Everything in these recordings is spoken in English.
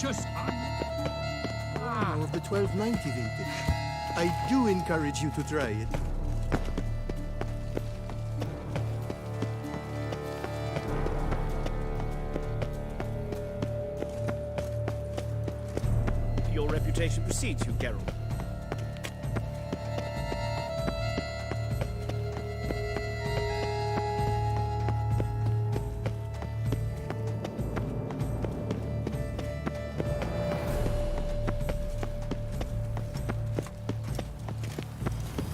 delicious. Of the 1290 vintage. I do encourage you to try it. Your reputation precedes you, Geralt.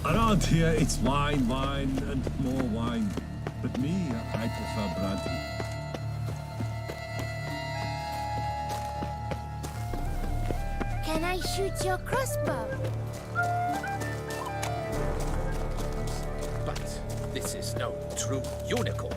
Around here, it's wine, wine, and more wine. But me, I prefer brandy. Can I shoot your crossbow? But this is no true unicorn.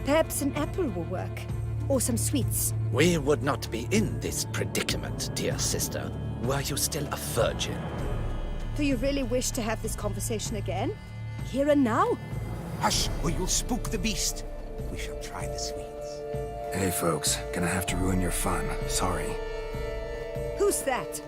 Perhaps an apple will work. Or some sweets. We would not be in this predicament, dear sister, were you still a virgin. Do you really wish to have this conversation again? Here and now? Hush, or you'll spook the beast. We shall try the sweets. Hey folks, gonna have to ruin your fun. Sorry. Who's that?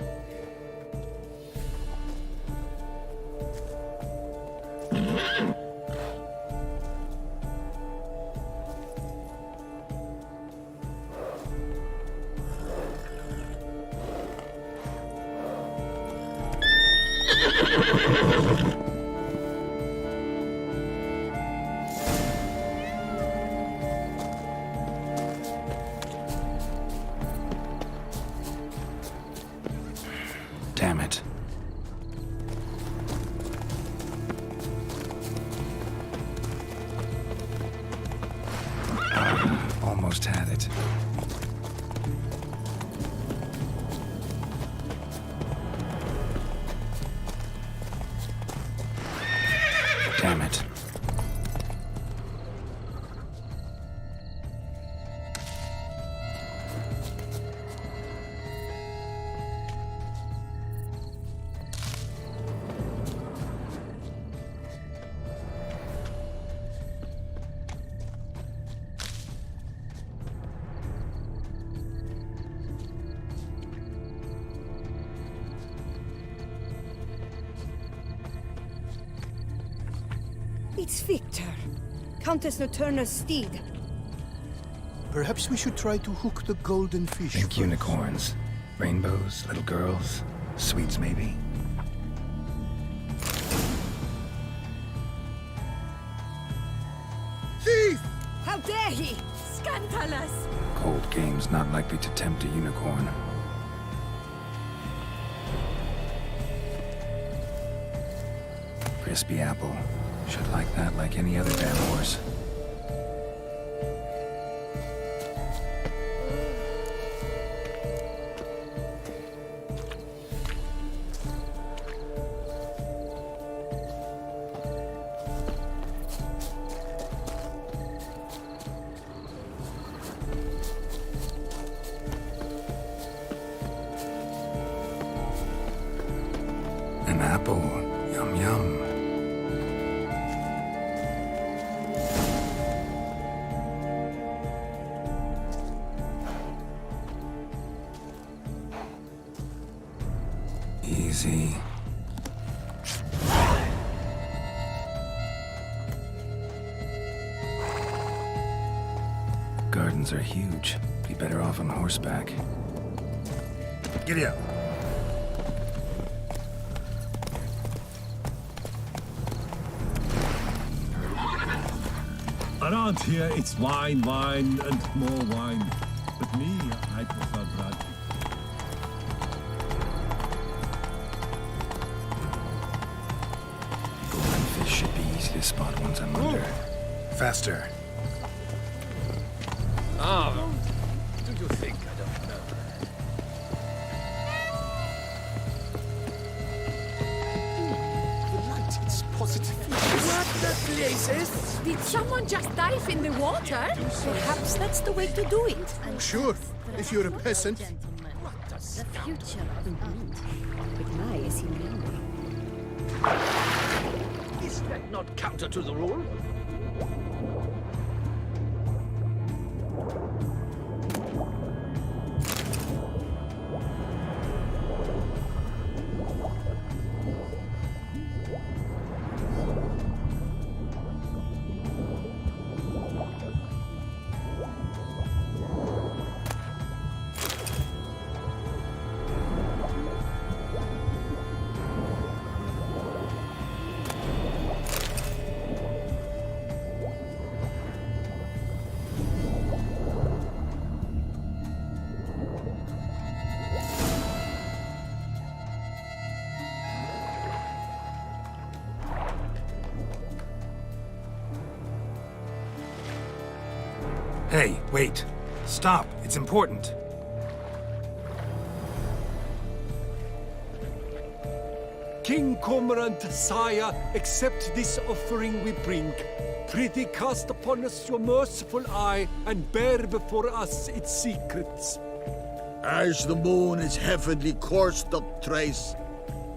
Damn it. Almost had it. Damn it. It's Victor. Countess Noturna's steed. Perhaps we should try to hook the golden fish. Think first. unicorns. Rainbows, little girls. Sweets, maybe. Thief! How dare he! Scandalous! Cold game's not likely to tempt a unicorn. Crispy apple. Should like that like any other damn horse. An apple. Yum yum. Easy. Gardens are huge. Be better off on horseback. Giddy up. Around here, it's wine, wine, and more wine. But me, I prefer brandy. Golden fish should be easy to spot once I'm under. Faster. Ah, do you think I don't know? The light, it's positively... What the places? Did someone just dive in the water? Perhaps that's the way to do it. Sure, if you're a peasant. The future of art. But my, is he lonely? Is that not counter to the rule? Hey, wait. Stop. It's important. King Cormorant, sire, accept this offering we bring. Prithee cast upon us your merciful eye, and bear before us its secrets. As the moon its heavenly course doth trace,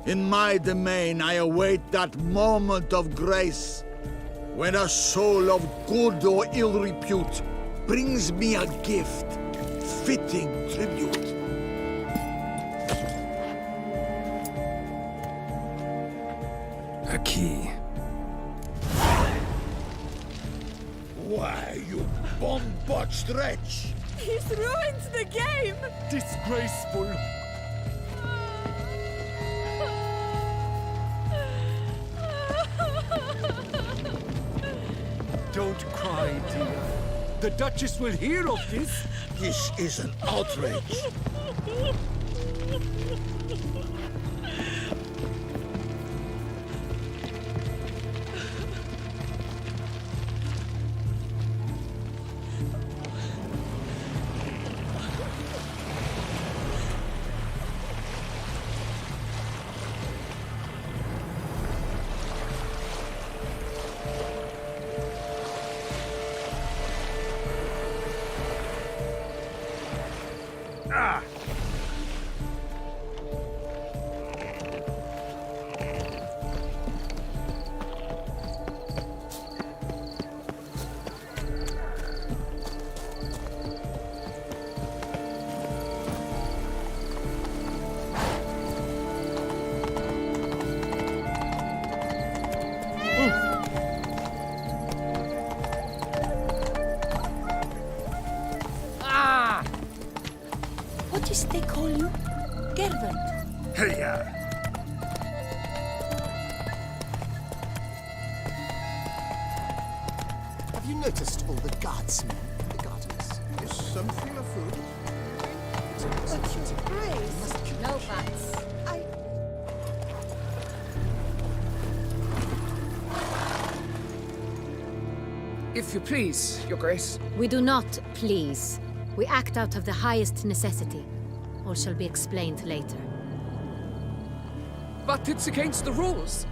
in my domain I await that moment of grace, when a soul of good or ill repute brings me a gift, fitting tribute. A key. Why, you bomb-botched wretch! He's ruined the game! Disgraceful! Don't cry, dear. The Duchess will hear of this. This is an outrage. What is they call you? Gervant. Hey, Have you noticed all the guardsmen in the gardens? Is something afoot? But your grace. No buts. If you please, Your Grace. We do not please. We act out of the highest necessity. All shall be explained later. But it's against the rules.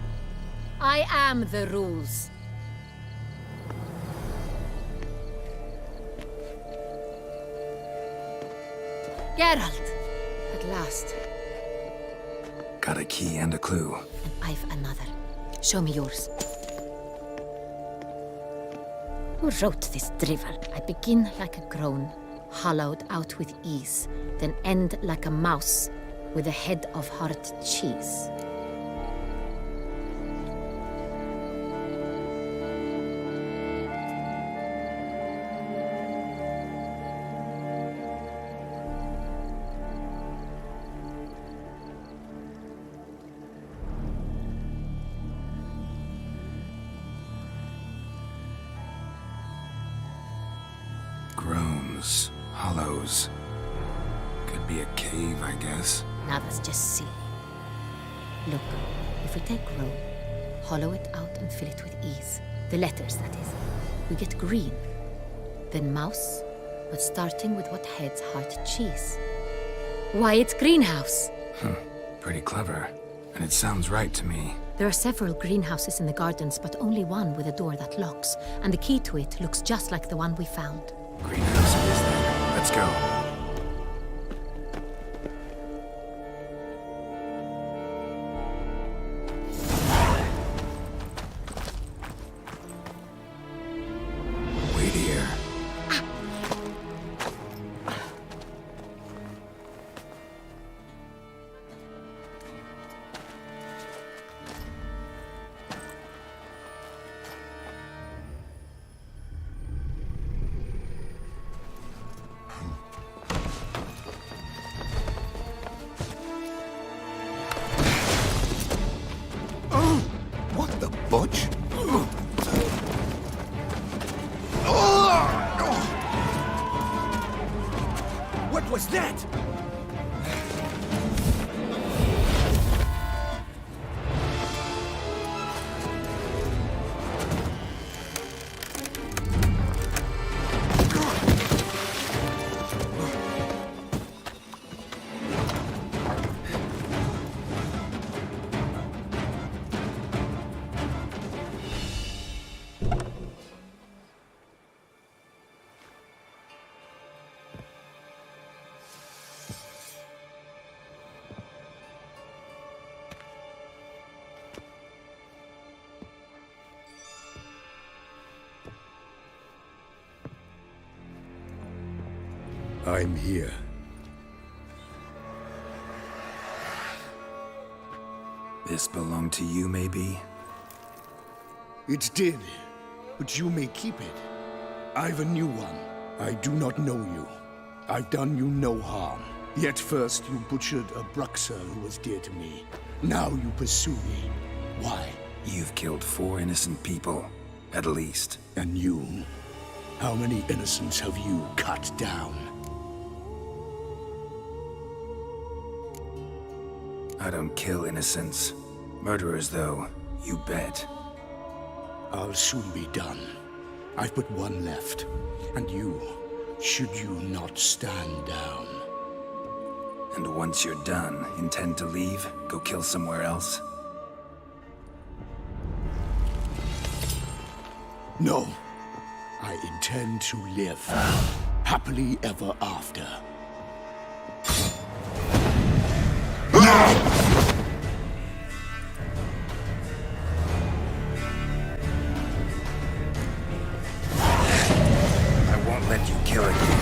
I am the rules. Geralt! At last. got a key and a clue. And I've another. Show me yours. Who wrote this drivel? I begin like a groan, hollowed out with ease, then end like a mouse with a head of hard cheese. Groans, hollows. Could be a cave, I guess. Now let's just see. Look, if we take groan, hollow it out and fill it with ease. The letters, that is. We get green. Then mouse, but starting with what heads hard cheese. Why, it's greenhouse! Pretty clever. And it sounds right to me. There are several greenhouses in the gardens, but only one with a door that locks, and the key to it looks just like the one we found. Greenhouse it is then. Let's go. Wait here. I'm here. This belonged to you, maybe? It did, but you may keep it. I've a new one. I do not know you. I've done you no harm. Yet first you butchered a Bruxer who was dear to me. Now you pursue me. Why? You've killed 4 innocent people, at least. And you? How many innocents have you cut down? I don't kill innocents. Murderers, though, you bet. I'll soon be done. I've but one left. And you, should you not stand down. And once you're done, intend to leave? Go kill somewhere else? No. I intend to live. Happily ever after. I won't let you kill again.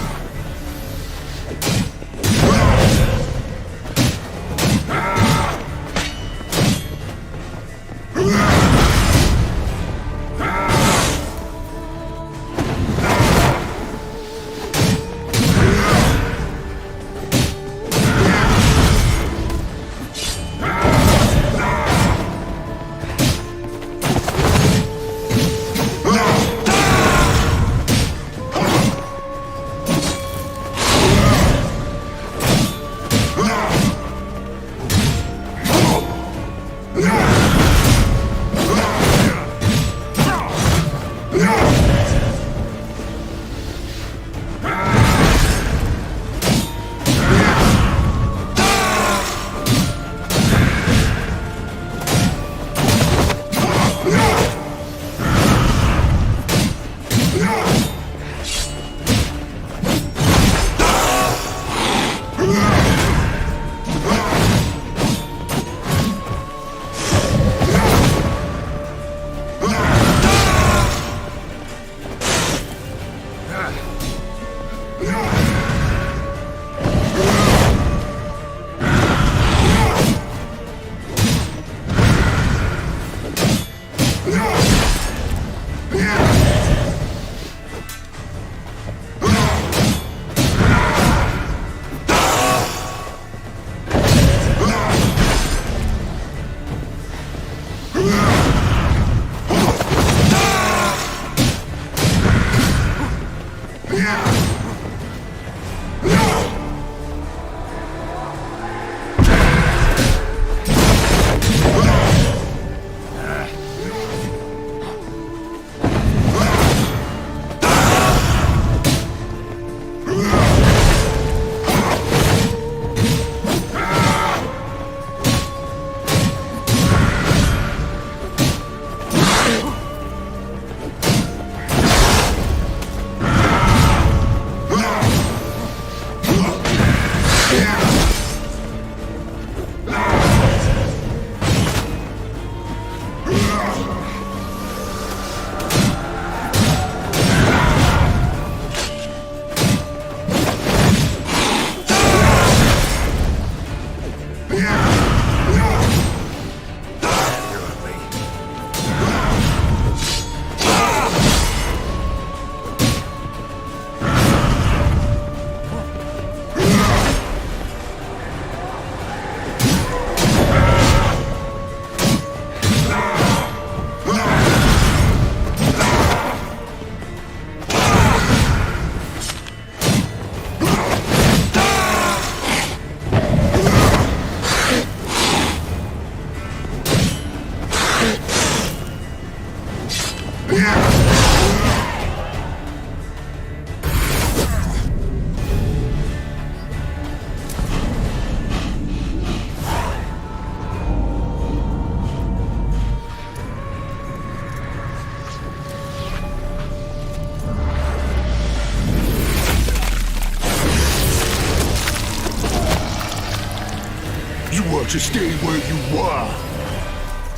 To stay where you were.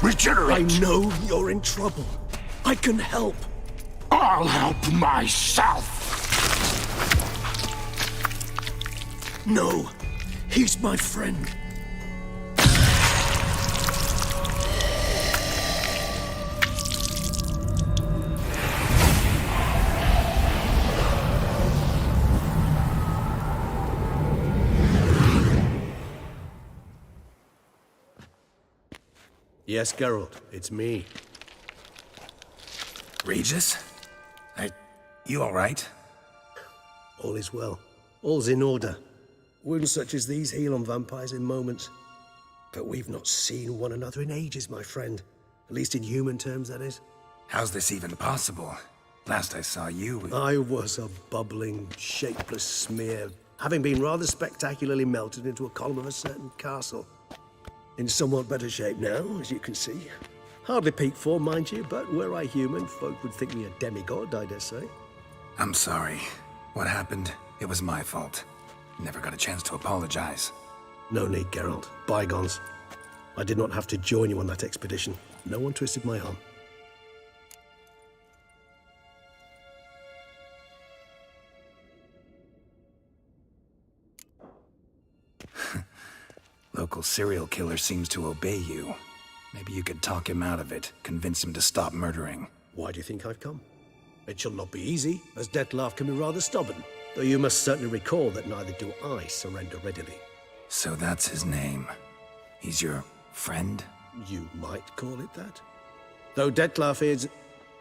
Regenerate! I know you're in trouble. I can help. I'll help myself! No, he's my friend. Yes, Geralt, it's me. Regis? You alright? All is well. All's in order. Wounds such as these heal on vampires in moments. But we've not seen one another in ages, my friend. At least in human terms, that is. How's this even possible? Last I saw you... I was a bubbling, shapeless smear, having been rather spectacularly melted into a column of a certain castle. In somewhat better shape now, as you can see. Hardly peak form, mind you, but were I human, folk would think me a demigod, I dare say. I'm sorry. What happened, it was my fault. Never got a chance to apologize. No need, Geralt. Bygones. I did not have to join you on that expedition. No one twisted my arm. Local serial killer seems to obey you. Maybe you could talk him out of it, convince him to stop murdering. Why do you think I've come? It shall not be easy, as Dettlaff can be rather stubborn. Though you must certainly recall that neither do I surrender readily. So that's his name. He's your friend? You might call it that. Though Dettlaff is...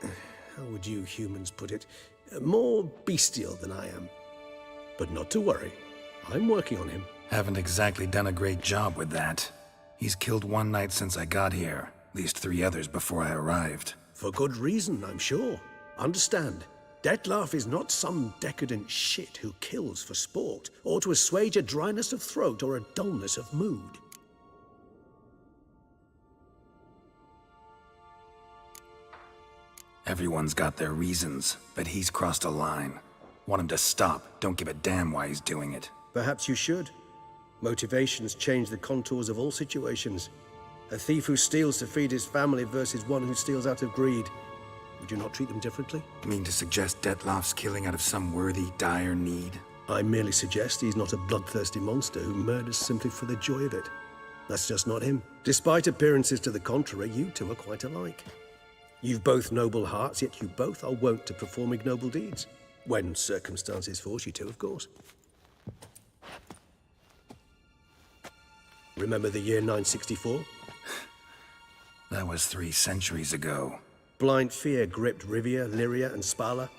how would you humans put it? More bestial than I am. But not to worry. I'm working on him. Haven't exactly done a great job with that. He's killed one night since I got here. At least 3 others before I arrived. For good reason, I'm sure. Understand, Dettlaff is not some decadent shit who kills for sport, or to assuage a dryness of throat or a dullness of mood. Everyone's got their reasons, but he's crossed a line. Want him to stop, don't give a damn why he's doing it. Perhaps you should. Motivations change the contours of all situations. A thief who steals to feed his family versus one who steals out of greed. Would you not treat them differently? You mean to suggest Dettlaff's killing out of some worthy, dire need? I merely suggest he's not a bloodthirsty monster who murders simply for the joy of it. That's just not him. Despite appearances to the contrary, you two are quite alike. You've both noble hearts, yet you both are wont to perform ignoble deeds. When circumstances force you to, of course. Remember the year 964? That was 3 centuries ago. Blind fear gripped Rivia, Lyria, and Spala.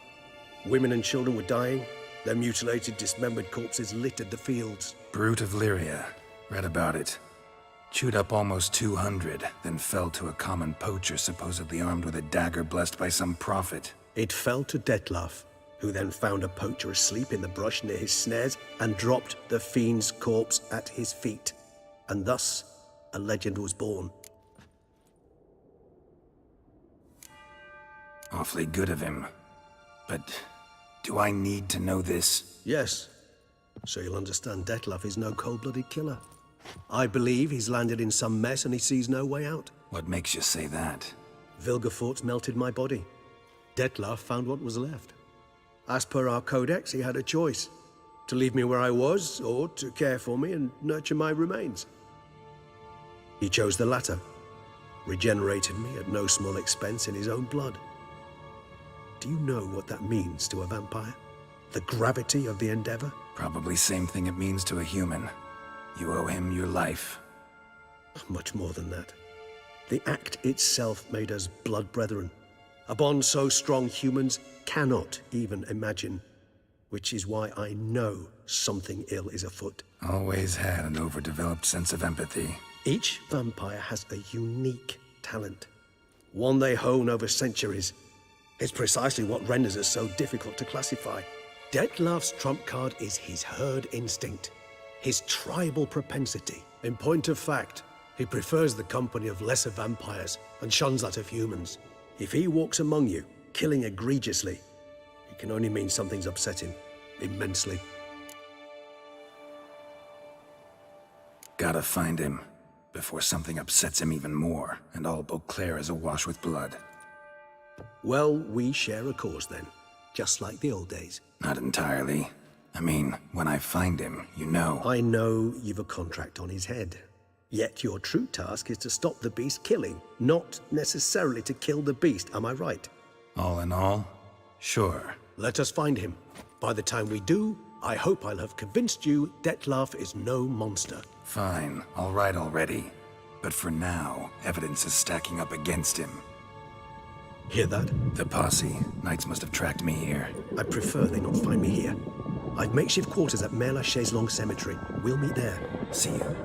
Women and children were dying. Their mutilated, dismembered corpses littered the fields. Brute of Lyria. Read about it. Chewed up almost 200, then fell to a common poacher supposedly armed with a dagger blessed by some prophet. It fell to Dettlaff, who then found a poacher asleep in the brush near his snares and dropped the fiend's corpse at his feet. And thus, a legend was born. Awfully good of him. But do I need to know this? Yes. So you'll understand Dettlaff is no cold-blooded killer. I believe he's landed in some mess and he sees no way out. What makes you say that? Vilgefortz melted my body. Dettlaff found what was left. As per our codex, he had a choice. To leave me where I was, or to care for me and nurture my remains. He chose the latter. Regenerated me at no small expense in his own blood. Do you know what that means to a vampire? The gravity of the endeavor? Probably same thing it means to a human. You owe him your life. Much more than that. The act itself made us blood brethren. A bond so strong humans cannot even imagine. Which is why I know something ill is afoot. Always had an overdeveloped sense of empathy. Each vampire has a unique talent. One they hone over centuries. It's precisely what renders us so difficult to classify. Dettlaff's trump card is his herd instinct. His tribal propensity. In point of fact, he prefers the company of lesser vampires and shuns that of humans. If he walks among you, killing egregiously, it can only mean something's upset him. Immensely. Gotta find him, before something upsets him even more, and all Beauclair is awash with blood. Well, we share a cause then, just like the old days. Not entirely. I mean, when I find him, you know. I know you've a contract on his head. Yet your true task is to stop the beast killing, not necessarily to kill the beast, am I right? All in all, sure. Let us find him. By the time we do, I hope I'll have convinced you Detlef is no monster. Fine, all right already. But for now, evidence is stacking up against him. Hear that? The posse. Knights must have tracked me here. I prefer they not find me here. I've makeshift quarters at Mère Lachaise Long Cemetery. We'll meet there. See you.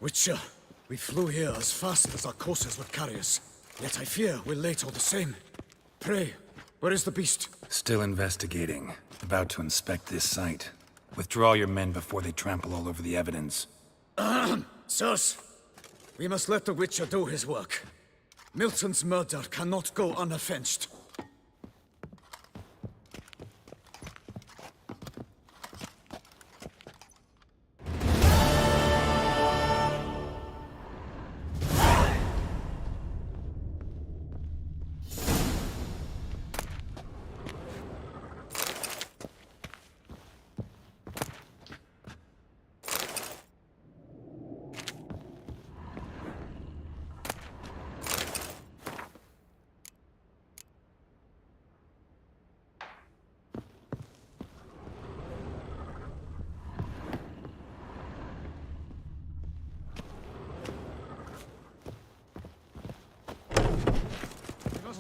Witcher, we flew here as fast as our coursers would carry us. Yet I fear we're late all the same. Pray, where is the beast? Still investigating. About to inspect this site. Withdraw your men before they trample all over the evidence. Sirs, we must let the Witcher do his work. Milton's murder cannot go unavenged.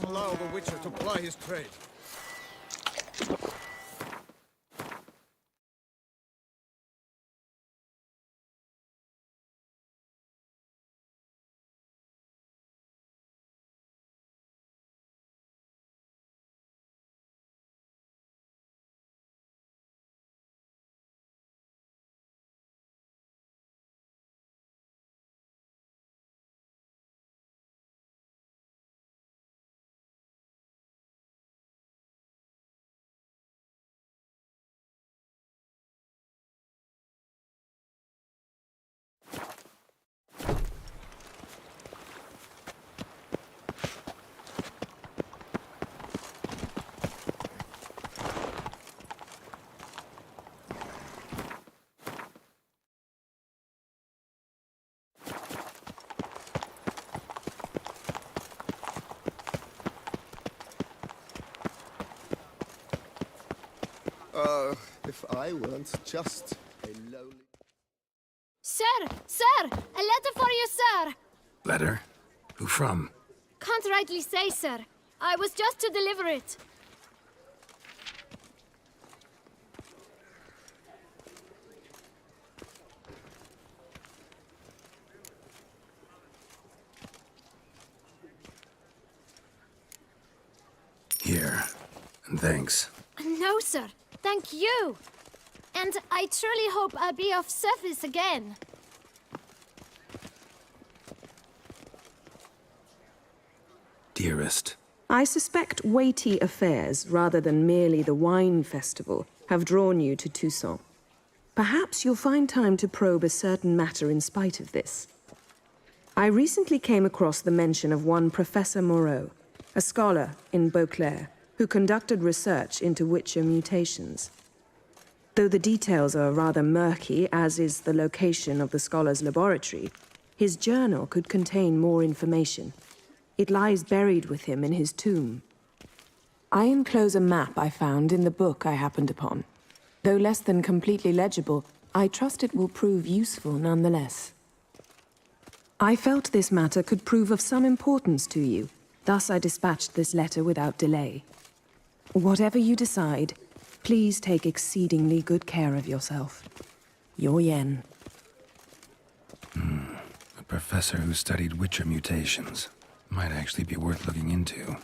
Allow the Witcher to ply his trade. If I weren't just a lowly... Sir! Sir! A letter for you, sir! Letter? Who from? Can't rightly say, sir. I was just to deliver it. Here. And thanks. No, sir. Thank you. And I truly hope I'll be of service again. Dearest. I suspect weighty affairs, rather than merely the wine festival, have drawn you to Toussaint. Perhaps you'll find time to probe a certain matter in spite of this. I recently came across the mention of one Professor Moreau, a scholar in Beauclair, who conducted research into Witcher mutations. Though the details are rather murky, as is the location of the scholar's laboratory, his journal could contain more information. It lies buried with him in his tomb. I enclose a map I found in the book I happened upon. Though less than completely legible, I trust it will prove useful nonetheless. I felt this matter could prove of some importance to you, thus I dispatched this letter without delay. Whatever you decide, please take exceedingly good care of yourself. Your Yen. A professor who studied Witcher mutations. Might actually be worth looking into.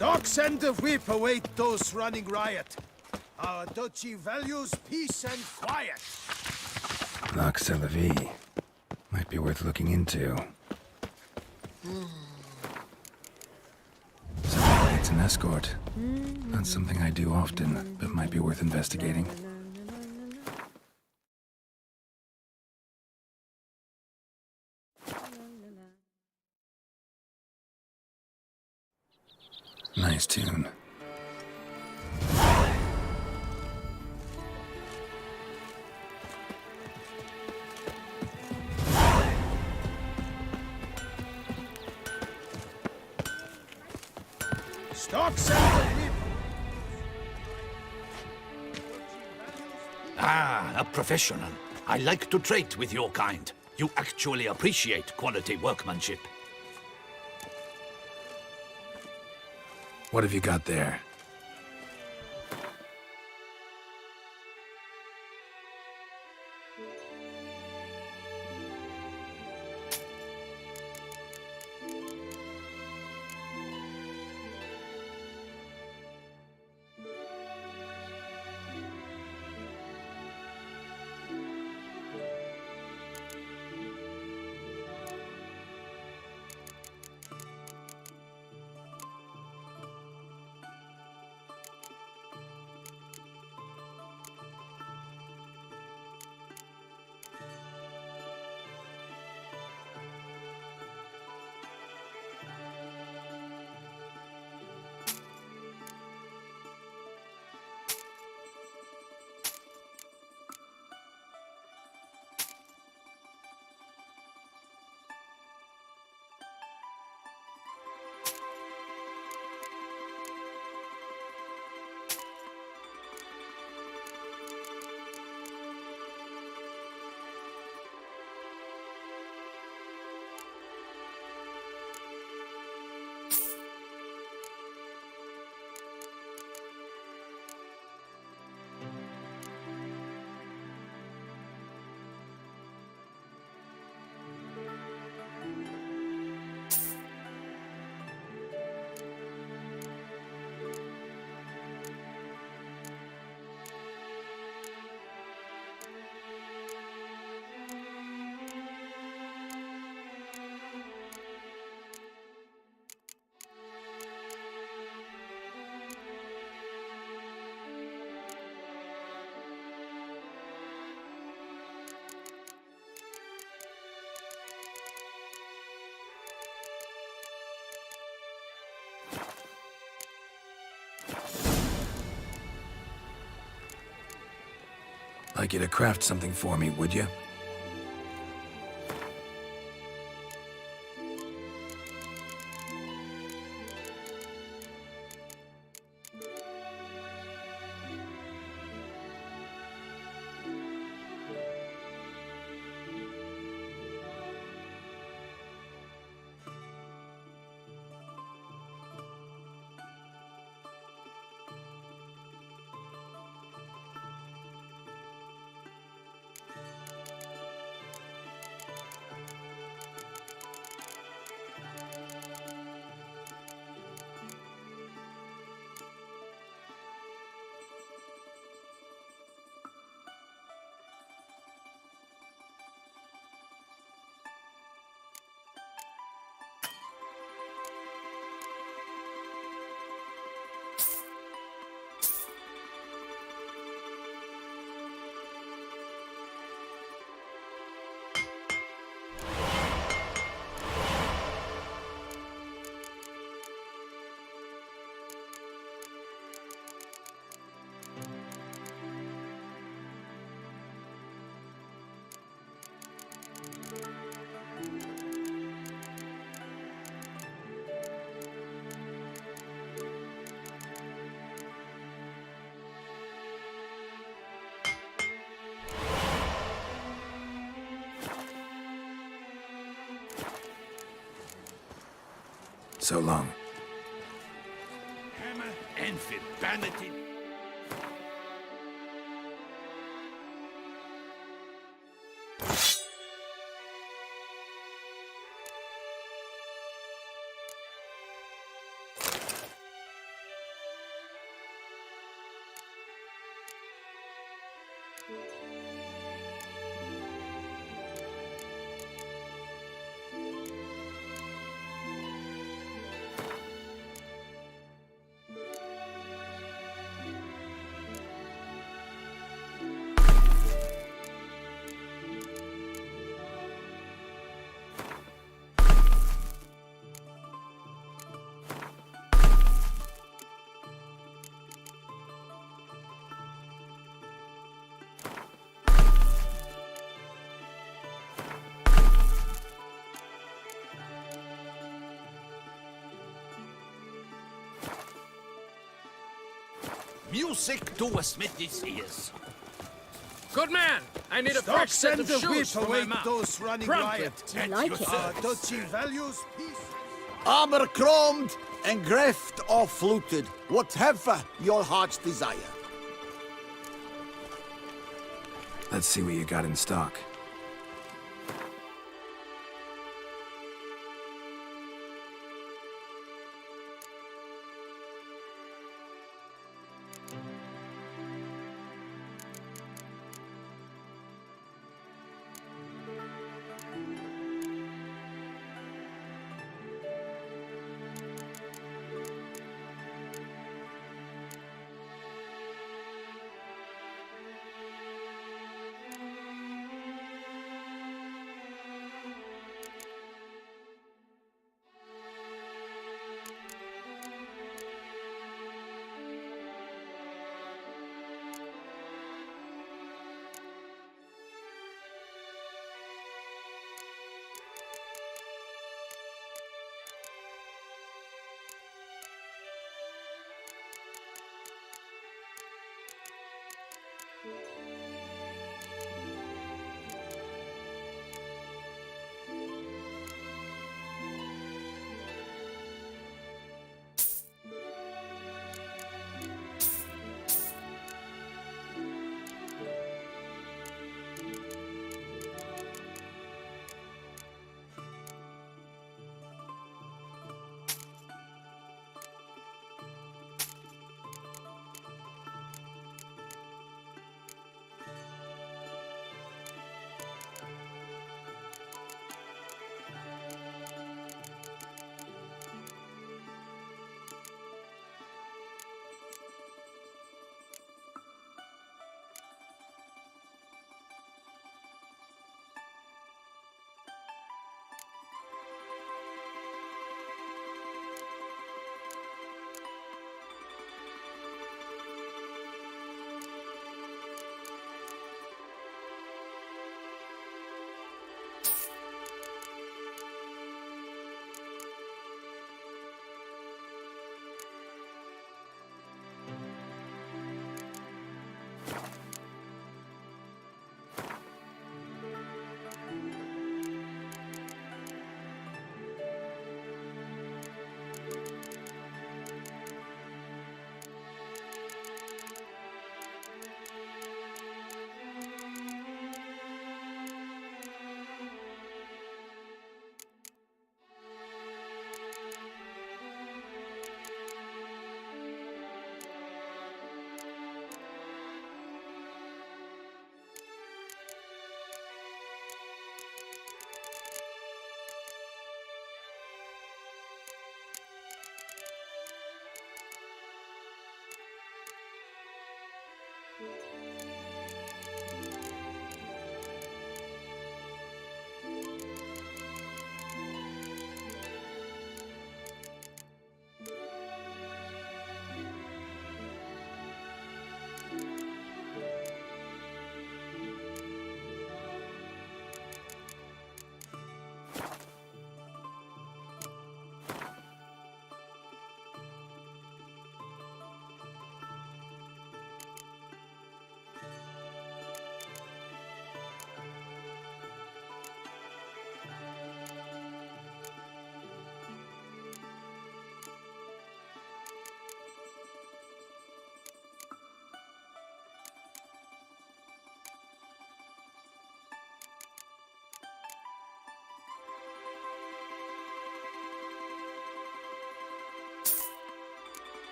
Stocks and the whip await those running riot. Our duchy values peace and quiet. Nox a la vie. Might be worth looking into. Somebody needs an escort. Not something I do often, but might be worth investigating. Nice tune. Stocks and the whip. Ah, a professional. I like to trade with your kind. You actually appreciate quality workmanship. What have you got there? Like you to craft something for me, would you? So long. Hammer and vanity. Music to a smithy's ears. Good man! I need a Stop fresh set and of the shoes whip for my away mount. those running Promptly. riot. I like it. Our duchy values peace. Armor chromed, engraved or fluted, whatever your heart's desire. Let's see what you got in stock.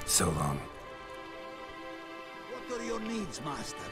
So long. your needs, master.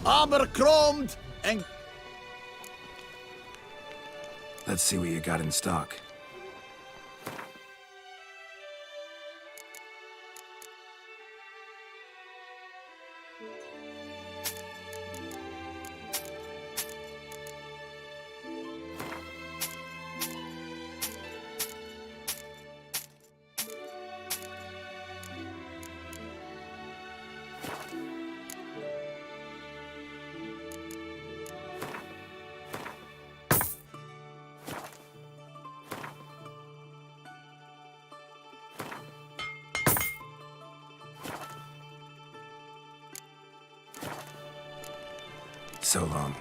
Abercrombed and... Let's see what you got in stock. So long.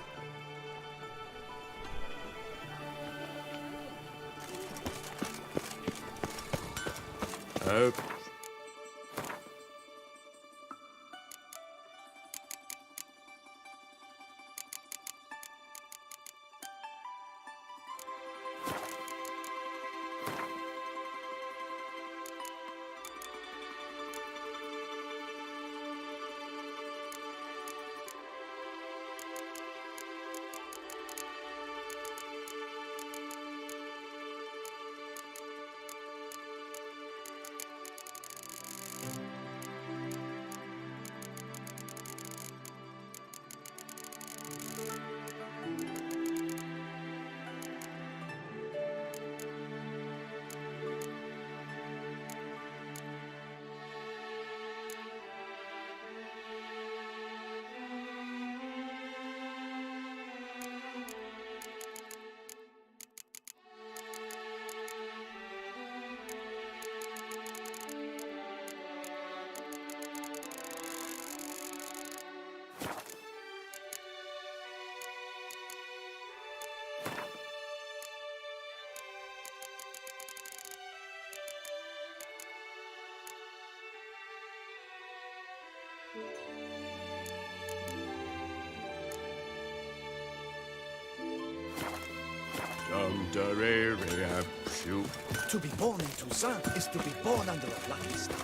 To be born in Toussaint is to be born under a lucky star.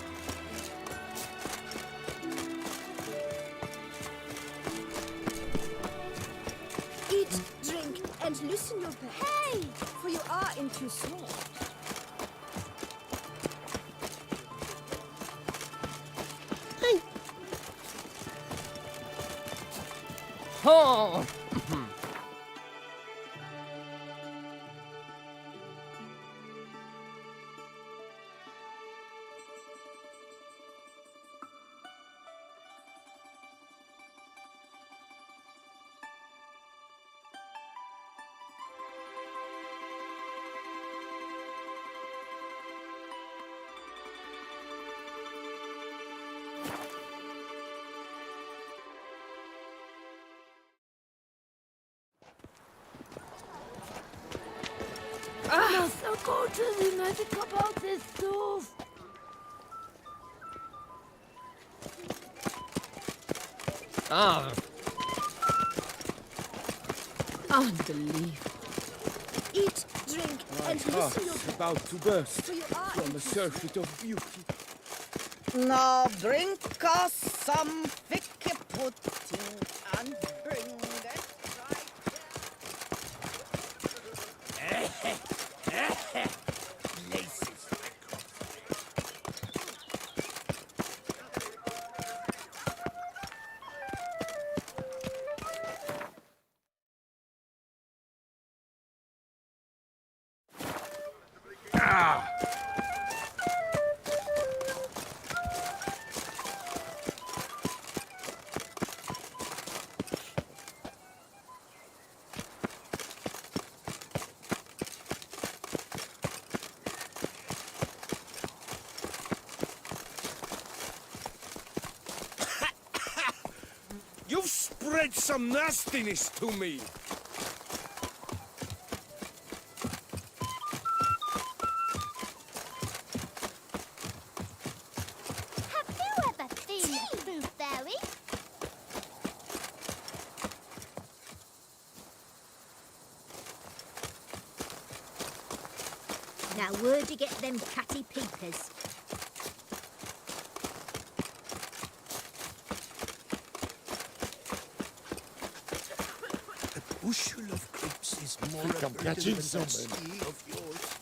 Eat, drink, and loosen your belt. Hey! For you are in Toussaint. Oh! So go to the magic about this stove. Ah, Unbelievable. Eat, drink, and loosen your belt. About to burst For you are from in a Toussaint. surfeit of beauty. Now drink us some thick pudding and bring it right Places. You've spread some nastiness to me. Have you ever seen a true fairy? Now, where'd you get them catty peepers? A bushel of grapes is more think I'm abundant catching than that something. ski of yours.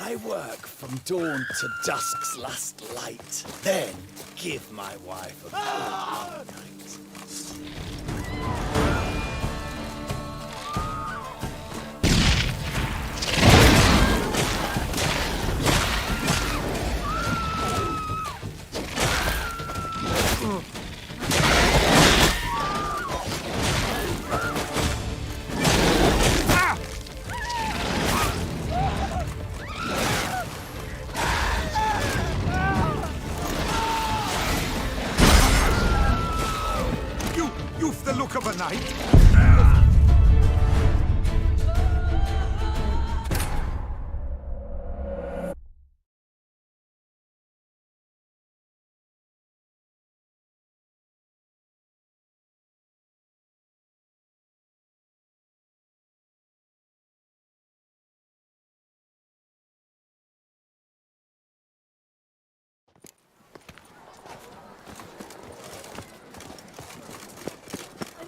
I work from dawn to dusk's last light, then give my wife a good night. You've the look of a knight.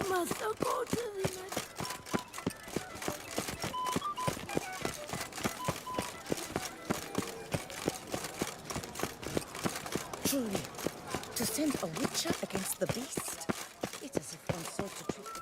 Must I go to the Truly, to send a witcher against the beast, it's as if one sought to trick the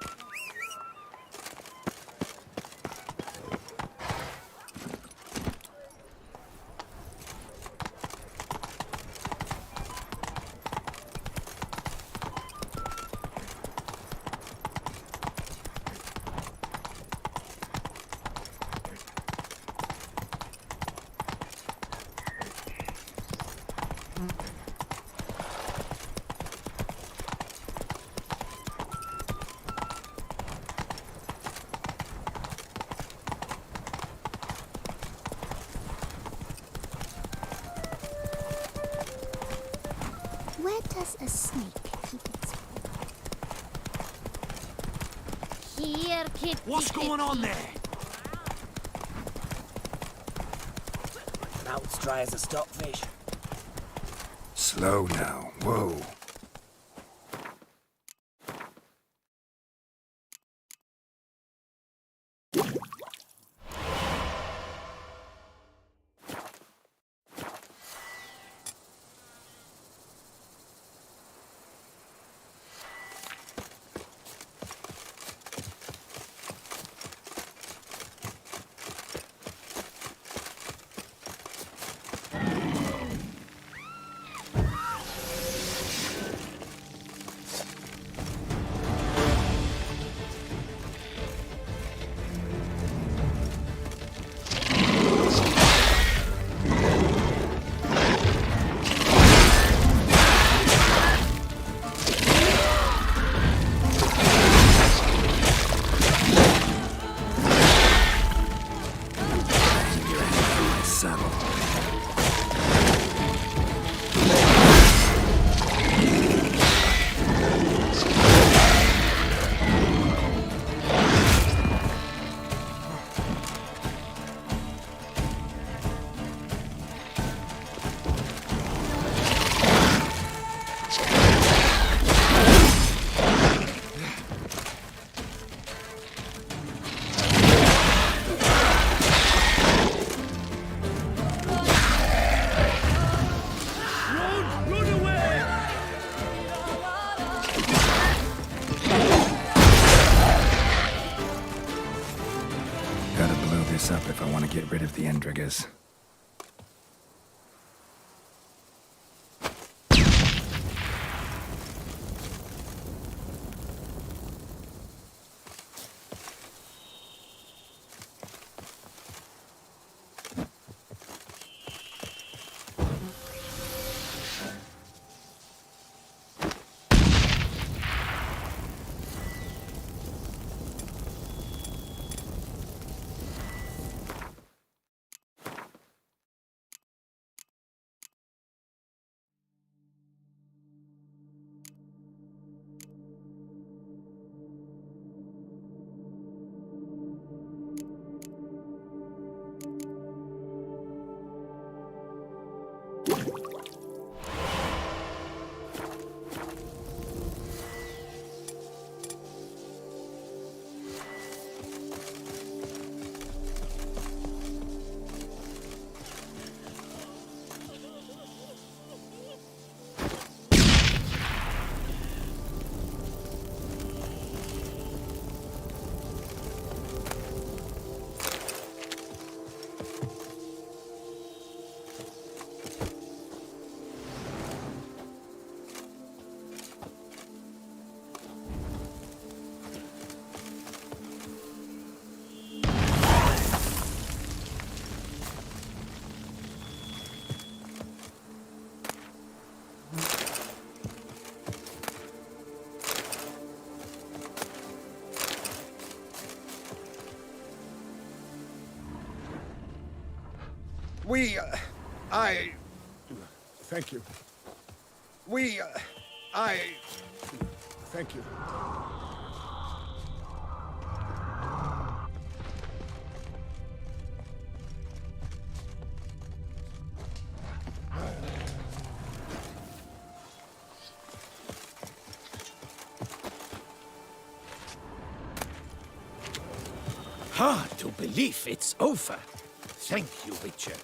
Where does a snake keep its hole? Here, kitty. What's going on there? Mouth's dry as a stockfish. Slow now. Whoa. this up if I want to get rid of the Endriggers. Thank you. Thank you. Hard to believe it's over. Thank you, Witcher.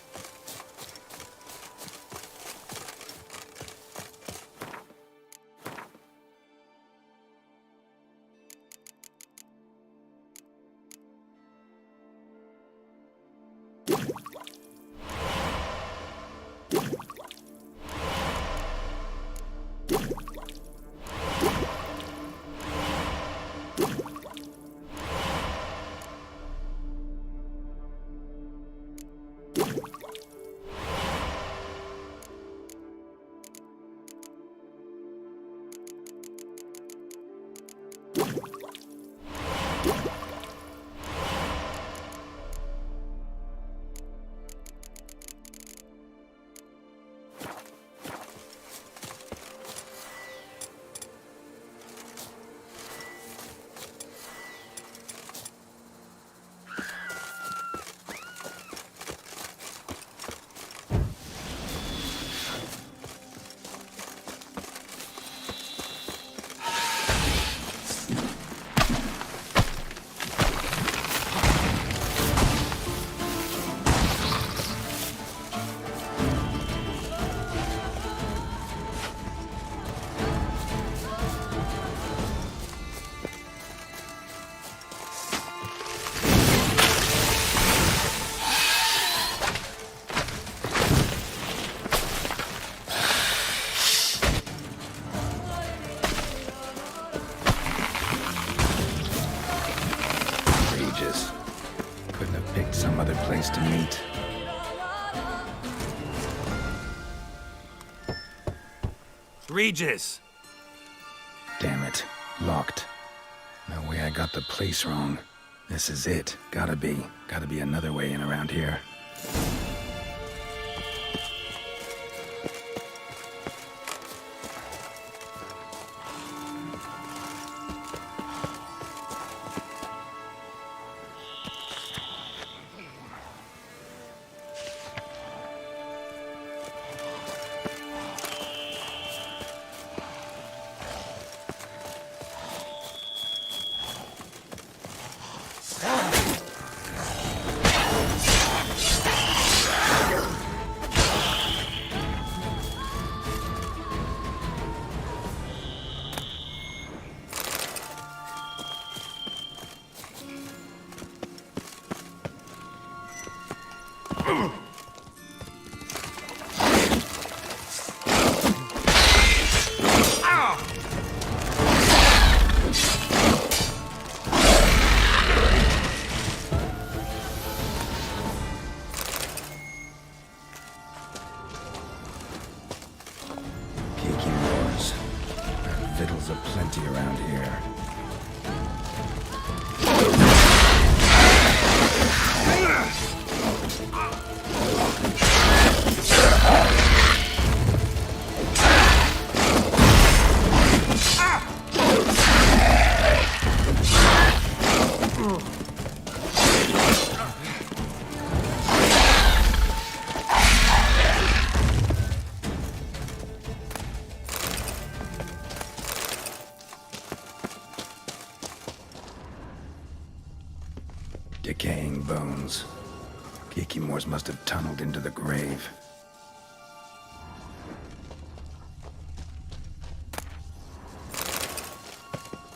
To meet. Regis! Damn it. Locked. No way I got the place wrong. This is it. Gotta be another way in around here. Victuals aplenty around here. Decaying bones. Kikimors must have tunneled into the grave.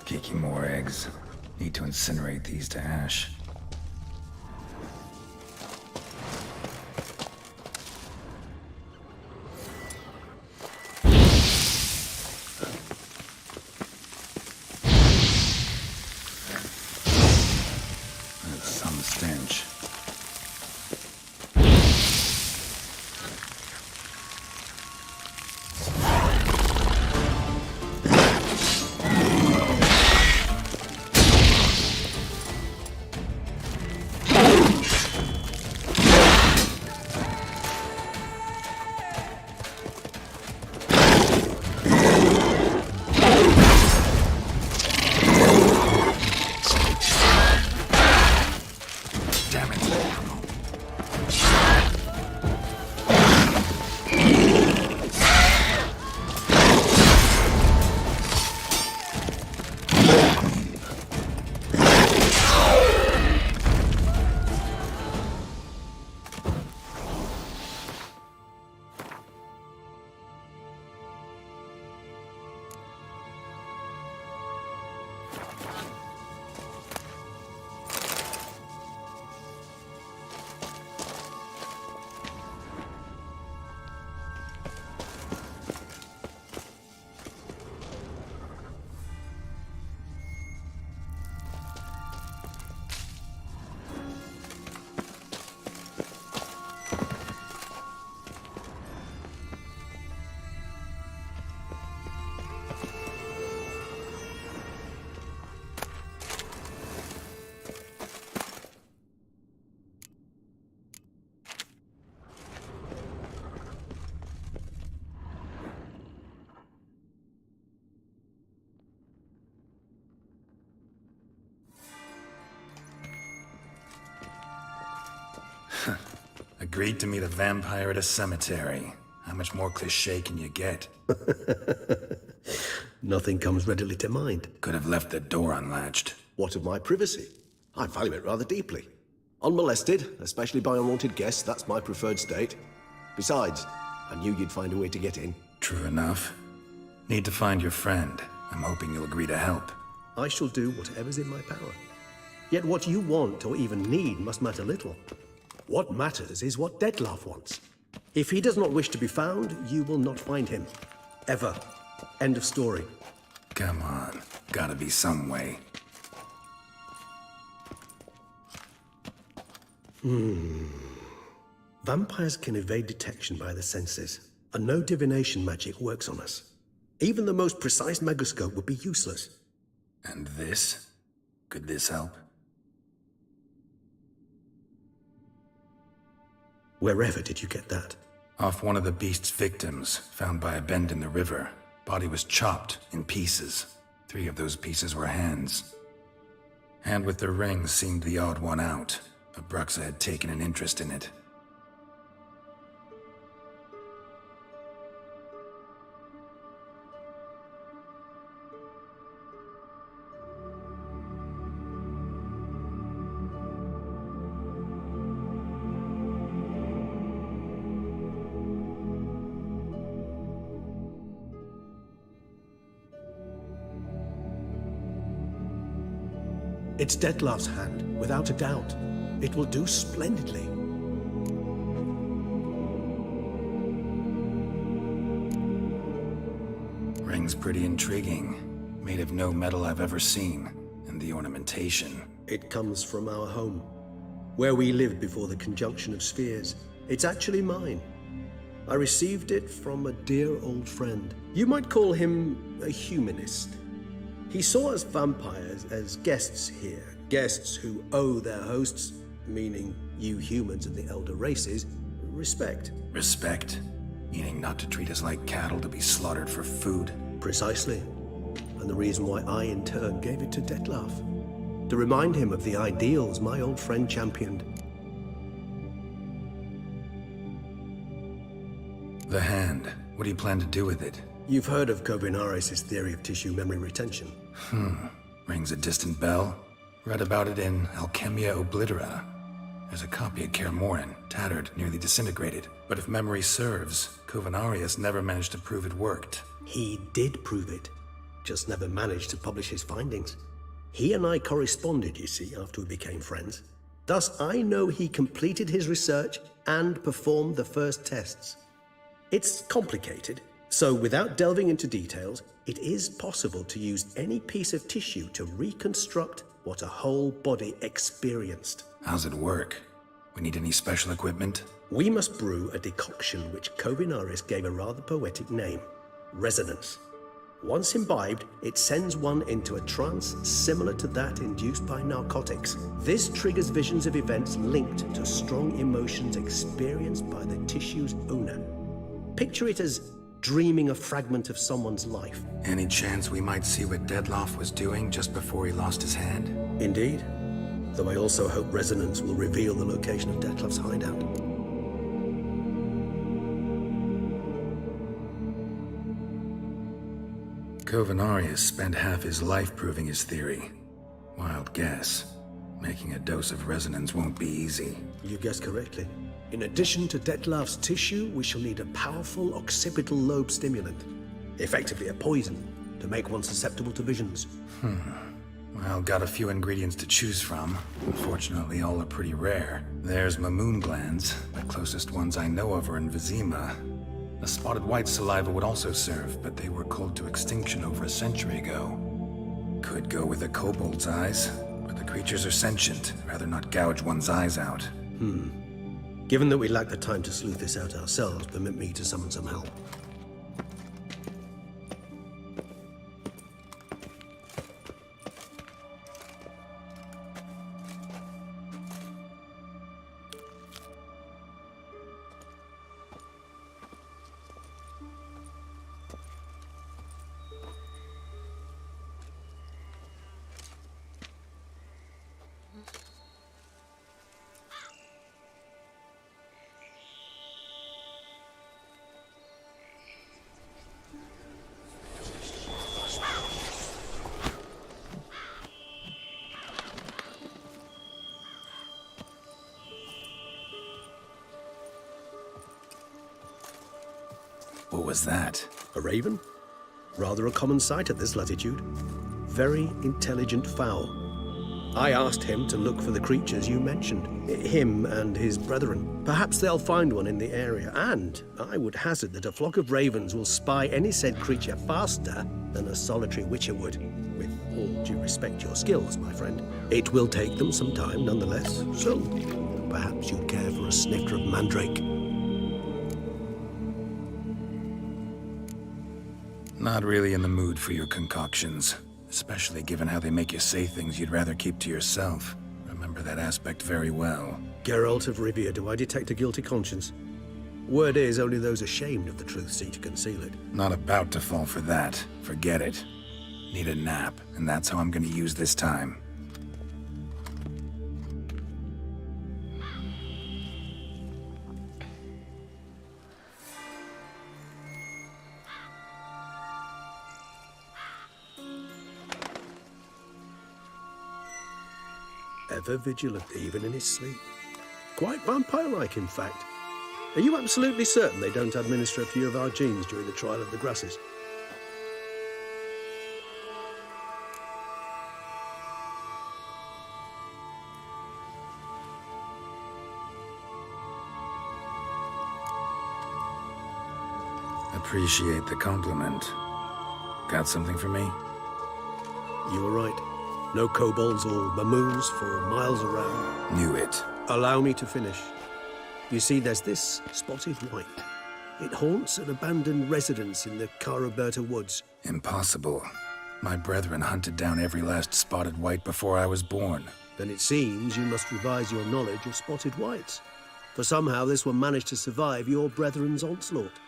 Kikimor eggs. Need to incinerate these to ash. Stench. Agreed to meet a vampire at a cemetery. How much more cliché can you get? Nothing comes readily to mind. Could have left the door unlatched. What of my privacy? I value it rather deeply. Unmolested, especially by unwanted guests, that's my preferred state. Besides, I knew you'd find a way to get in. True enough. Need to find your friend. I'm hoping you'll agree to help. I shall do whatever's in my power. Yet what you want or even need must matter little. What matters is what Dettlaff wants. If he does not wish to be found, you will not find him. Ever. End of story. Come on. Gotta be some way. Vampires can evade detection by the senses, and no divination magic works on us. Even the most precise megascope would be useless. And this? Could this help? Wherever did you get that? Off one of the beast's victims, found by a bend in the river. Body was chopped in pieces. 3 of those pieces were hands. Hand with the ring seemed the odd one out. Abruxa had taken an interest in it. It's Dettlaff's hand, without a doubt. It will do splendidly. ring's pretty intriguing. Made of no metal I've ever seen, and the ornamentation. It comes from our home, where we lived before the conjunction of spheres. It's actually mine. I received it from a dear old friend. You might call him a humanist. He saw us vampires as guests here, guests who owe their hosts, meaning you humans and the elder races, respect. Respect? Meaning not to treat us like cattle to be slaughtered for food? Precisely. And the reason why I, in turn, gave it to Detlef. To remind him of the ideals my old friend championed. The hand. What do you plan to do with it? You've heard of Kovinaris' theory of tissue memory retention. Rings a distant bell. Read about it in Alchemia Oblitera. There's a copy of Kermoran, tattered, nearly disintegrated. But if memory serves, Kovinaris never managed to prove it worked. He did prove it, just never managed to publish his findings. He and I corresponded, you see, after we became friends. Thus, I know he completed his research and performed the first tests. It's complicated, so without delving into details, it is possible to use any piece of tissue to reconstruct what a whole body experienced. How's it work? We need any special equipment? We must brew a decoction which Kovinaris gave a rather poetic name, resonance. Once imbibed, it sends one into a trance similar to that induced by narcotics. This triggers visions of events linked to strong emotions experienced by the tissue's owner. Picture it as dreaming a fragment of someone's life. Any chance we might see what Detlef was doing just before he lost his hand? Indeed. Though I also hope resonance will reveal the location of Detlef's hideout. Kovinaris spent half his life proving his theory. Wild guess. Making a dose of resonance won't be easy. You guessed correctly. In addition to Detlef's tissue, we shall need a powerful occipital lobe stimulant. Effectively a poison, to make one susceptible to visions. Well, got a few ingredients to choose from. Unfortunately, all are pretty rare. There's Mamoon glands. The closest ones I know of are in Vizima. The spotted white saliva would also serve, but they were culled to extinction over a century ago. Could go with a kobold's eyes, but the creatures are sentient. Rather not gouge one's eyes out. Given that we lack the time to sleuth this out ourselves, permit me to summon some help. What was that? A raven? Rather a common sight at this latitude. Very intelligent fowl. I asked him to look for the creatures you mentioned. Him and his brethren. Perhaps they'll find one in the area, and I would hazard that a flock of ravens will spy any said creature faster than a solitary witcher would. With all due respect to your skills, my friend. It will take them some time nonetheless, so perhaps you'd care for a snifter of mandrake. Not really in the mood for your concoctions. Especially given how they make you say things you'd rather keep to yourself. Remember that aspect very well. Geralt of Rivia, do I detect a guilty conscience? Word is, only those ashamed of the truth seek to conceal it. Not about to fall for that. Forget it. Need a nap, and that's how I'm gonna use this time. Ever vigilant, even in his sleep. Quite vampire-like, in fact. Are you absolutely certain they don't administer a few of our genes during the trial of the grasses? Appreciate the compliment. Got something for me? You were right. No kobolds or mamoons for miles around. Knew it. Allow me to finish. You see, there's this spotted white. It haunts an abandoned residence in the Caraberta woods. Impossible. My brethren hunted down every last spotted white before I was born. Then it seems you must revise your knowledge of spotted whites. For somehow this one managed to survive your brethren's onslaught.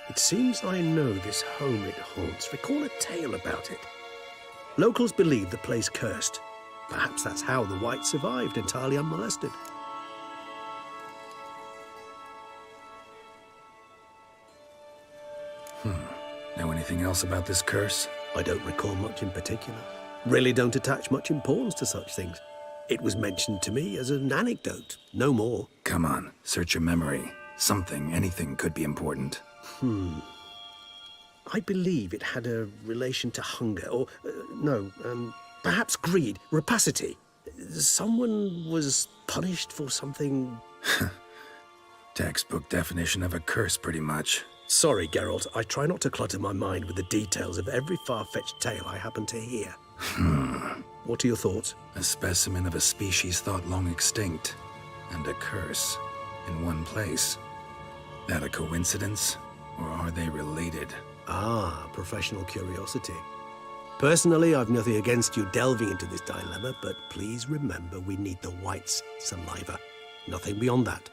It seems I know this home it haunts. Recall a tale about it. Locals believe the place cursed. Perhaps that's how the white survived entirely unmolested. Know anything else about this curse? I don't recall much in particular. Really don't attach much importance to such things. It was mentioned to me as an anecdote, no more. Come on, search your memory. Something, anything could be important. I believe it had a relation to hunger, or, perhaps greed, rapacity. Someone was punished for something... Textbook definition of a curse, pretty much. Sorry, Geralt. I try not to clutter my mind with the details of every far-fetched tale I happen to hear. What are your thoughts? A specimen of a species thought long extinct, and a curse in one place. That a coincidence, or are they related? Ah, professional curiosity. Personally, I've nothing against you delving into this dilemma, but please remember we need the white's saliva. Nothing beyond that.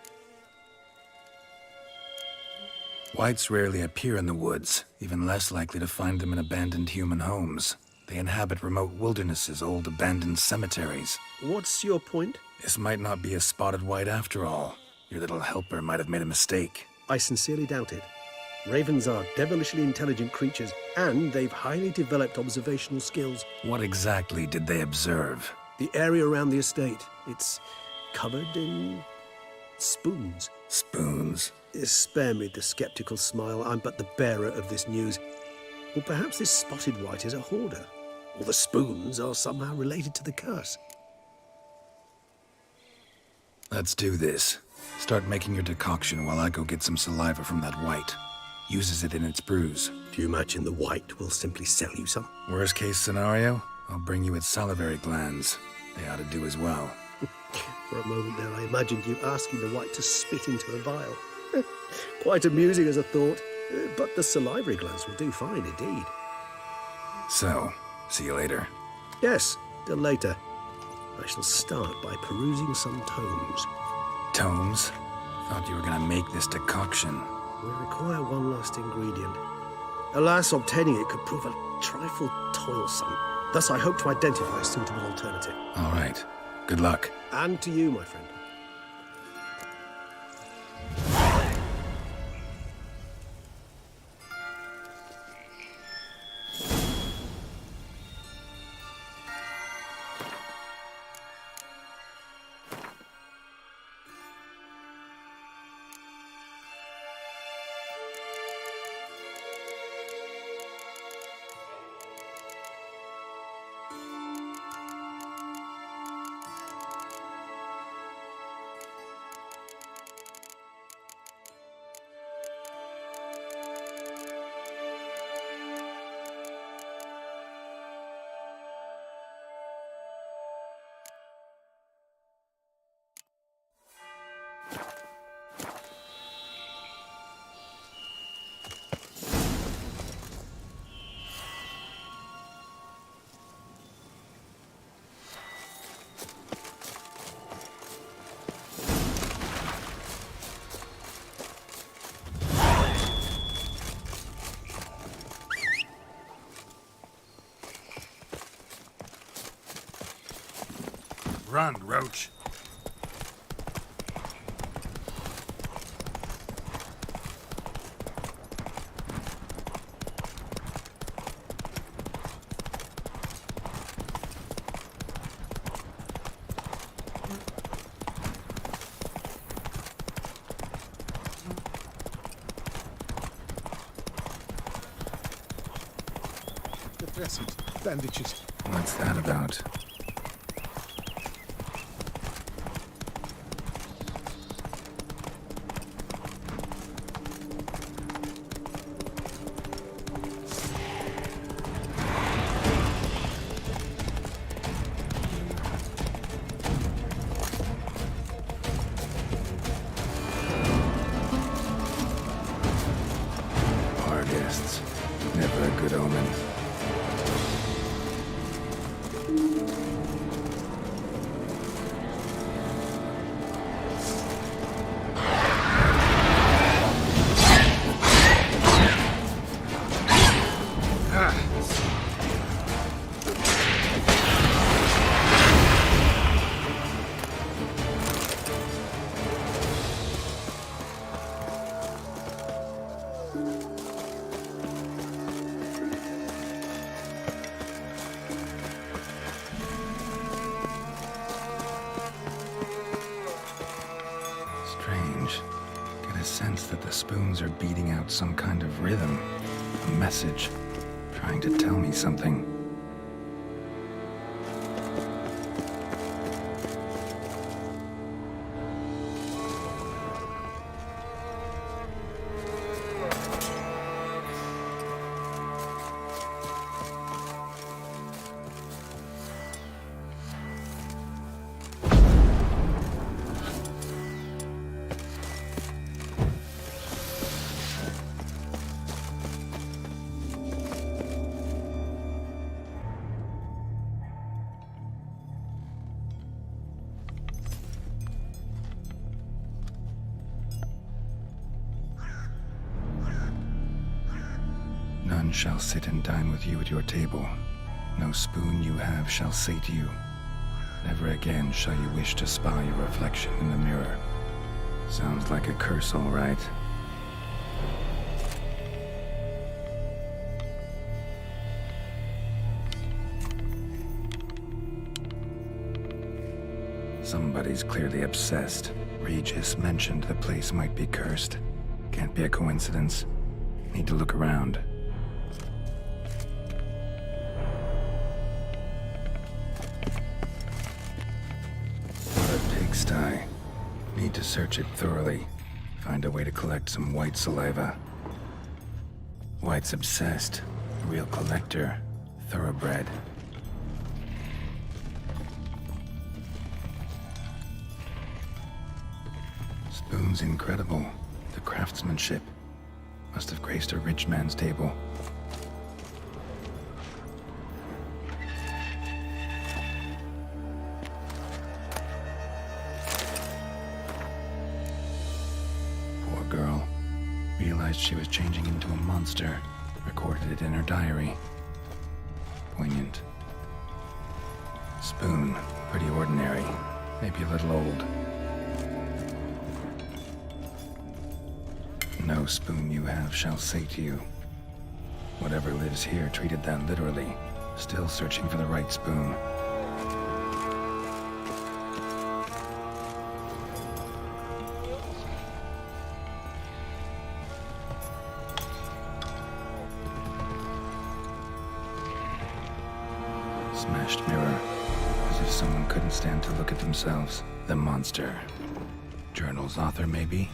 Whites rarely appear in the woods, even less likely to find them in abandoned human homes. They inhabit remote wildernesses, old abandoned cemeteries. What's your point? This might not be a spotted white after all. Your little helper might have made a mistake. I sincerely doubt it. Ravens are devilishly intelligent creatures, and they've highly developed observational skills. What exactly did they observe? The area around the estate. It's covered in spoons. Spoons? Spare me the skeptical smile. I'm but the bearer of this news. Or perhaps this spotted white is a hoarder. Or the spoons are somehow related to the curse. Let's do this. Start making your decoction while I go get some saliva from that white. Uses it in its brews. Do you imagine the white will simply sell you some? Worst case scenario, I'll bring you its salivary glands. They ought to do as well. For a moment there, I imagined you asking the white to spit into a vial. Quite amusing as a thought, but the salivary glands will do fine indeed. So, see you later. Yes, till later. I shall start by perusing some tomes. Tomes? Thought you were gonna make this decoction. We require one last ingredient. Alas, obtaining it could prove a trifle toilsome. Thus, I hope to identify a suitable alternative. All right. Good luck. And to you, my friend. Run, Roach. The dressings, bandages. What's that about? that the spoons are beating out some kind of rhythm, a message, trying to tell me something. None shall sit and dine with you at your table. No spoon you have shall say to you, never again shall you wish to spy your reflection in the mirror. Sounds like a curse, all right. Somebody's clearly obsessed. Regis mentioned the place might be cursed. Can't be a coincidence. Need to look around. What a pigsty. Need to search it thoroughly. Find a way to collect some white saliva. White's obsessed. A real collector. Thoroughbred. Spoon's incredible. The craftsmanship. Must have graced a rich man's table. Poor girl. Realized she was changing into a monster. Recorded it in her diary. Poignant. Spoon. Pretty ordinary. Maybe a little old. No spoon you have shall say to you. Whatever lives here treated that literally. Still searching for the right spoon. Smashed mirror. As if someone couldn't stand to look at themselves. The monster. Journal's author, maybe?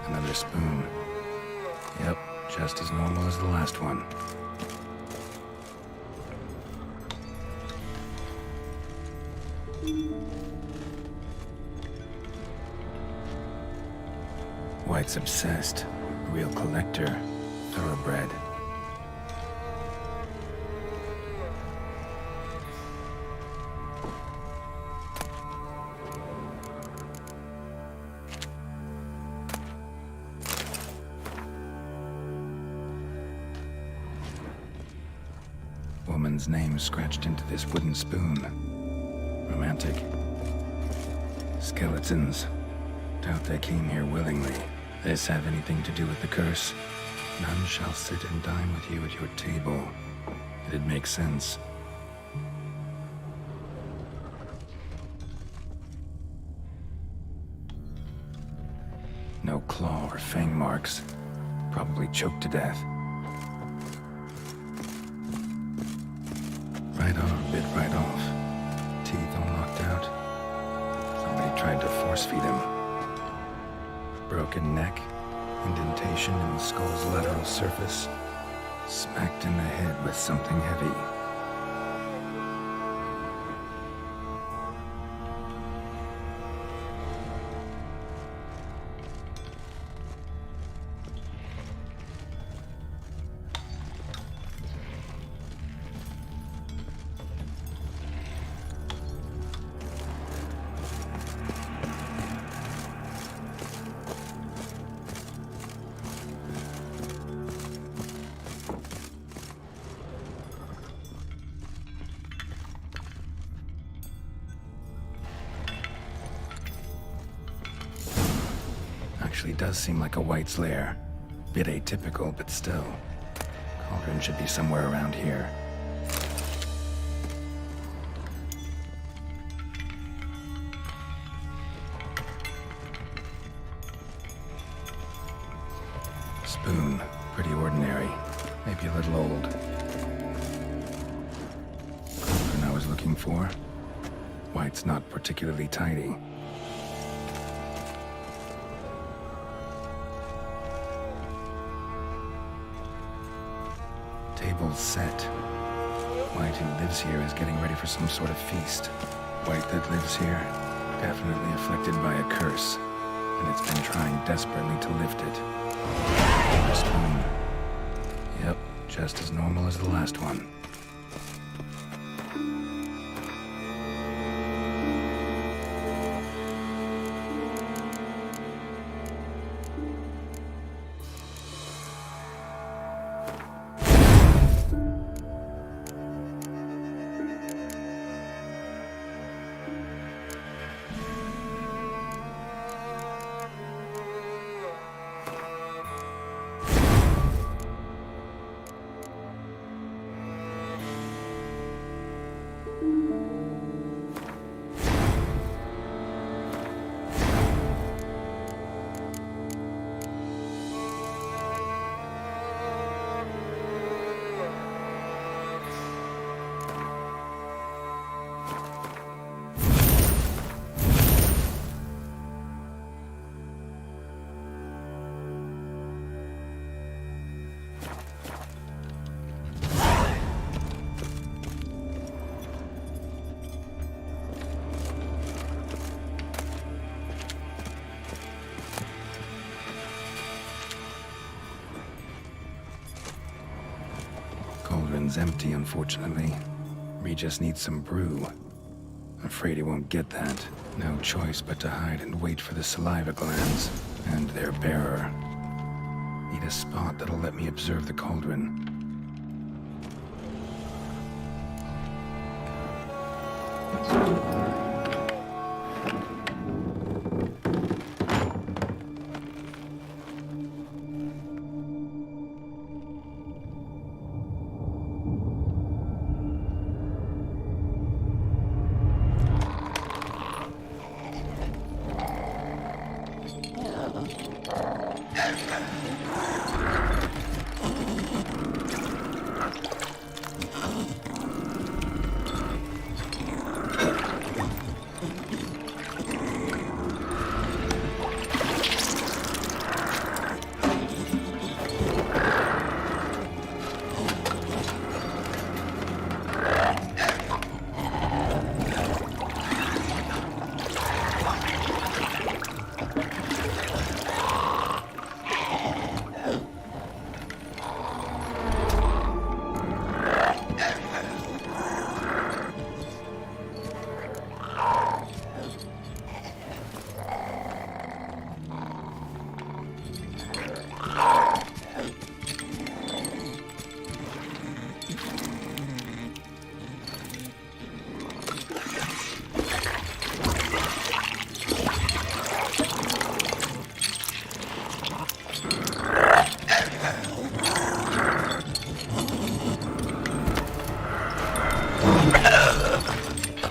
Another spoon. Yep, just as normal as the last one. White's obsessed. A real collector. Thoroughbred. Woman's name scratched into this wooden spoon. Romantic. Skeletons. Doubt they came here willingly. This have anything to do with the curse? None shall sit and dine with you at your table. It'd make sense. No claw or fang marks. Probably choked to death. Right on, bit right off. Teeth all knocked out. Somebody tried to force feed him. Broken neck, indentation in the skull's lateral surface. Smacked in the head with something heavy. actually does seem like a White's lair. Bit atypical, but still. Cauldron should be somewhere around here. Spoon. Pretty ordinary. Maybe a little old. Cauldron I was looking for. White's not particularly tidy. Table's set. White, who lives here, is getting ready for some sort of feast. White that lives here, definitely afflicted by a curse, and it's been trying desperately to lift it. Spoon. Yep, just as normal as the last one. Cauldron's empty, unfortunately. Regis needs some brew. Afraid he won't get that. No choice but to hide and wait for the saliva glands and their bearer. Need a spot that'll let me observe the cauldron.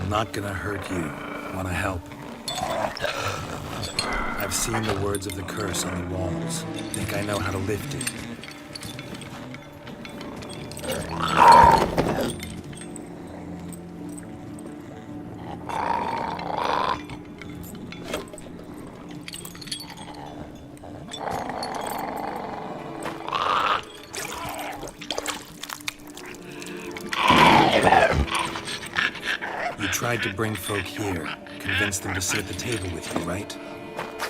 Not gonna hurt you. Wanna help? I've seen the words of the curse on the walls. Think I know how to lift it. Tried to bring folk here, convince them to sit at the table with you, right?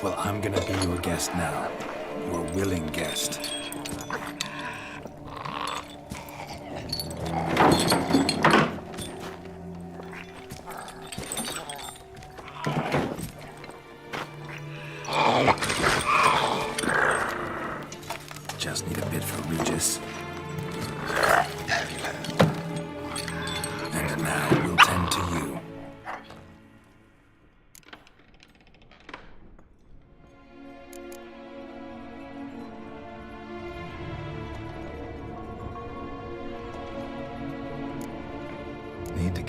Well, I'm gonna be your guest now. Your willing guest. Just need a bit for Regis. And now we'll tend to you.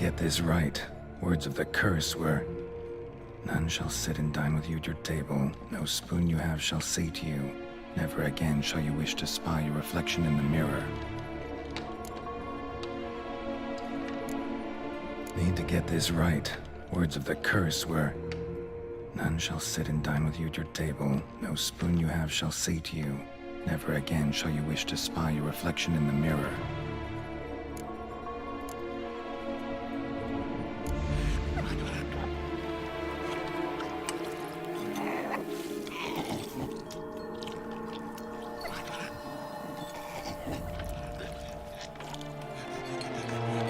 get this right. Words of the curse were, "None shall sit and dine with you at your table. No spoon you have shall say to you, never again shall you wish to spy your reflection in the mirror." Need to get this right. Words of the curse were, "None shall sit and dine with you at your table. No spoon you have shall say to you, never again shall you wish to spy your reflection in the mirror."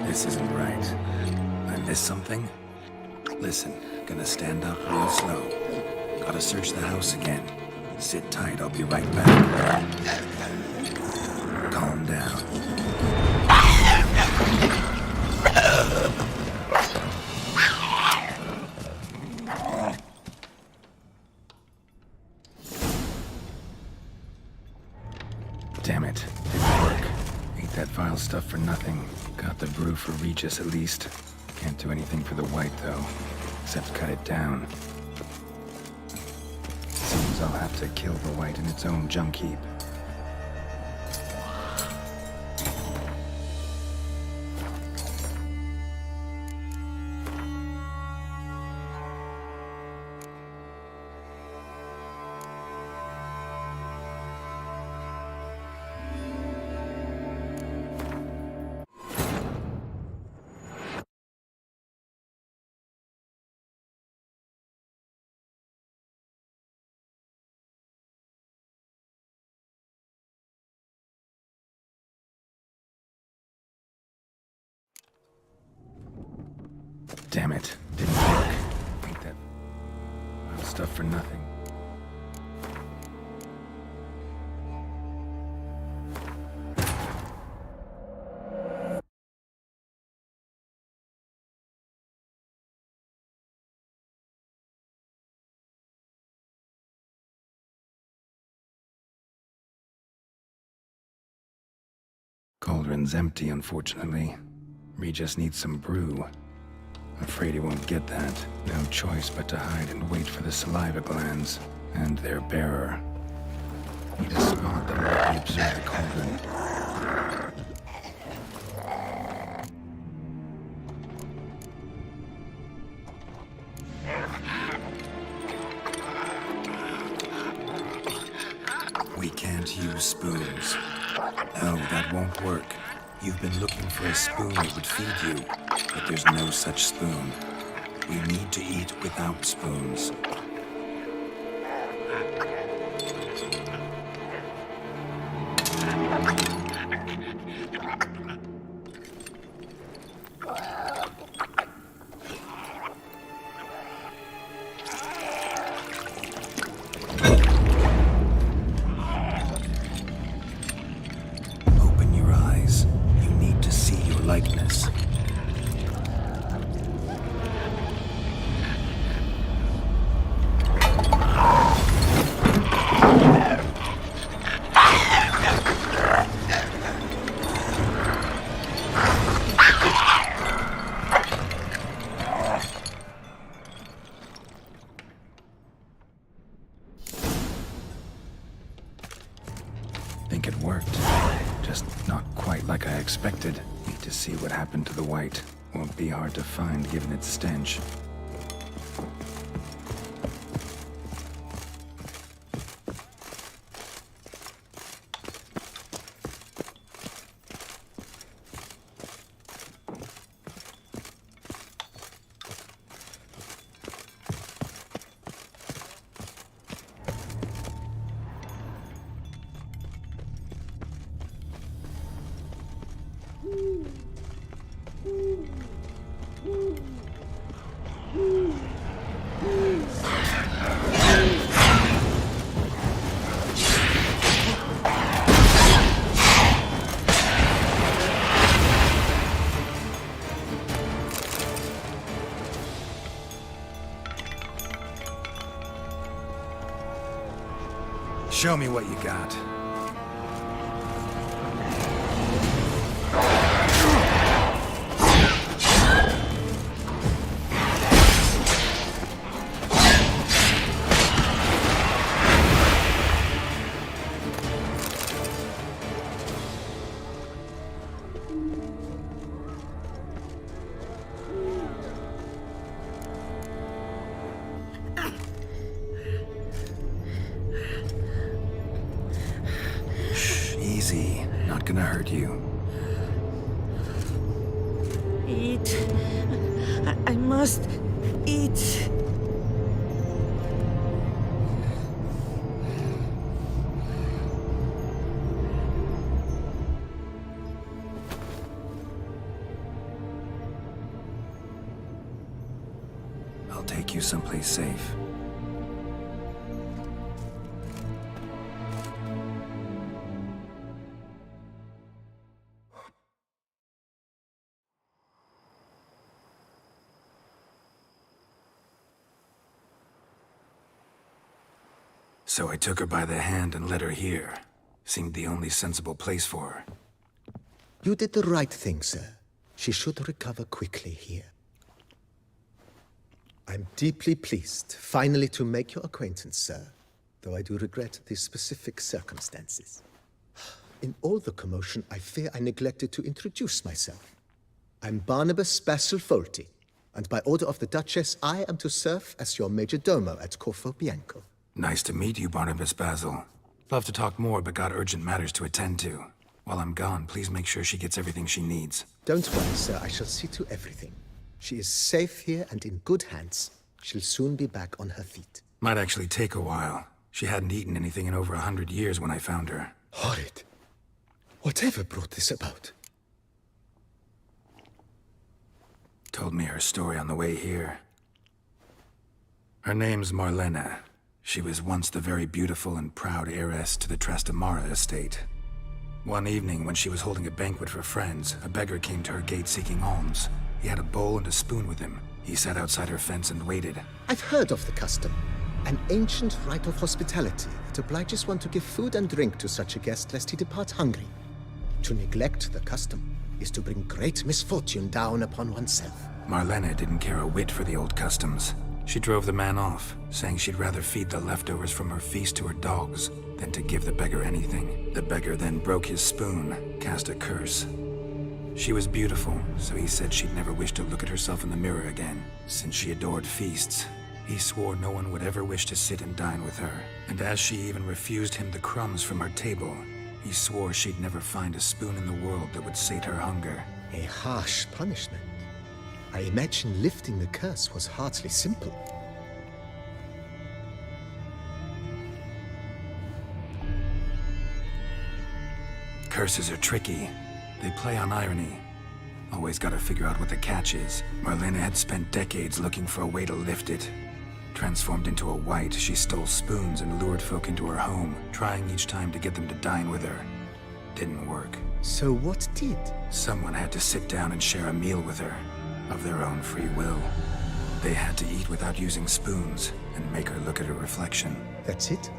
This isn't right. I missed something? Listen, gonna stand up real slow. Gotta search the house again. Sit tight, I'll be right back. Calm down. Damn it, didn't work. Ate that vile stuff for nothing. Got the brew for Regis at least. Can't do anything for the white though, except cut it down. Seems I'll have to kill the white in its own junk heap. Damn it, didn't work. Ate that vile stuff for nothing. Cauldron's empty, unfortunately. Regis needs some brew. Afraid he won't get that. No choice but to hide and wait for the saliva glands and their bearer. Need a spot that'll let me observe the cauldron. We can't use spoons. No, that won't work. You've been looking for a spoon that would feed you, but there's no such spoon. We need to eat without spoons. Likeness. Think it worked. Just not quite like I expected. Need to see what happened to the white. Won't be hard to find given its stench. Show me what you got. Shh, easy. Not gonna hurt you. Eat. I must eat. I'll take you someplace safe. So I took her by the hand and led her here. Seemed the only sensible place for her. You did the right thing, sir. She should recover quickly here. I'm deeply pleased, finally, to make your acquaintance, sir, though I do regret the specific circumstances. In all the commotion, I fear I neglected to introduce myself. I'm Barnabas Basilfolti, and by order of the Duchess, I am to serve as your major domo at Corfo Bianco. Nice to meet you, Barnabas Basil. Love to talk more, but got urgent matters to attend to. While I'm gone, please make sure she gets everything she needs. Don't worry, sir. I shall see to everything. She is safe here and in good hands. She'll soon be back on her feet. Might actually take a while. She hadn't eaten anything in over 100 years when I found her. Horrid. Whatever brought this about? Told me her story on the way here. Her name's Marlena. She was once the very beautiful and proud heiress to the Trastamara estate. One evening, when she was holding a banquet for friends, a beggar came to her gate seeking alms. He had a bowl and a spoon with him. He sat outside her fence and waited. I've heard of the custom. An ancient rite of hospitality that obliges one to give food and drink to such a guest lest he depart hungry. To neglect the custom is to bring great misfortune down upon oneself. Marlena didn't care a whit for the old customs. She drove the man off, saying she'd rather feed the leftovers from her feast to her dogs than to give the beggar anything. The beggar then broke his spoon, cast a curse. She was beautiful, so he said she'd never wish to look at herself in the mirror again. Since she adored feasts, he swore no one would ever wish to sit and dine with her. And as she even refused him the crumbs from her table, he swore she'd never find a spoon in the world that would sate her hunger. A harsh punishment. I imagine lifting the curse was hardly simple. Curses are tricky. They play on irony. Always gotta figure out what the catch is. Marlena had spent decades looking for a way to lift it. Transformed into a wight, she stole spoons and lured folk into her home, trying each time to get them to dine with her. Didn't work. So what did? Someone had to sit down and share a meal with her, of their own free will. They had to eat without using spoons, and make her look at her reflection. That's it?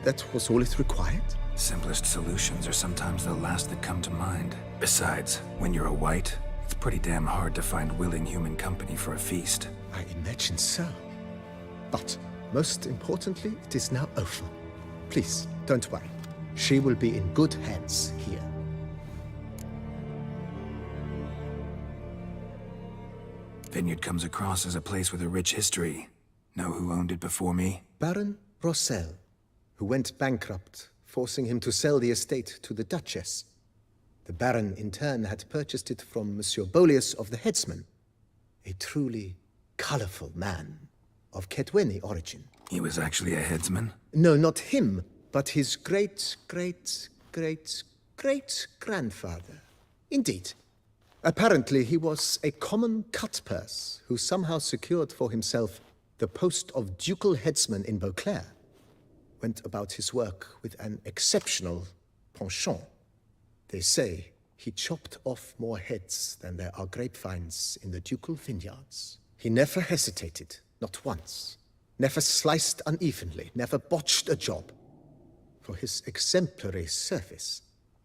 That was all it required? Simplest solutions are sometimes the last that come to mind. Besides, when you're a wight, it's pretty damn hard to find willing human company for a feast. I imagine so. But, most importantly, it is now over. Please, don't worry. She will be in good hands here. Vineyard comes across as a place with a rich history. Know who owned it before me? Baron Rossel, who went bankrupt, forcing him to sell the estate to the Duchess. The Baron, in turn, had purchased it from Monsieur Bolius of the Headsman, a truly colorful man of Kedweni origin. He was actually a headsman? No, not him, but his great-grandfather. Indeed. Apparently, he was a common cutpurse who somehow secured for himself the post of ducal headsman in Beauclair. Went about his work with an exceptional penchant. They say he chopped off more heads than there are grapevines in the ducal vineyards. He never hesitated, not once. Never sliced unevenly, never botched a job. For his exemplary service,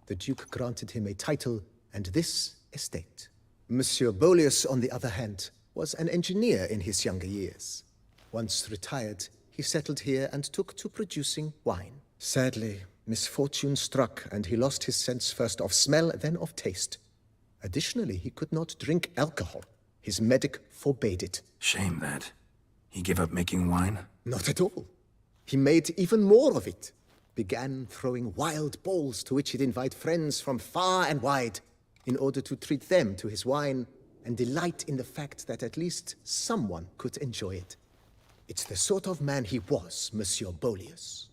the Duke granted him a title and this estate. Monsieur Bolius, on the other hand, was an engineer in his younger years. Once retired, he settled here and took to producing wine. Sadly, misfortune struck and he lost his sense first of smell, then of taste. Additionally, he could not drink alcohol. His medic forbade it. Shame that. He gave up making wine? Not at all. He made even more of it. Began throwing wild balls to which he'd invite friends from far and wide in order to treat them to his wine and delight in the fact that at least someone could enjoy it. It's the sort of man he was, Monsieur Bolius.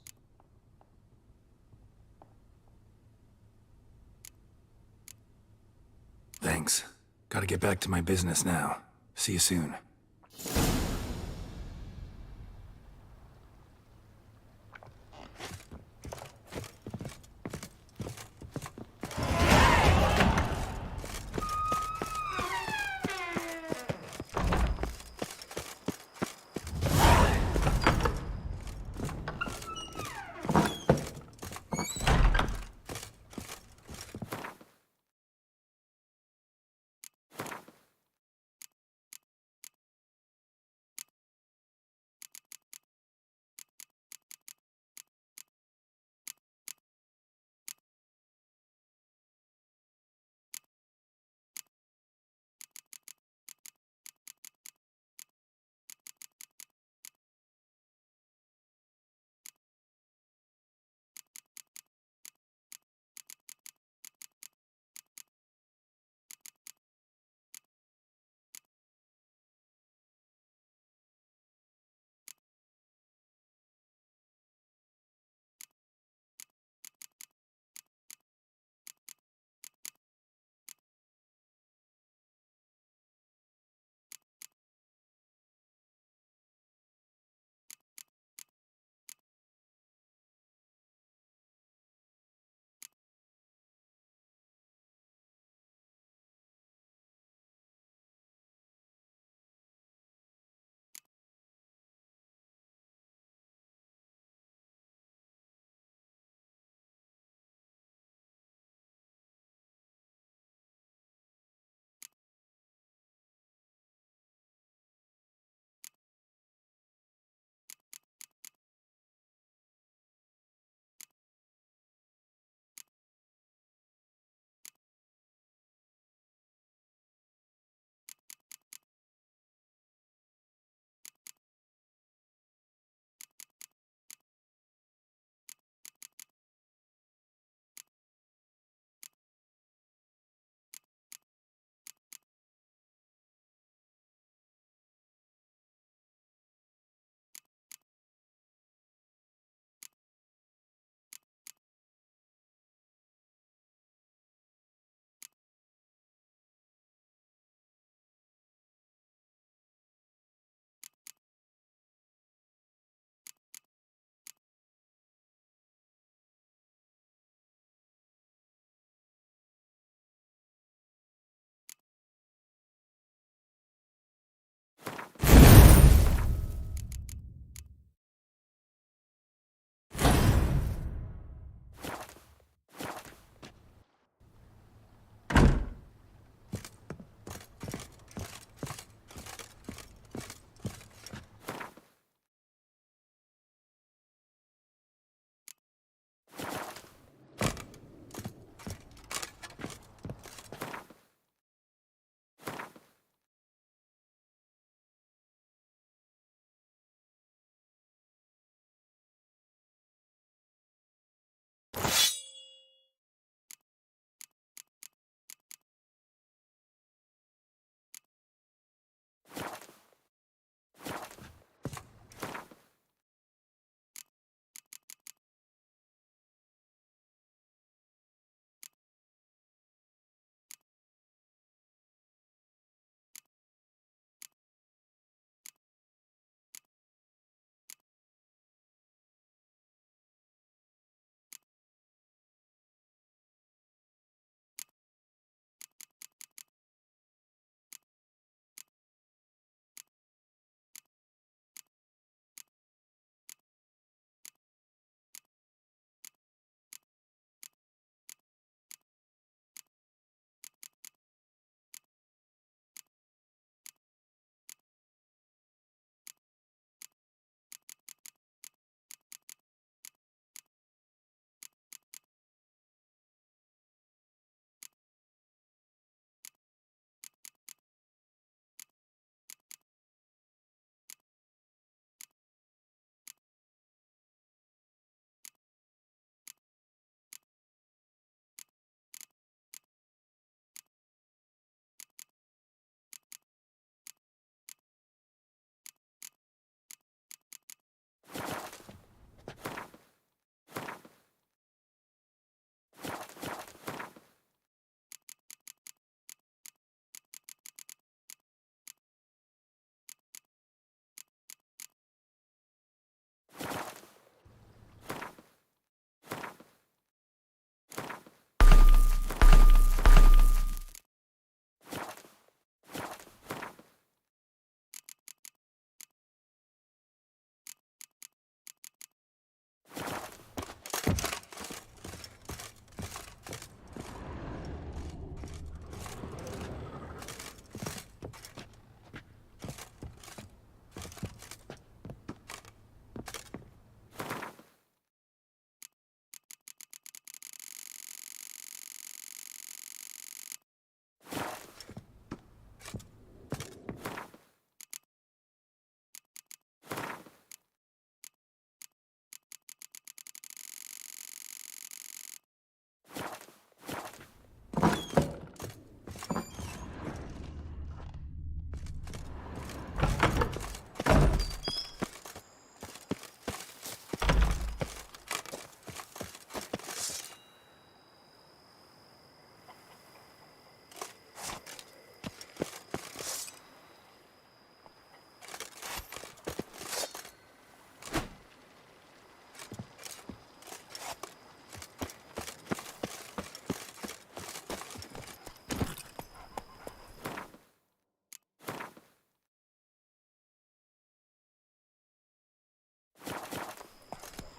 Thanks. Gotta get back to my business now. See you soon.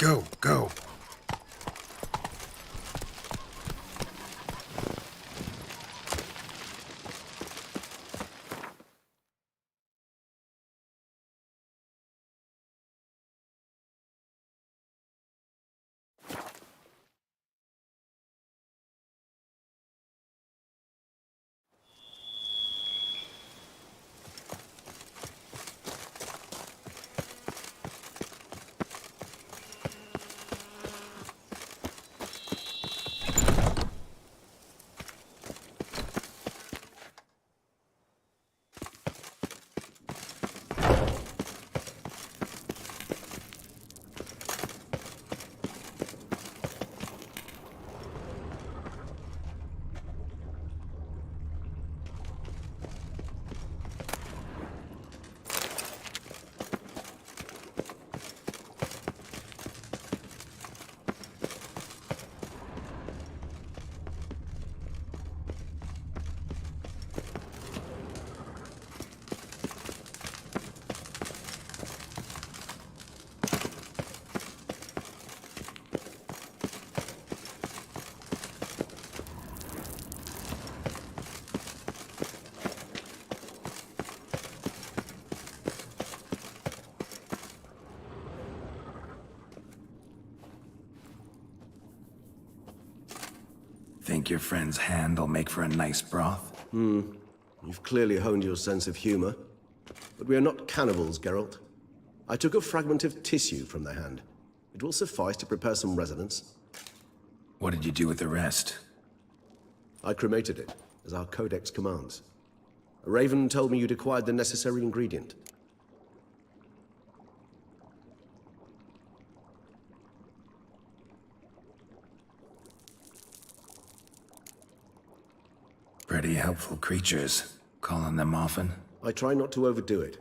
Go, go. Think your friend's hand will make for a nice broth? You've clearly honed your sense of humor. But we are not cannibals, Geralt. I took a fragment of tissue from the hand. It will suffice to prepare some resonance. What did you do with the rest? I cremated it, as our codex commands. A raven told me you'd acquired the necessary ingredient. Pretty helpful creatures. Call on them often? I try not to overdo it,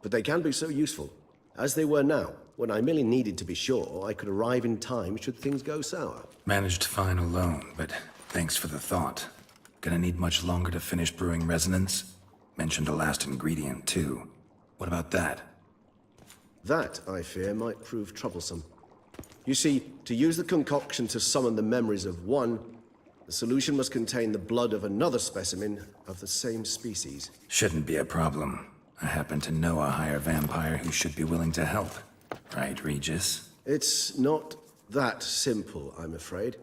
but they can be so useful, as they were now, when I merely needed to be sure I could arrive in time should things go sour. Managed fine alone, but thanks for the thought. Gonna need much longer to finish brewing resonance? Mentioned a last ingredient, too. What about that? That, I fear, might prove troublesome. You see, to use the concoction to summon the memories of one, the solution must contain the blood of another specimen of the same species. Shouldn't be a problem. I happen to know a higher vampire who should be willing to help. Right, Regis? It's not that simple, I'm afraid.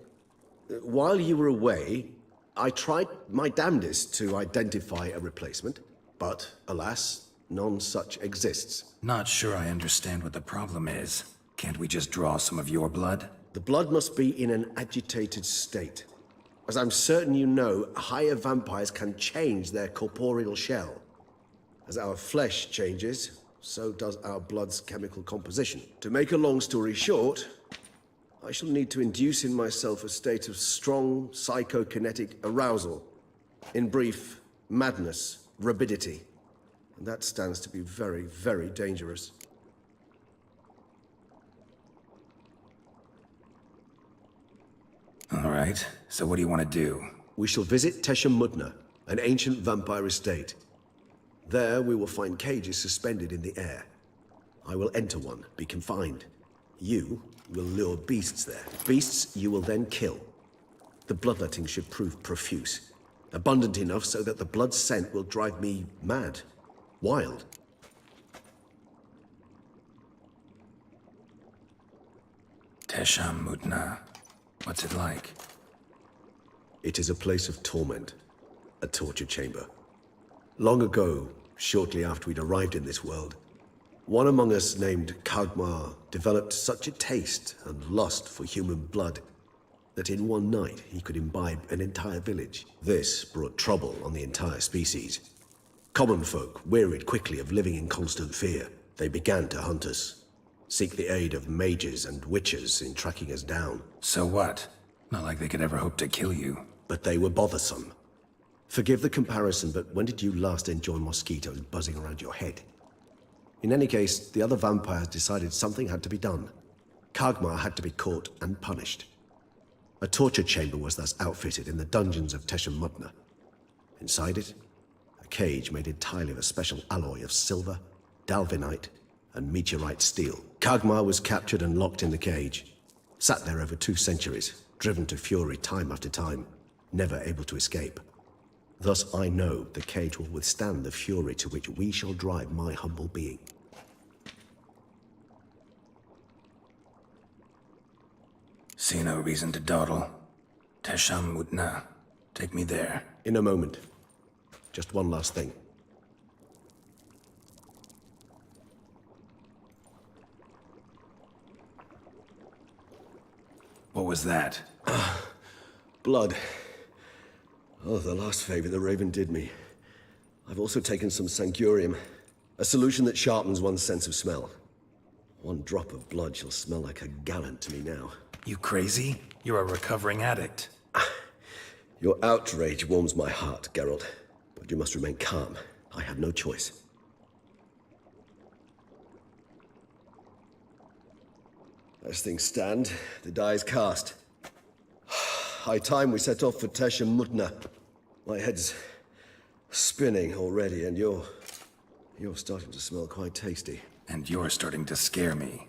While you were away, I tried my damnedest to identify a replacement, but alas, none such exists. Not sure I understand what the problem is. Can't we just draw some of your blood? The blood must be in an agitated state. As I'm certain you know, higher vampires can change their corporeal shell. As our flesh changes, so does our blood's chemical composition. To make a long story short, I shall need to induce in myself a state of strong psychokinetic arousal. In brief, madness, rabidity. And that stands to be very, very dangerous. All right, so what do you want to do? We shall visit Teshamudna, an ancient vampire estate. There we will find cages suspended in the air. I will enter one, be confined. You will lure beasts there. Beasts you will then kill. The bloodletting should prove profuse. Abundant enough so that the blood scent will drive me mad. Wild. Teshamudna. What's it like? It is a place of torment. A torture chamber. Long ago, shortly after we'd arrived in this world, one among us named Kagmar developed such a taste and lust for human blood that in one night he could imbibe an entire village. This brought trouble on the entire species. Common folk wearied quickly of living in constant fear. They began to hunt us, seek the aid of mages and witches in tracking us down. So what? Not like they could ever hope to kill you. But they were bothersome. Forgive the comparison, but when did you last enjoy mosquitoes buzzing around your head? In any case, the other vampires decided something had to be done. Kagmar had to be caught and punished. A torture chamber was thus outfitted in the dungeons of Teshamudna. Inside it, a cage made entirely of a special alloy of silver, dalvinite, and meteorite steel. Kagmar was captured and locked in the cage. Sat there over 2 centuries, driven to fury time after time, never able to escape. Thus I know the cage will withstand the fury to which we shall drive my humble being. See no reason to dawdle. Tesham Mutna. Take me there. In a moment. Just one last thing. What was that? Blood. Oh, the last favor the Raven did me. I've also taken some Sancurium, a solution that sharpens one's sense of smell. 1 drop of blood shall smell like a gallon to me now. You crazy? You're a recovering addict. Your outrage warms my heart, Geralt. But you must remain calm. I have no choice. As things stand, the die is cast. High time we set off for Tesham Mutna. My head's spinning already, and you're starting to smell quite tasty. And you're starting to scare me.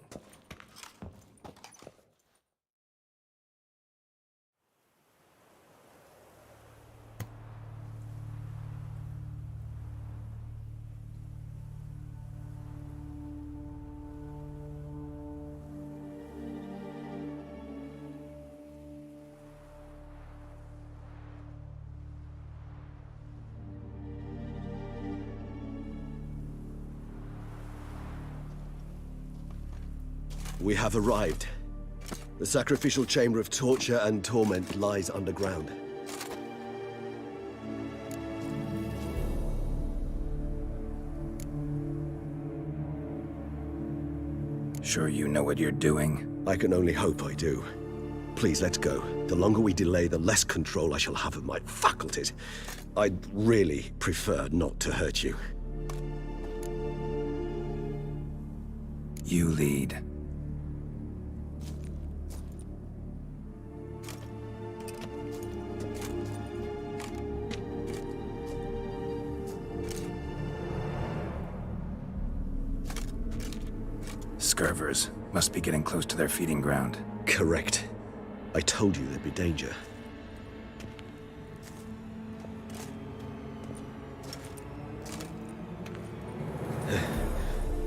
We have arrived. The sacrificial chamber of torture and torment lies underground. Sure you know what you're doing? I can only hope I do. Please, let's go. The longer we delay, the less control I shall have of my faculties. I'd really prefer not to hurt you. You lead. Scurvers must be getting close to their feeding ground. Correct. I told you there'd be danger.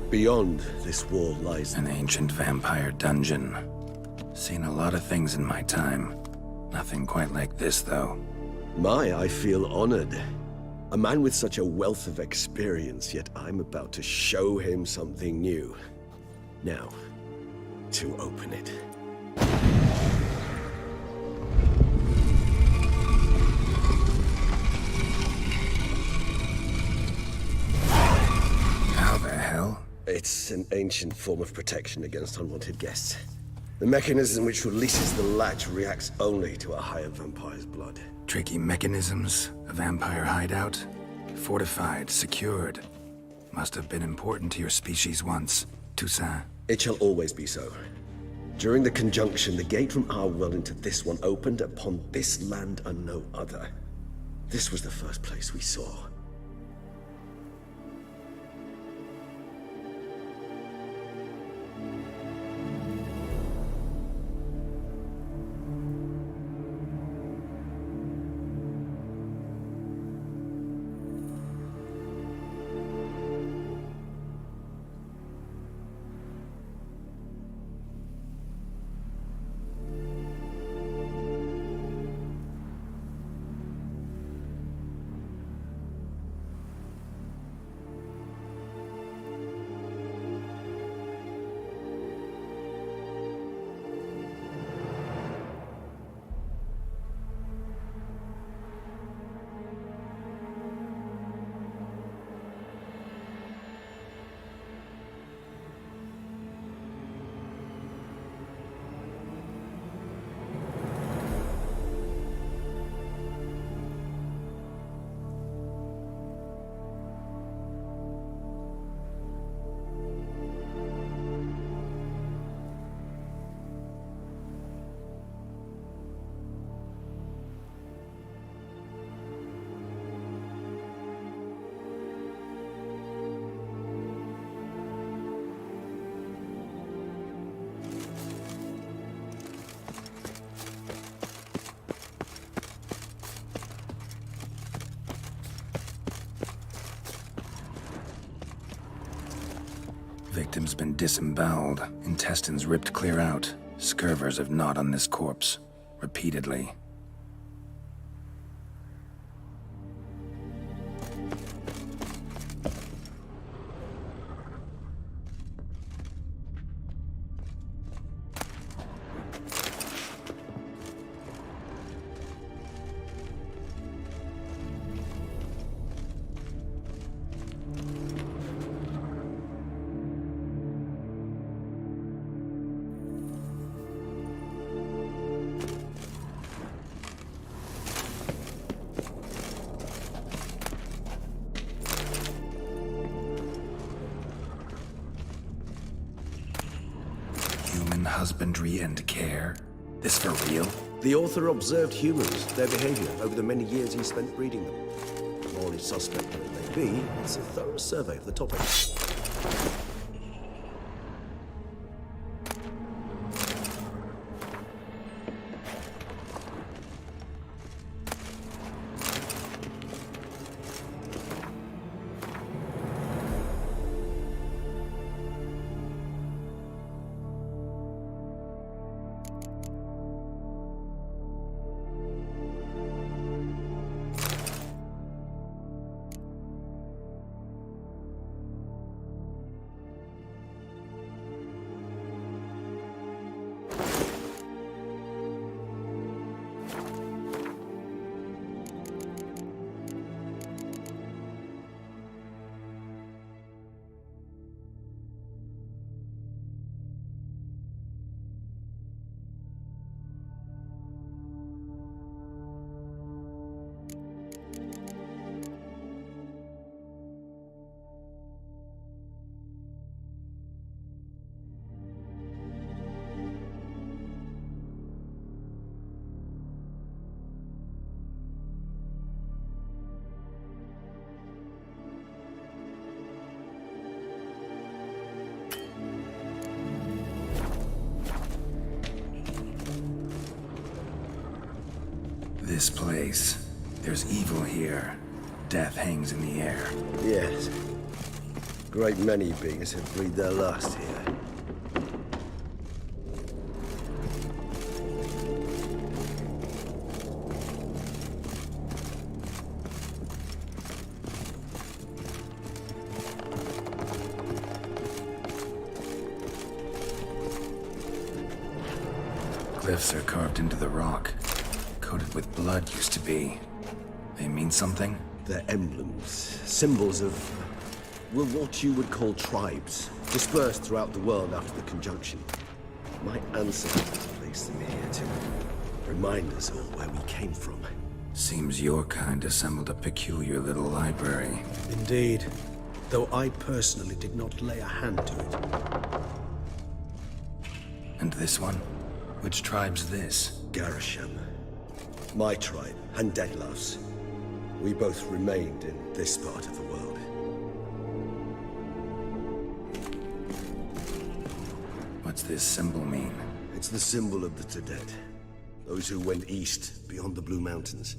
Beyond this wall lies an ancient vampire dungeon. Seen a lot of things in my time. Nothing quite like this, though. I feel honored. A man with such a wealth of experience, yet I'm about to show him something new. Now, to open it. How the hell? It's an ancient form of protection against unwanted guests. The mechanism which releases the latch reacts only to a higher vampire's blood. Tricky mechanisms, a vampire hideout. Fortified, secured. Must have been important to your species once. Toussaint. It shall always be so. During the conjunction, the gate from our world into this one opened upon this land and no other. This was the first place we saw. victim's been disemboweled, intestines ripped clear out. Scurvers have gnawed on this corpse. Repeatedly. Husbandry and care? This for real? The author observed humans, their behavior, over the many years he spent breeding them. Morally suspect that it may be, it's a thorough survey of the topic. This place. There's evil here. Death hangs in the air. Yes. Great many beings have breathed their last here. Glyphs are carved into the rock. Coated with blood used to be. They mean something? They're emblems, symbols of, well, what you would call tribes, dispersed throughout the world after the conjunction. My ancestors placed them here to remind us all where we came from. Seems your kind assembled a peculiar little library. Indeed, though I personally did not lay a hand to it. And this one? Which tribe's this? Garisham. My tribe, and Deadloves. We both remained in this part of the world. What's this symbol mean? It's the symbol of the Tedet. Those who went east, beyond the Blue Mountains.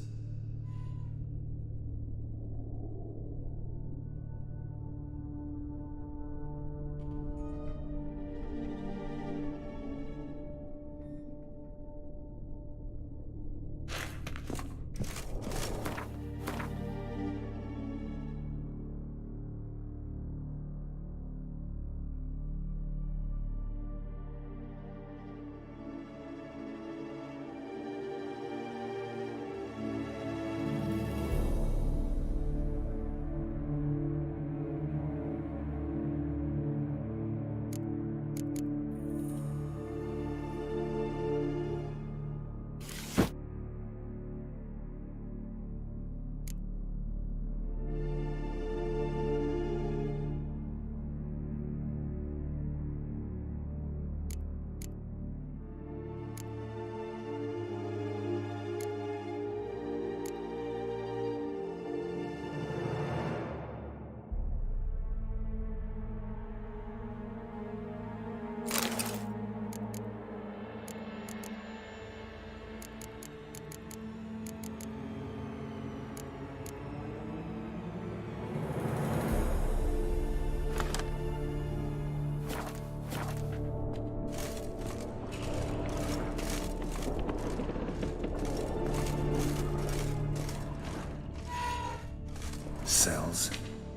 Cells?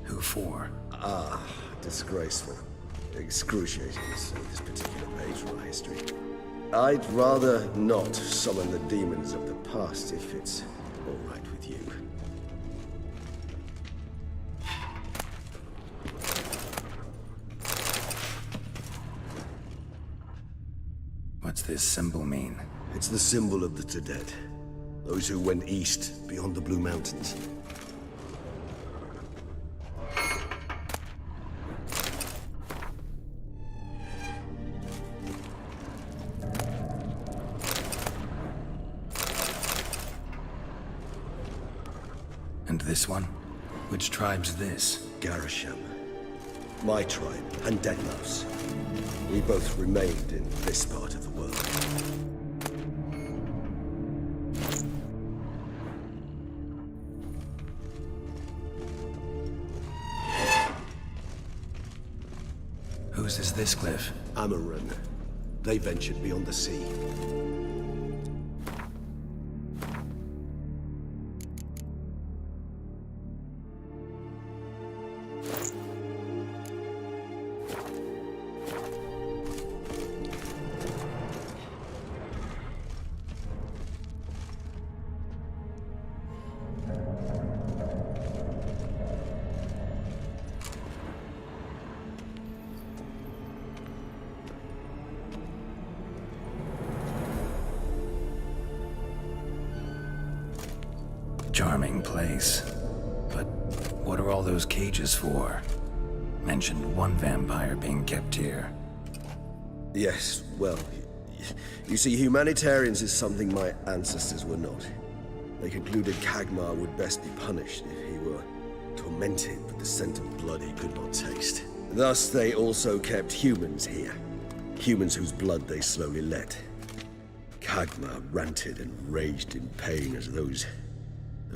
Who for? Ah, disgraceful. Excruciating to see this particular page from our history. I'd rather not summon the demons of the past if it's all right with you. What's this symbol mean? It's the symbol of the Tedet. Those who went east, beyond the Blue Mountains. And this one? Which tribe's this? Garisham. My tribe, and Detlav's. We both remained in this part of the world. Whose is this cliff? Amaran. They ventured beyond the sea. Charming place. But what are all those cages for? Mentioned one vampire being kept here. Yes, well, you see, humanitarians is something my ancestors were not. They concluded Kagmar would best be punished if he were tormented with the scent of blood he could not taste. Thus, they also kept humans here. Humans whose blood they slowly let. Kagmar ranted and raged in pain as those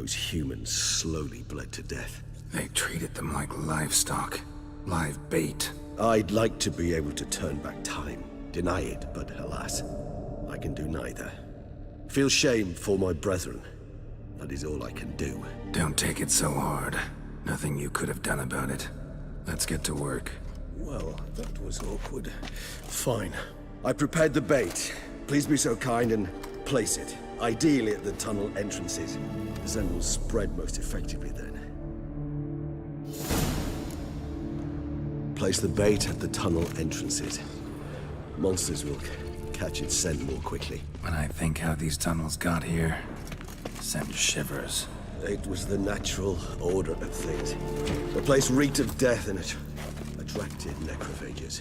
humans slowly bled to death. They treated them like livestock. Live bait. I'd like to be able to turn back time. Deny it, but alas, I can do neither. Feel shame for my brethren. That is all I can do. Don't take it so hard. Nothing you could have done about it. Let's get to work. Well, that was awkward. Fine. I prepared the bait. Please be so kind and place it. Ideally at the tunnel entrances. The scent will spread most effectively then. Place the bait at the tunnel entrances. Monsters will catch its scent more quickly. When I think how these tunnels got here, send shivers. It was the natural order of things. The place reeked of death and it attracted necrophages.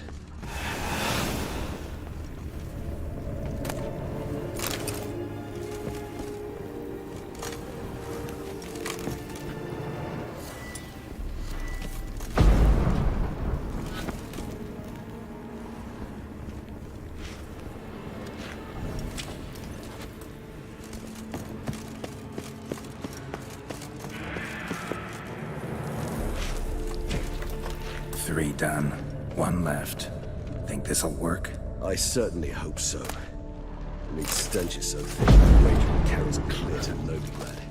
Three done. One left. Think this'll work? I certainly hope so. The meat stench is so thick that raging carries are clear to loading lad.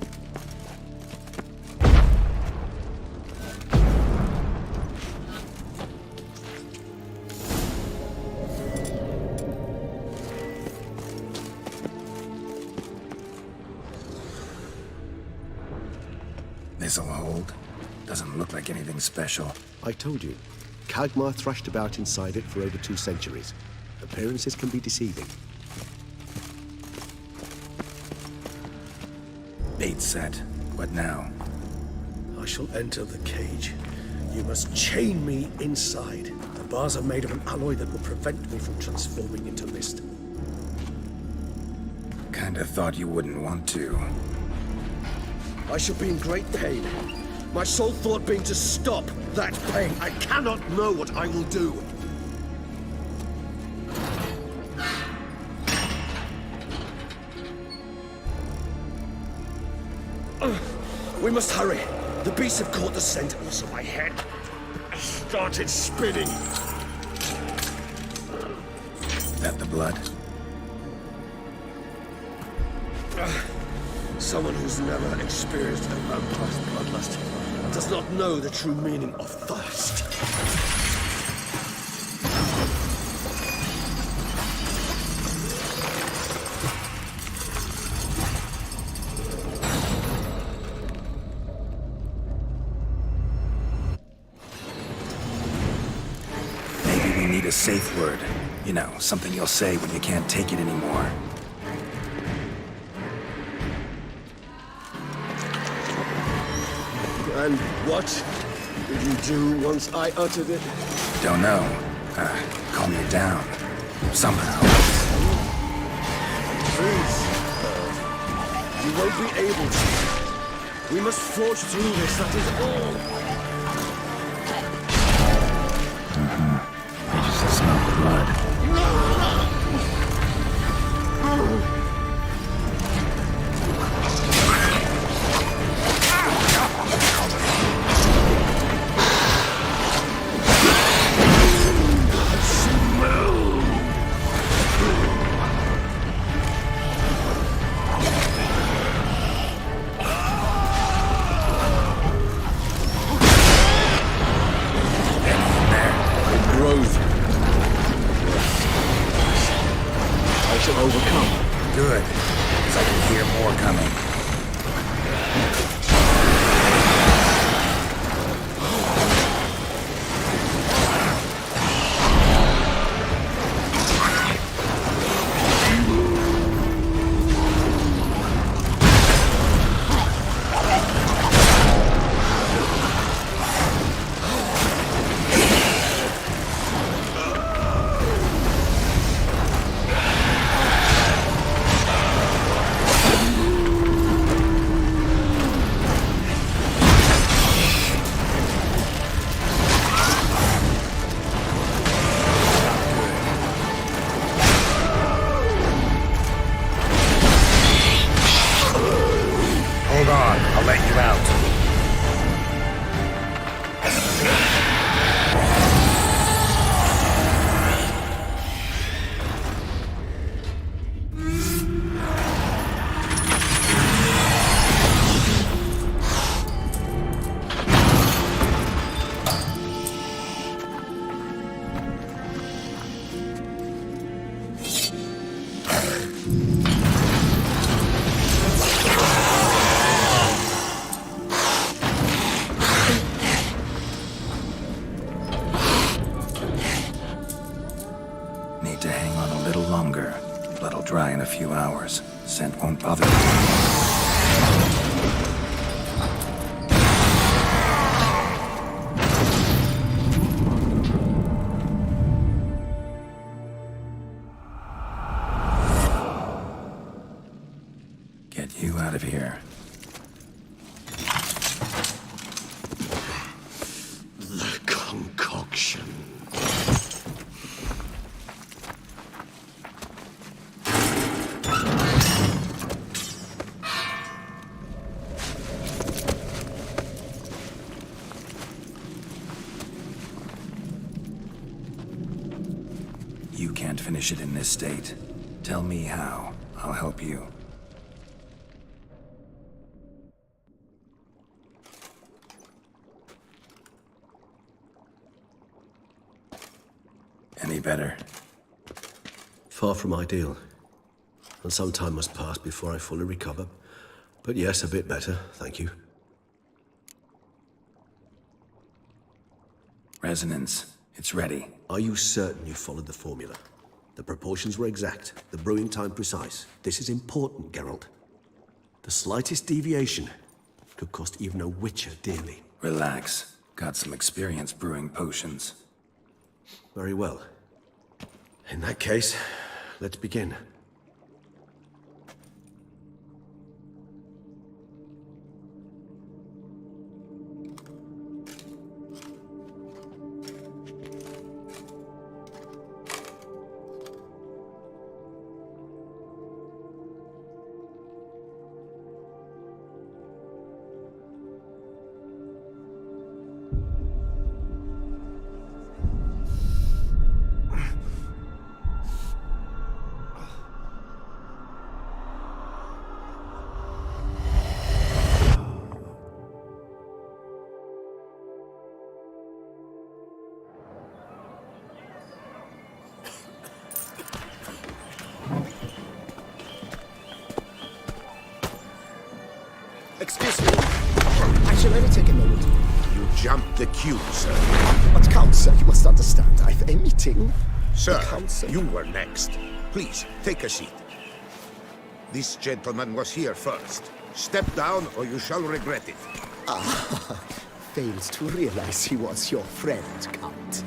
This'll hold. Doesn't look like anything special. I told you. Kagmar thrashed about inside it for over 2 centuries. Appearances can be deceiving. Bait set. What now? I shall enter the cage. You must chain me inside. The bars are made of an alloy that will prevent me from transforming into mist. Kinda thought you wouldn't want to. I shall be in great pain. My sole thought being to stop that pain. I cannot know what I will do. We must hurry. The beasts have caught the scent, also my head started spinning. That the blood? Someone who's never experienced a vampire's bloodlust does not know the true meaning of thirst. Maybe we need a safe word. You know, something you'll say when you can't take it anymore. And what did you do once I uttered it? Don't know. Calm me down. Somehow. Please. You won't be able to. We must forge through this, that is all. I just smell the blood. Good, because I can hear more coming. Hold on, I'll let you out. Need to hang on a little longer. Blood'll dry in a few hours. Scent won't bother me. Get you out of here. The concoction. You can't finish it in this state. Tell me how. I'll help you. Any better? Far from ideal. And some time must pass before I fully recover. But yes, a bit better, thank you. Resonance. It's ready. Are you certain you followed the formula? The proportions were exact, the brewing time precise. This is important, Geralt. The slightest deviation could cost even a witcher dearly. Relax. Got some experience brewing potions. Very well. In that case, let's begin. Excuse me. I shall only take a moment. You jumped the queue, sir. But Count, sir, you must understand. I've a meeting. Sir, Count, you were next. Please, take a seat. This gentleman was here first. Step down or you shall regret it. Ah, fails to realize he was your friend, Count.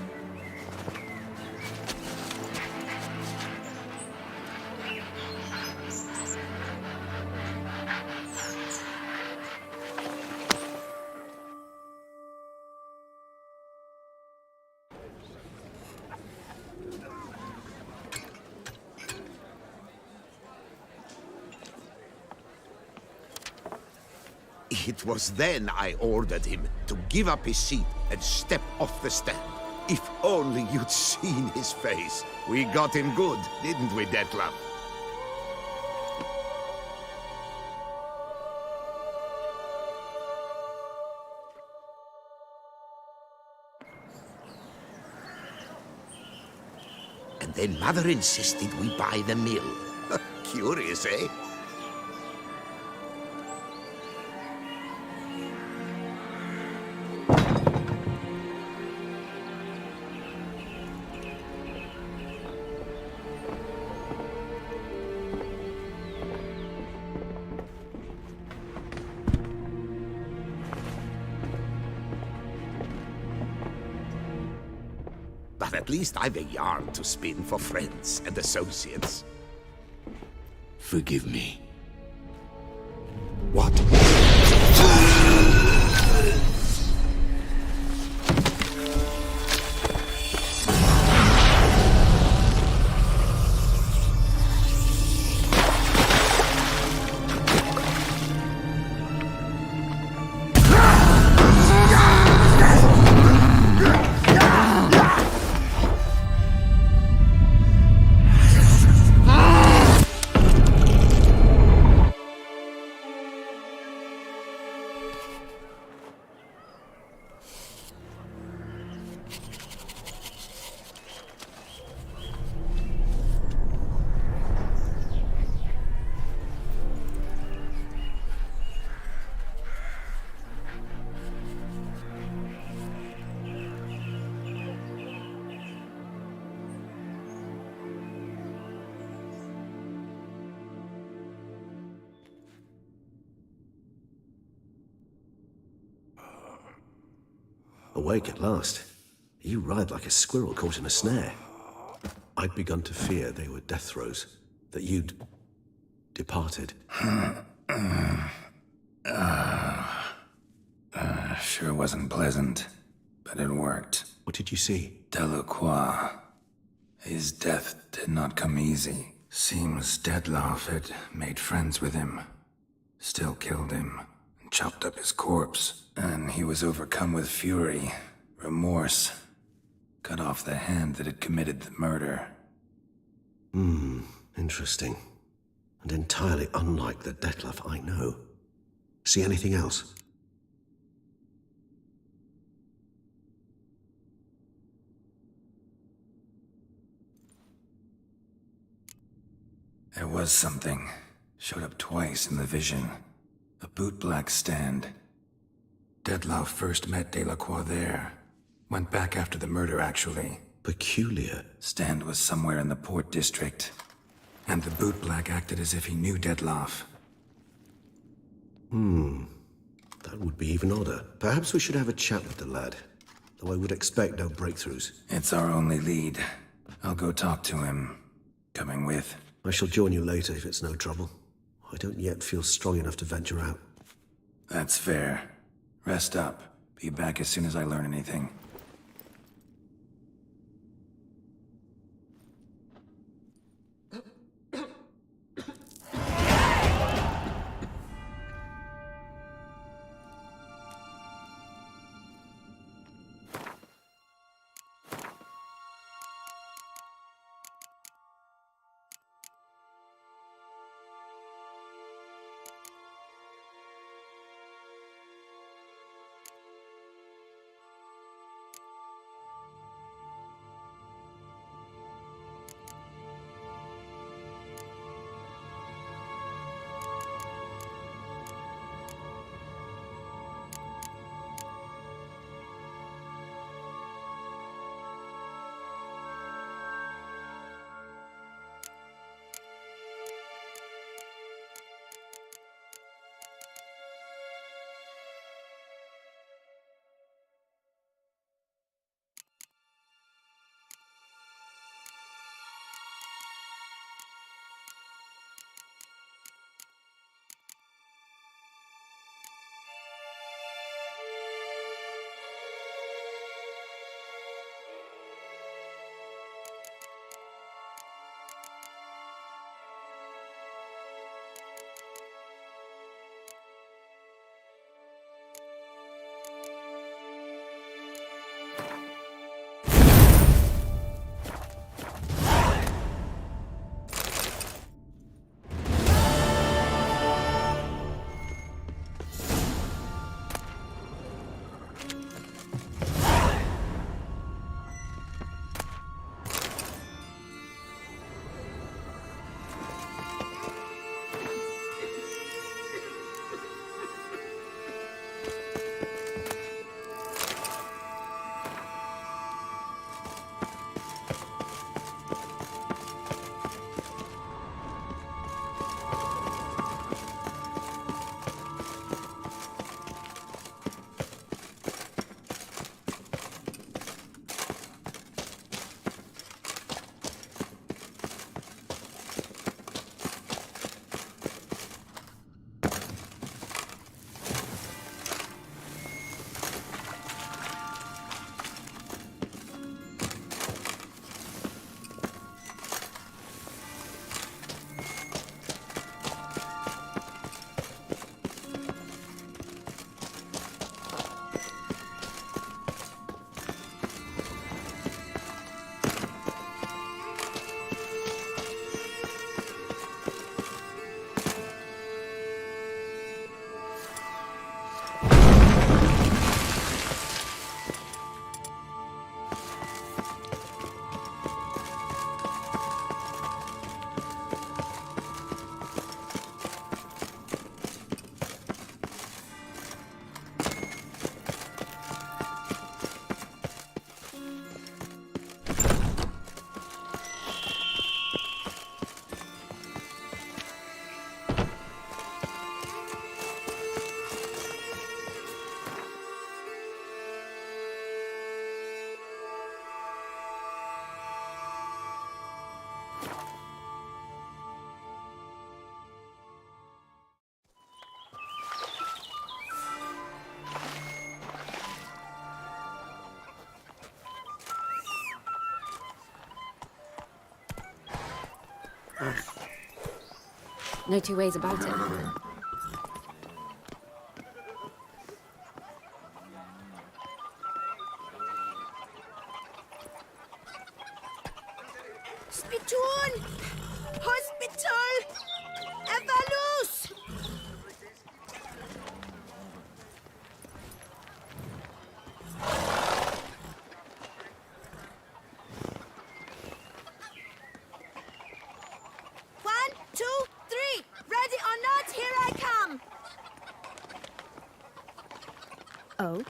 It was then I ordered him to give up his seat and step off the stand. If only you'd seen his face. We got him good, didn't we, Detlef? And then Mother insisted we buy the mill. Curious, eh? But at least I've a yarn to spin for friends and associates. Forgive me. What? Awake at last. You ride like a squirrel caught in a snare. I'd begun to fear they were death throes, that you'd departed. Sure wasn't pleasant, but it worked. What did you see? Delacroix. His death did not come easy. Seems Detlef had made friends with him, still killed him, and chopped up his corpse. And he was overcome with fury, remorse, cut off the hand that had committed the murder. Interesting. And entirely unlike the Detlef I know. See anything else? There was something. Showed up twice in the vision. A bootblack stand. Detlef first met Delacroix there. Went back after the murder, actually. Peculiar. Stand was somewhere in the port district. And the bootblack acted as if he knew Detlef. That would be even odder. Perhaps we should have a chat with the lad. Though I would expect no breakthroughs. It's our only lead. I'll go talk to him. Coming with? I shall join you later if it's no trouble. I don't yet feel strong enough to venture out. That's fair. Rest up. Be back as soon as I learn anything. No two ways about it. Spittoon! Hospital! Evalus! One, two, three! Ready or not, here I come! Oh?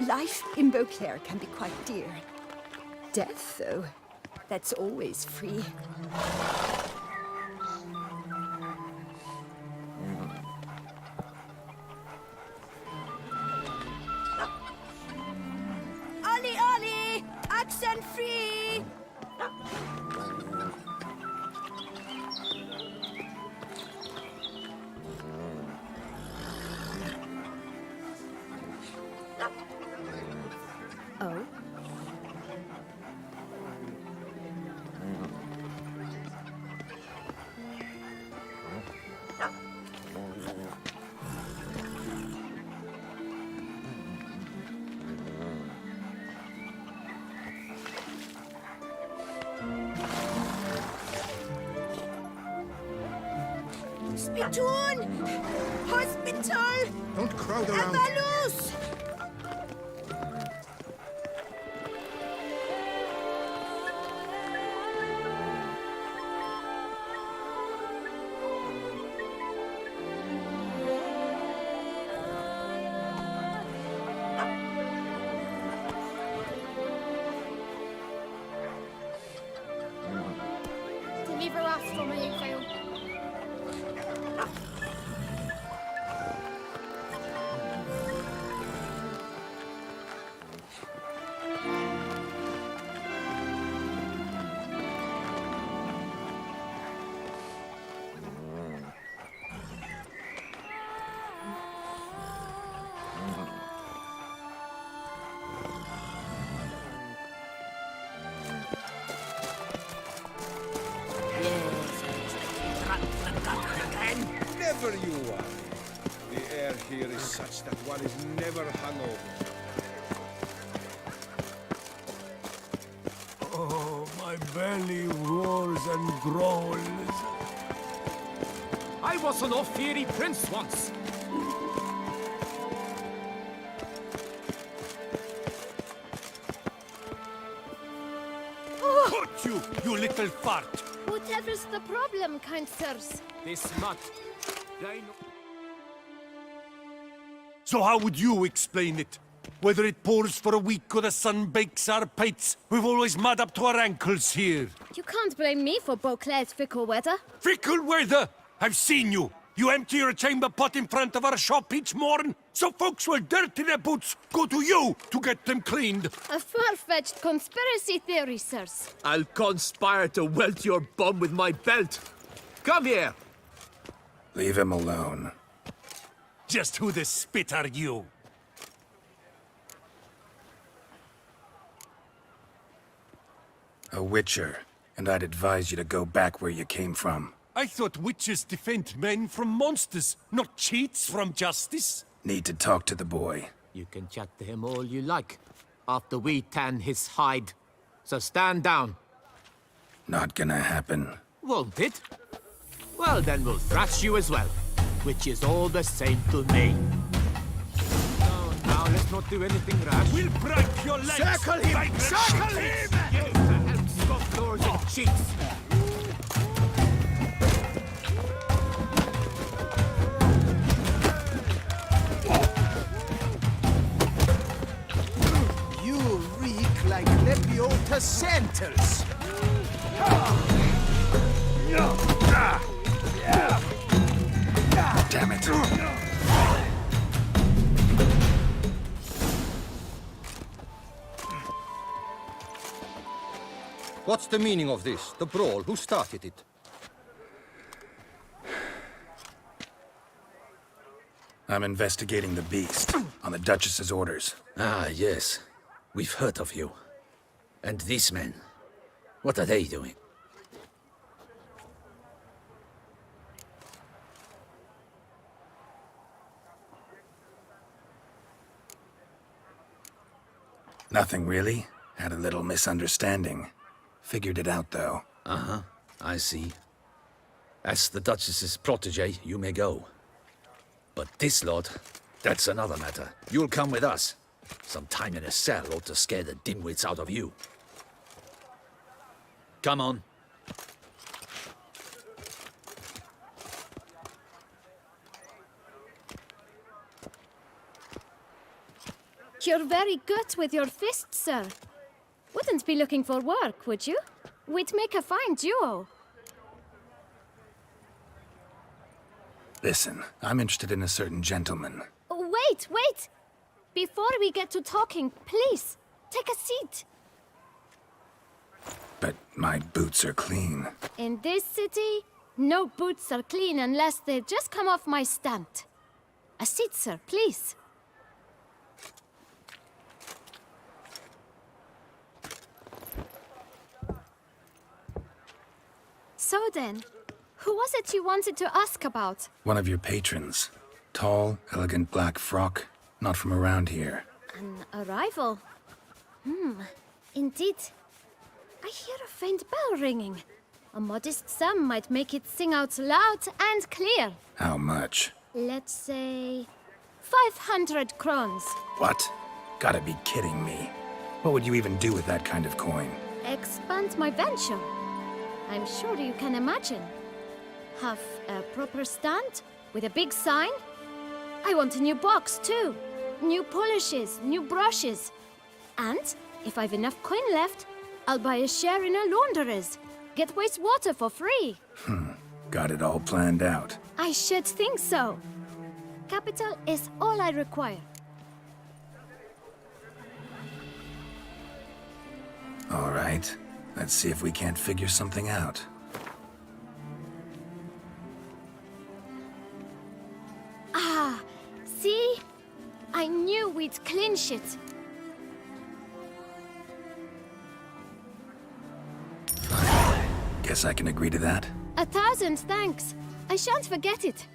Life in Beauclair can be quite dear. Death, though, that's always free. Ollie, Ollie! Accent free! Oh? Spittoon! Hospital! Don't crowd around. Evalus! Deliver us from a fail. Never you worry. The air here is such that one is never hungover. Oh, my belly roars and growls. I was an off-fiery prince once. Cut you, you little fart! Whatever's the problem, kind sirs? This mud. I know. So how would you explain it? Whether it pours for a week or the sun bakes our pates, we've always mud up to our ankles here. You can't blame me for Beauclair's fickle weather. Fickle weather! I've seen you! You empty your chamber pot in front of our shop each morn, so folks will dirty their boots, go to you to get them cleaned. A far-fetched conspiracy theory, sirs. I'll conspire to welt your bum with my belt. Come here. Leave him alone. Just who the spit are you? A witcher, and I'd advise you to go back where you came from. I thought witches defend men from monsters, not cheats from justice. Need to talk to the boy. You can chat to him all you like, after we tan his hide. So stand down. Not gonna happen. Won't it? Well, then we'll thrash you as well, which is all the same to me. Now let's not do anything rash. We'll break your legs! Circle him! Circle him! You to help scoff doors and cheats. You reek like lepios. enters! Damn it. What's the meaning of this? The brawl? Who started it? I'm investigating the beast, on the Duchess's orders. Ah, yes. We've heard of you. And these men, what are they doing? Nothing really. Had a little misunderstanding. Figured it out, though. Uh-huh, I see. As the Duchess's protege, you may go. But this lot, that's another matter. You'll come with us. Some time in a cell ought to scare the dimwits out of you. Come on. You're very good with your fists, sir. Wouldn't be looking for work, would you? We'd make a fine duo. Listen, I'm interested in a certain gentleman. Wait, wait! Before we get to talking, please, take a seat. But my boots are clean. In this city, no boots are clean unless they just come off my stand. A seat, sir, please. So then, who was it you wanted to ask about? One of your patrons. Tall, elegant black frock. Not from around here. An arrival? Indeed. I hear a faint bell ringing. A modest sum might make it sing out loud and clear. How much? Let's say 500 crowns. What? Gotta be kidding me. What would you even do with that kind of coin? Expand my venture. I'm sure you can imagine. Have a proper stand with a big sign. I want a new box too. New polishes, new brushes. And if I've enough coin left, I'll buy a share in a launderer's. Get wastewater for free. Got it all planned out. I should think so. Capital is all I require. All right. Let's see if we can't figure something out. Ah, see? I knew we'd clinch it. Guess I can agree to that. 1,000 thanks. I shan't forget it.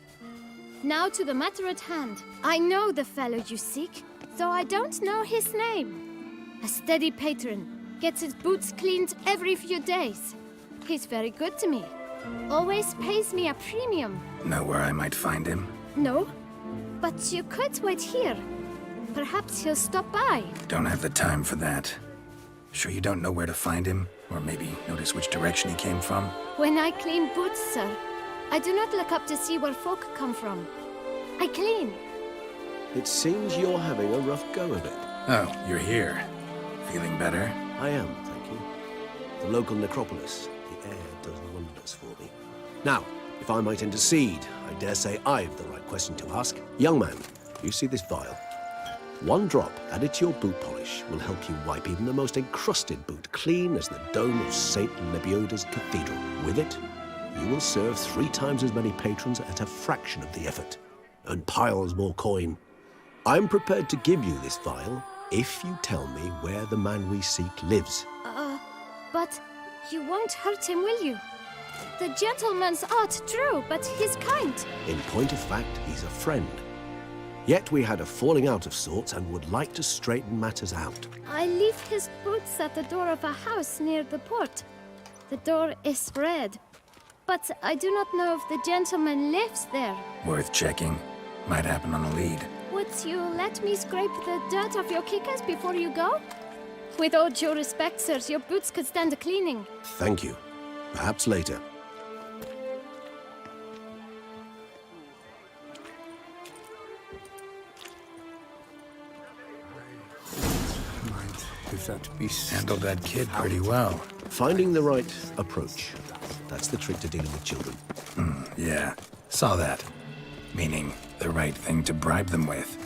Now to the matter at hand. I know the fellow you seek, though I don't know his name. A steady patron. Gets his boots cleaned every few days. He's very good to me. Always pays me a premium. Know where I might find him? No, but you could wait here. Perhaps he'll stop by. Don't have the time for that. Sure you don't know where to find him? Or maybe notice which direction he came from? When I clean boots, sir, I do not look up to see where folk come from. I clean. It seems you're having a rough go of it. Oh, you're here. Feeling better? I am, thank you. The local necropolis. The air does wonders for me. Now, if I might intercede, I dare say I've the right question to ask. Young man, you see this vial? One drop added to your boot polish will help you wipe even the most encrusted boot clean as the dome of St. Lebioda's cathedral. With it, you will serve 3 times as many patrons at a fraction of the effort, and piles more coin. I'm prepared to give you this vial if you tell me where the man we seek lives. But you won't hurt him, will you? The gentleman's art, true, but he's kind. In point of fact, he's a friend. Yet we had a falling out of sorts and would like to straighten matters out. I leave his boots at the door of a house near the port. The door is red, but I do not know if the gentleman lives there. Worth checking. Might happen on a lead. Would you let me scrape the dirt off your kickers before you go? With all due respect, sirs, your boots could stand a cleaning. Thank you. Perhaps later. Might If that beast handled that kid pretty well. Finding the right approach. That's the trick to dealing with children. Yeah, saw that. Meaning, the right thing to bribe them with.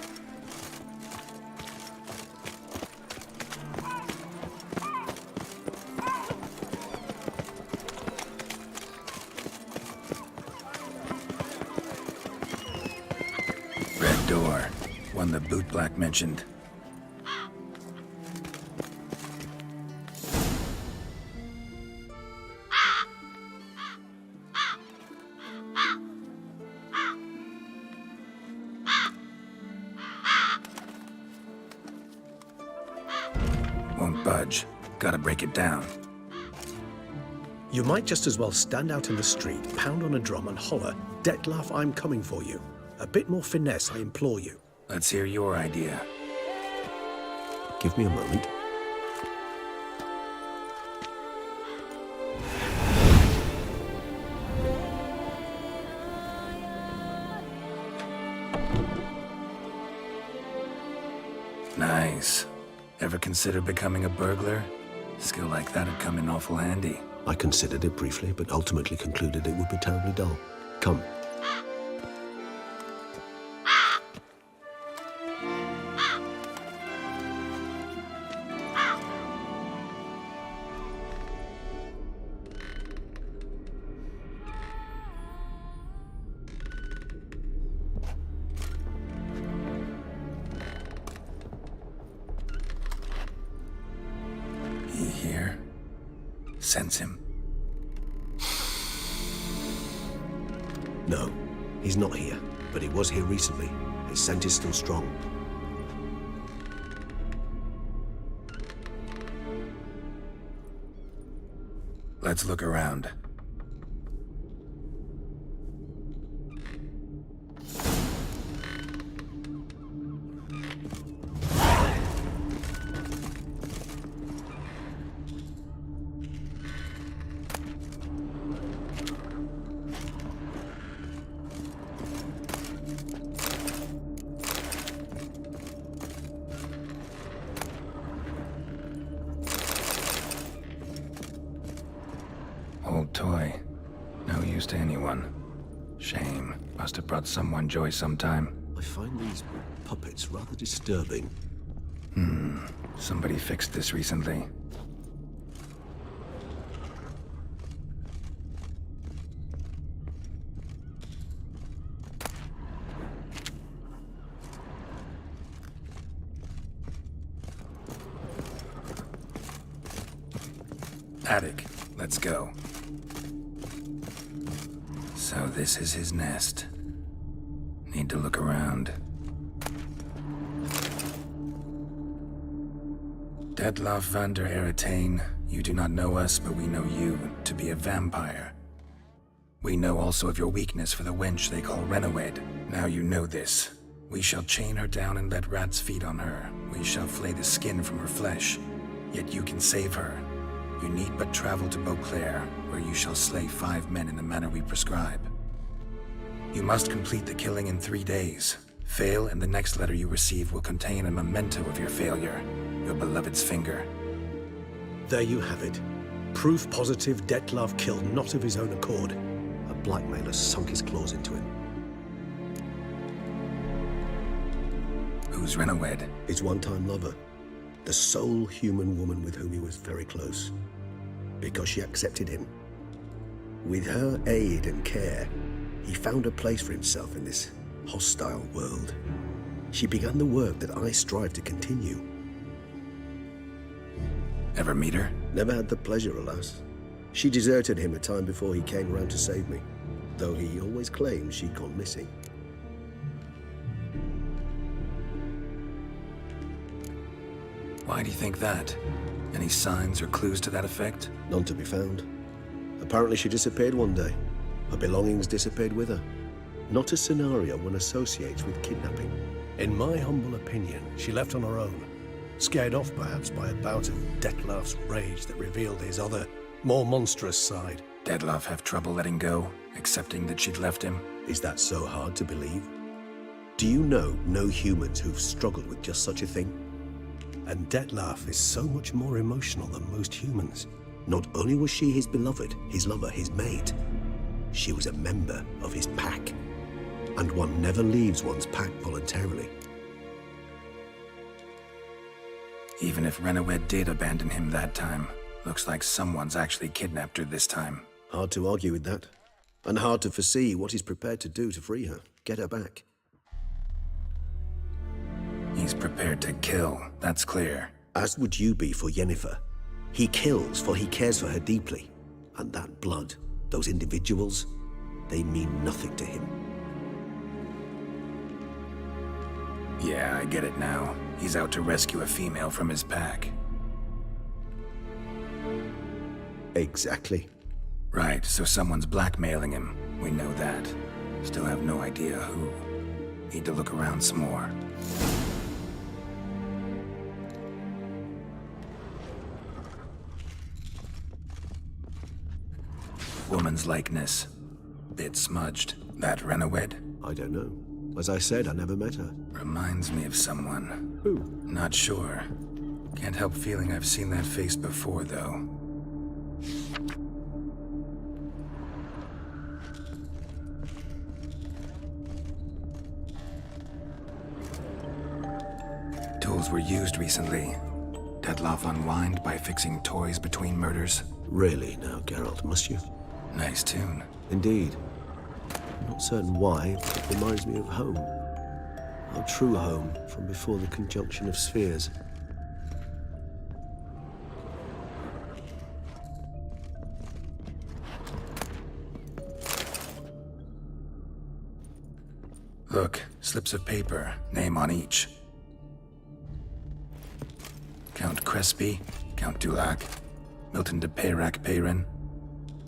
Red door. One the bootblack mentioned. Won't budge. Gotta break it down. You might just as well stand out in the street, pound on a drum and holler, "Dettlaff, I'm coming for you." A bit more finesse, I implore you. Let's hear your idea. Give me a moment. Nice. Ever consider becoming a burglar? Skill like that'd come in awful handy. I considered it briefly, but ultimately concluded it would be terribly dull. Come. He here? Sense him. No, he's not here, but he was here recently. His scent is still strong. Let's look around. Old toy. No use to anyone. Shame. Must have brought someone joy sometime. I find these puppets rather disturbing. Somebody fixed this recently. Attic. Let's go. So this is his nest. Need to look around. Dettlaff van der Eretain, you do not know us, but we know you to be a vampire. We know also of your weakness for the wench they call Renawed. Now you know this. We shall chain her down and let rats feed on her. We shall flay the skin from her flesh. Yet you can save her. You need but travel to Beauclair, where you shall slay 5 men in the manner we prescribe. You must complete the killing in 3 days. Fail, and the next letter you receive will contain a memento of your failure. Your beloved's finger. There you have it. Proof positive Dettlaff killed not of his own accord. A blackmailer sunk his claws into him. Who's Renawed? His one-time lover. The sole human woman with whom he was very close. Because she accepted him. With her aid and care, he found a place for himself in this hostile world. She began the work that I strive to continue. Ever meet her? Never had the pleasure, alas. She deserted him a time before he came round to save me, though he always claimed she'd gone missing. Why do you think that? Any signs or clues to that effect? None to be found. Apparently she disappeared one day. Her belongings disappeared with her. Not a scenario one associates with kidnapping. In my humble opinion, she left on her own. Scared off, perhaps, by a bout of Dettlaff's rage that revealed his other, more monstrous side. Dettlaff have trouble letting go, accepting that she'd left him? Is that so hard to believe? Do you know no humans who've struggled with just such a thing? And Detlef is so much more emotional than most humans. Not only was she his beloved, his lover, his mate, she was a member of his pack. And one never leaves one's pack voluntarily. Even if Renawed did abandon him that time, looks like someone's actually kidnapped her this time. Hard to argue with that. And hard to foresee what he's prepared to do to free her, get her back. He's prepared to kill, that's clear. As would you be for Yennefer. He kills for he cares for her deeply. And that blood, those individuals, they mean nothing to him. Yeah, I get it now. He's out to rescue a female from his pack. Exactly. Right, so someone's blackmailing him. We know that. Still have no idea who. Need to look around some more. Woman's likeness. Bit smudged. That Renawed? I don't know. As I said, I never met her. Reminds me of someone. Who? Not sure. Can't help feeling I've seen that face before, though. Tools were used recently. Detlef unwind by fixing toys between murders. Really now, Geralt, must you? Nice tune. Indeed. I'm not certain why, but it reminds me of home. Our true home from before the conjunction of spheres. Look, slips of paper, name on each. Count Crespi, Count Dulac, Milton de Peyrac-Peyrin,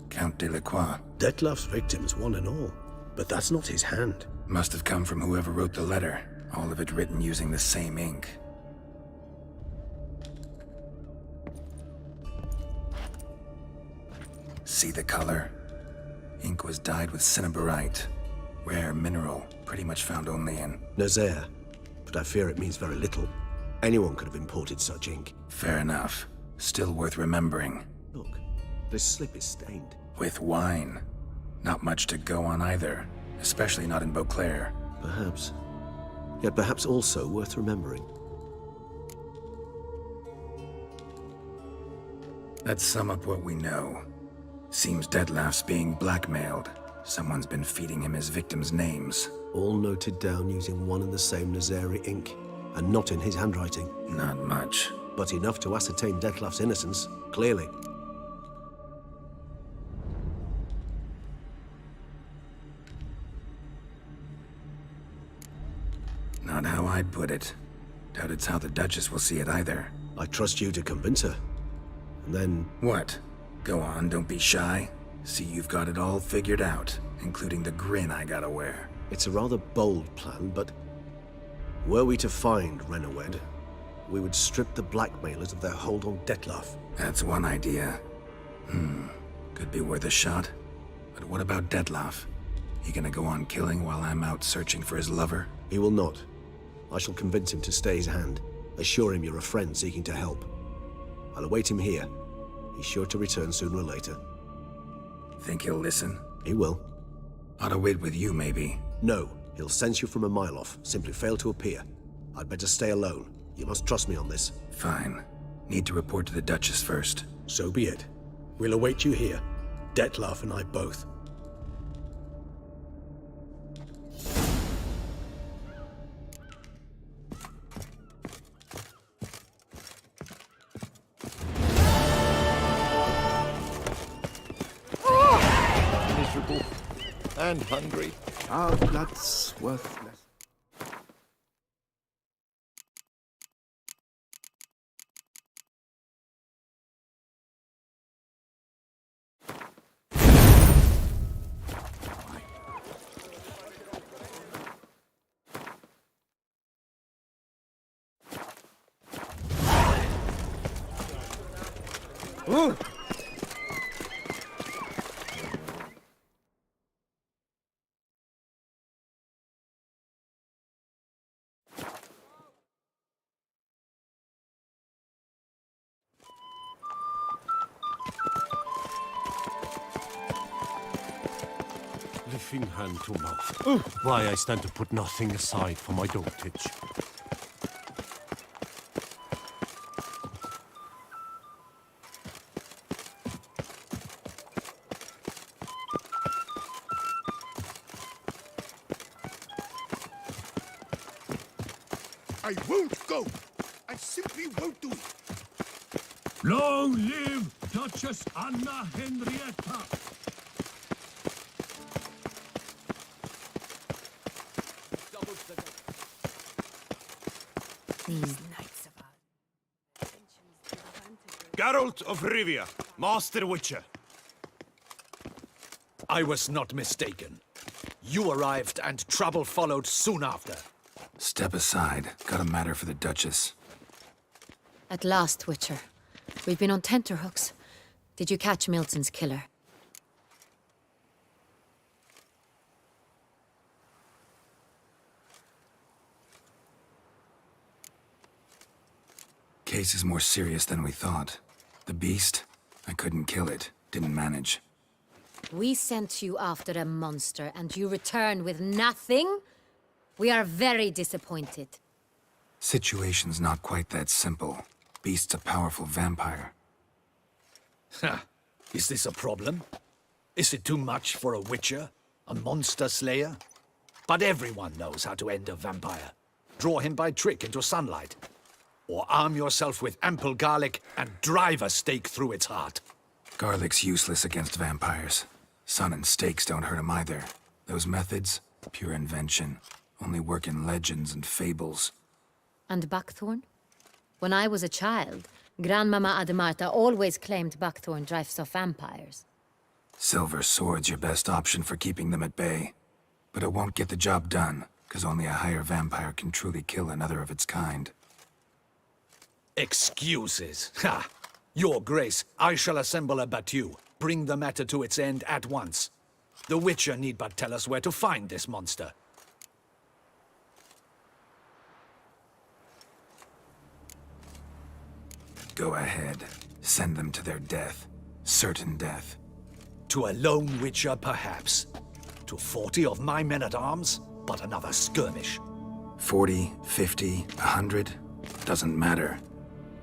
Count Delacroix. Detlef's victims, one and all. But that's not his hand. Must have come from whoever wrote the letter. All of it written using the same ink. See the color? Ink was dyed with cinnabarite. Rare mineral, pretty much found only in Nazaire. But I fear it means very little. Anyone could have imported such ink. Fair enough. Still worth remembering. Look, this slip is stained. With wine. Not much to go on either. Especially not in Beauclair. Perhaps. Yet perhaps also worth remembering. Let's sum up what we know. Seems Detlef's being blackmailed. Someone's been feeding him his victims' names. All noted down using one and the same Nazari ink. And not in his handwriting. Not much. But enough to ascertain Detlef's innocence, clearly. Not how I'd put it. Doubt it's how the Duchess will see it either. I trust you to convince her. And then... What? Go on, don't be shy. See you've got it all figured out, including the grin I gotta wear. It's a rather bold plan, but... Were we to find Renawed, we would strip the blackmailers of their hold on Detlef. That's one idea. Could be worth a shot. But what about Detlef? He gonna go on killing while I'm out searching for his lover? He will not. I shall convince him to stay his hand. Assure him you're a friend seeking to help. I'll await him here. He's sure to return sooner or later. Think he'll listen? He will. Ought to wait with you, maybe. No. He'll sense you from a mile off. Simply fail to appear. I'd better stay alone. You must trust me on this. Fine. Need to report to the Duchess first. So be it. We'll await you here. Detlef and I both. Miserable and hungry. Our blood's worthless. Ooh! laughing hand to mouth. Why I stand to put nothing aside for my dotage. I won't go! I simply won't do it! Long live Duchess Anna Henrietta! These knights of Geralt of Rivia, Master Witcher. I was not mistaken. You arrived and trouble followed soon after. Step aside. Got a matter for the Duchess. At last, Witcher. We've been on tenterhooks. Did you catch Milton's killer? Case is more serious than we thought. The beast? I couldn't kill it. Didn't manage. We sent you after a monster, and you return with nothing? We are very disappointed. Situation's not quite that simple. Beast's a powerful vampire. Ha! Is this a problem? Is it too much for a witcher? A monster slayer? But everyone knows how to end a vampire. Draw him by trick into sunlight. Or arm yourself with ample garlic and drive a stake through its heart. Garlic's useless against vampires. Sun and stakes don't hurt him either. Those methods, pure invention. Only work in legends and fables. And buckthorn? When I was a child, Grandmama Ademarta always claimed buckthorn drives off vampires. Silver sword's your best option for keeping them at bay. But it won't get the job done, because only a higher vampire can truly kill another of its kind. Excuses. Ha! Your Grace, I shall assemble a battue. Bring the matter to its end at once. The Witcher need but tell us where to find this monster. Go ahead. Send them to their death. Certain death. To a lone Witcher, perhaps. To 40 of my men-at-arms, but another skirmish. 40, 50, 100? Doesn't matter.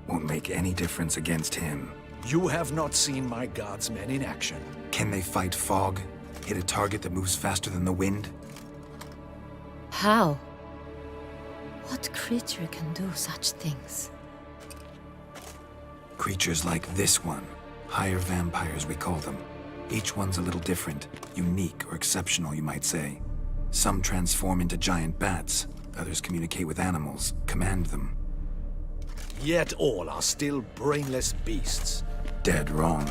Won't make any difference against him. You have not seen my guardsmen in action. Can they fight fog? Hit a target that moves faster than the wind? How? What creature can do such things? Creatures like this one. Higher vampires, we call them. Each one's a little different. Unique or exceptional, you might say. Some transform into giant bats. Others communicate with animals, command them. Yet all are still brainless beasts. Dead wrong.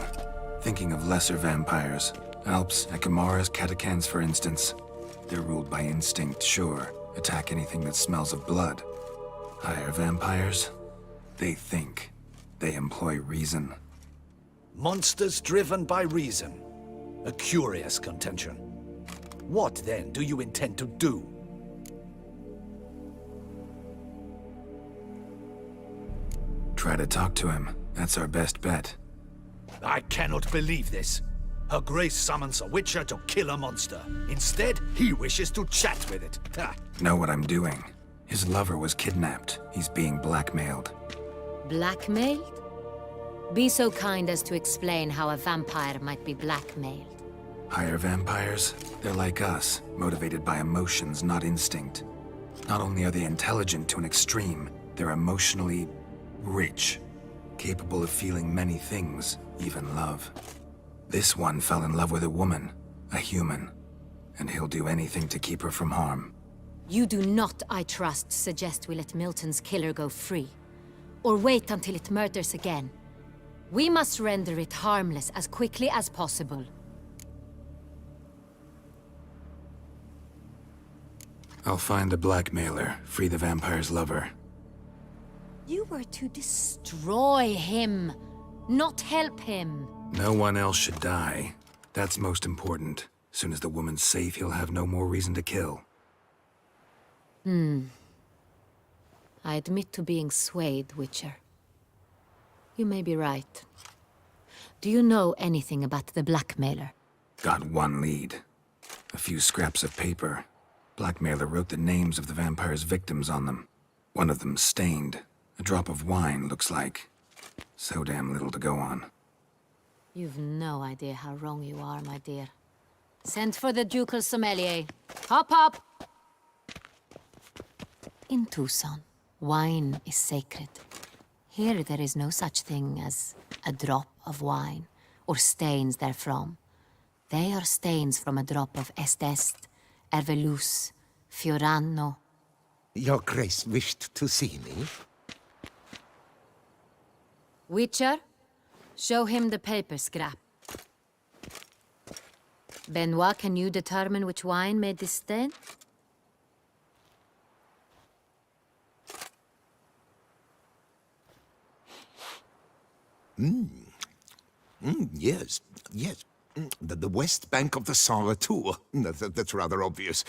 Thinking of lesser vampires. Alps, Ekamaras, Catacans, for instance. They're ruled by instinct, sure. Attack anything that smells of blood. Higher vampires? They think. They employ reason. Monsters driven by reason. A curious contention. What, then, do you intend to do? Try to talk to him. That's our best bet. I cannot believe this. Her Grace summons a Witcher to kill a monster. Instead, he wishes to chat with it. Ha. Know what I'm doing. His lover was kidnapped. He's being blackmailed. Blackmailed? Be so kind as to explain how a vampire might be blackmailed. Higher vampires? They're like us, motivated by emotions, not instinct. Not only are they intelligent to an extreme, they're emotionally rich, capable of feeling many things, even love. This one fell in love with a woman, a human, and he'll do anything to keep her from harm. You do not, I trust, suggest we let Milton's killer go free, or wait until it murders again. We must render it harmless as quickly as possible. I'll find the blackmailer, free the vampire's lover. You were to destroy him, not help him. No one else should die. That's most important. Soon as the woman's safe, he'll have no more reason to kill. I admit to being swayed, Witcher. You may be right. Do you know anything about the blackmailer? Got one lead. A few scraps of paper. Blackmailer wrote the names of the vampire's victims on them. One of them stained. A drop of wine, looks like. So damn little to go on. You've no idea how wrong you are, my dear. Send for the ducal sommelier. Hop, hop! In Tucson, wine is sacred. Here there is no such thing as a drop of wine, or stains therefrom. They are stains from a drop of Est, Ervelus, Fiorano. Your Grace wished to see me? Witcher, show him the paper scrap. Benoit, can you determine which wine made this stain? Yes, yes. The west bank of the Saar too. That's rather obvious.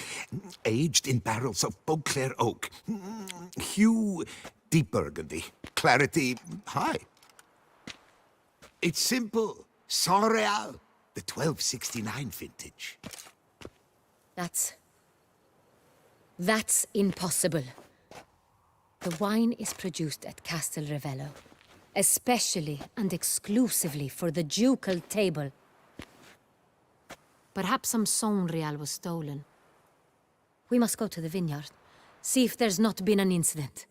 Aged in barrels of Beauclair oak. Hue, deep burgundy. Clarity, high. It's simple. Saint-Réal, the 1269 vintage. That's impossible. The wine is produced at Castel Revello, especially and exclusively for the ducal table. Perhaps some Saint-Réal was stolen. We must go to the vineyard, see if there's not been an incident.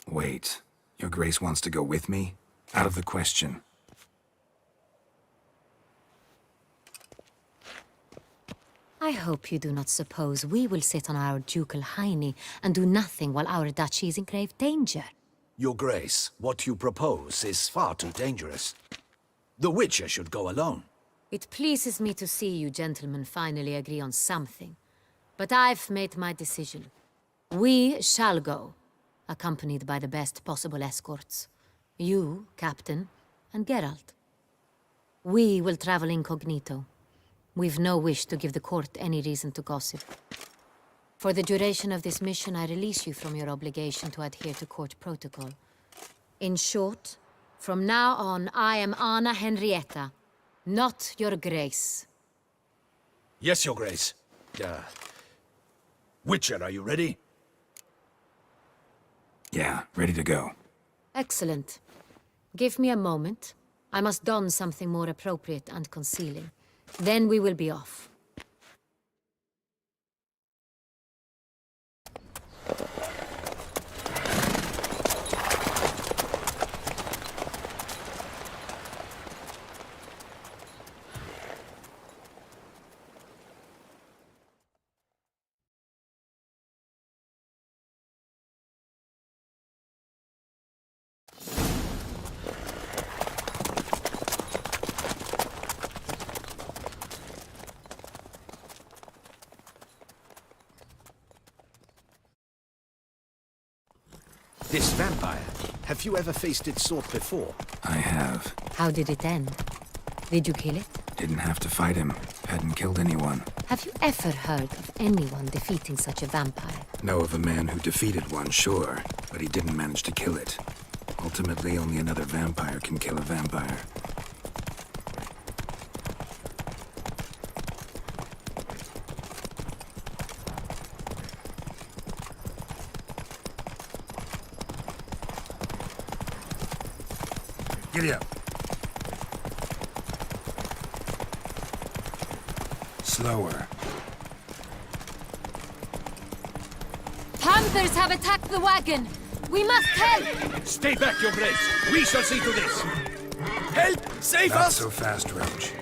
Wait. Your Grace wants to go with me? Out of the question. I hope you do not suppose we will sit on our ducal hiney and do nothing while our duchy is in grave danger. Your Grace, what you propose is far too dangerous. The Witcher should go alone. It pleases me to see you gentlemen finally agree on something. But I've made my decision. We shall go, accompanied by the best possible escorts. You, Captain, and Geralt. We will travel incognito. We've no wish to give the court any reason to gossip. For the duration of this mission, I release you from your obligation to adhere to court protocol. In short, from now on, I am Anna Henrietta, not your Grace. Yes, Your Grace. Witcher, are you ready? Yeah, ready to go. Excellent. Give me a moment. I must don something more appropriate and concealing. Then we will be off. This vampire, have you ever faced its sort before? I have. How did it end? Did you kill it? Didn't have to fight him. Hadn't killed anyone. Have you ever heard of anyone defeating such a vampire? Know of a man who defeated one, sure, but he didn't manage to kill it. Ultimately, only another vampire can kill a vampire. Giddy up. Slower. Panthers have attacked the wagon! We must help! Stay back, Your Grace! We shall see to this! Help! Save Not us! so fast, Roach.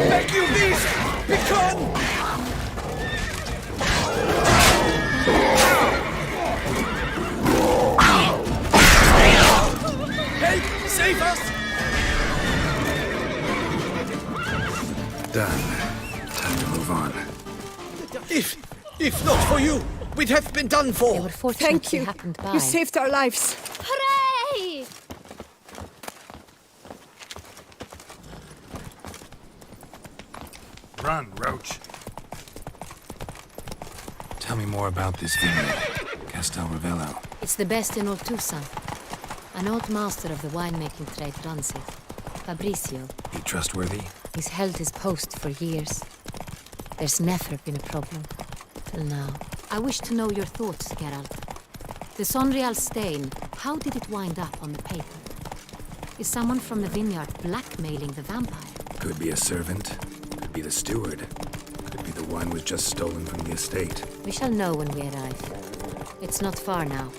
Make you beast! Begone! Help! Save us! Done. Time to move on. If not for you, we'd have been done for. Thank you. You saved our lives. Hooray! Run, Roach. Tell me more about this vineyard, Castel Revello. It's the best in all Toussaint. An old master of the winemaking trade runs it. Fabricio. He trustworthy? He's held his post for years. There's never been a problem. Till now. I wish to know your thoughts, Geralt. The Sonreal stain, how did it wind up on the paper? Is someone from the vineyard blackmailing the vampire? Could be a servant. Could be the steward. Could be the wine was just stolen from the estate. We shall know when we arrive. It's not far now.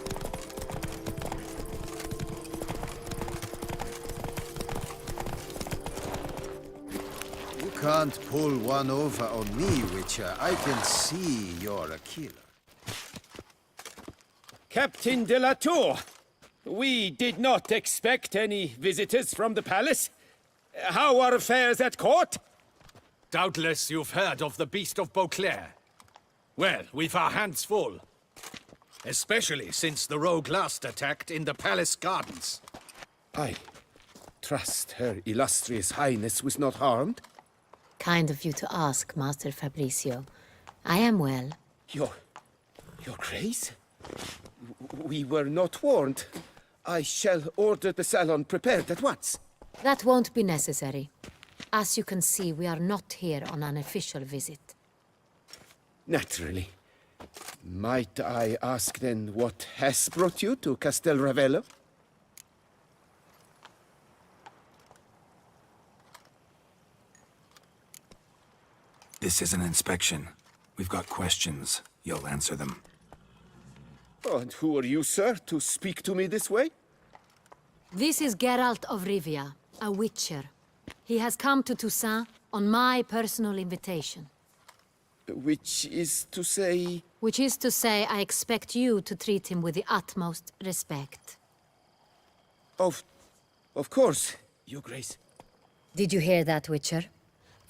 You can't pull one over on me, Witcher. I can see you're a killer. Captain de la Tour, we did not expect any visitors from the palace. How are affairs at court? Doubtless you've heard of the Beast of Beauclair. Well, we've our hands full. Especially since the rogue last attacked in the palace gardens. I trust Her Illustrious Highness was not harmed? Kind of you to ask, Master Fabricio. I am well. Your Grace? We were not warned. I shall order the salon prepared at once. That won't be necessary. As you can see, we are not here on an official visit. Naturally. Might I ask then what has brought you to Castel Ravello? This is an inspection. We've got questions. You'll answer them. Oh, and who are you, sir, to speak to me this way? This is Geralt of Rivia, a witcher. He has come to Toussaint on my personal invitation. Which is to say... Which is to say, I expect you to treat him with the utmost respect. Of course, Your Grace. Did you hear that, Witcher?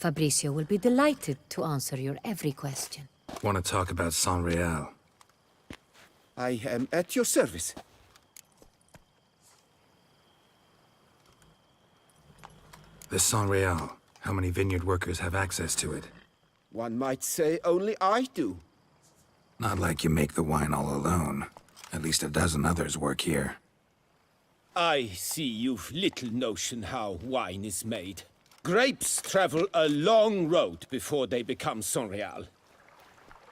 Fabricio will be delighted to answer your every question. Want to talk about Sonreal? I am at your service. The Sonreal. How many vineyard workers have access to it? One might say only I do. Not like you make the wine all alone. At least a dozen others work here. I see you've little notion how wine is made. Grapes travel a long road before they become Sonreal.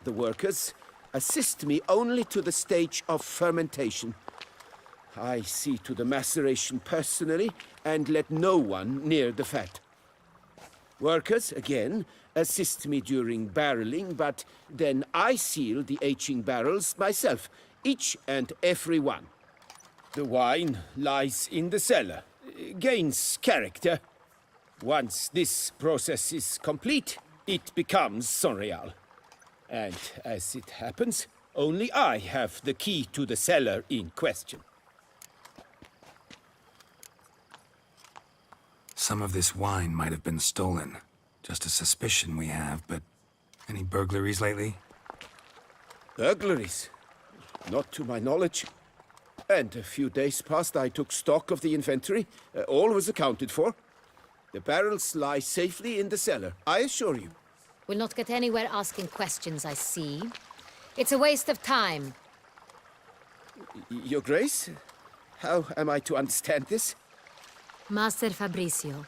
The workers assist me only to the stage of fermentation. I see to the maceration personally and let no one near the fat. Workers, again, assist me during barreling, but then I seal the aging barrels myself, each and every one. The wine lies in the cellar, gains character. Once this process is complete, it becomes Sonreal. And as it happens, only I have the key to the cellar in question. Some of this wine might have been stolen. Just a suspicion we have, but any burglaries lately? Burglaries? Not to my knowledge. And a few days past I took stock of the inventory. All was accounted for. The barrels lie safely in the cellar, I assure you. We'll not get anywhere asking questions, I see. It's a waste of time. Your Grace? How am I to understand this? Master Fabricio,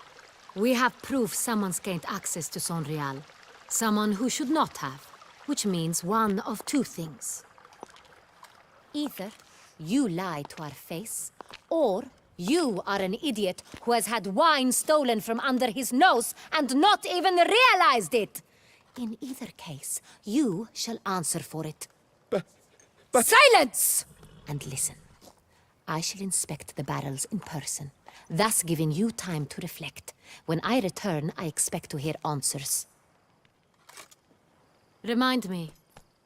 we have proof someone's gained access to Sonreal. Someone who should not have. Which means one of two things. Either you lie to our face, or you are an idiot who has had wine stolen from under his nose and not even realized it. In either case, you shall answer for it. But... Silence! And listen. I shall inspect the barrels in person, thus giving you time to reflect. When I return, I expect to hear answers. Remind me,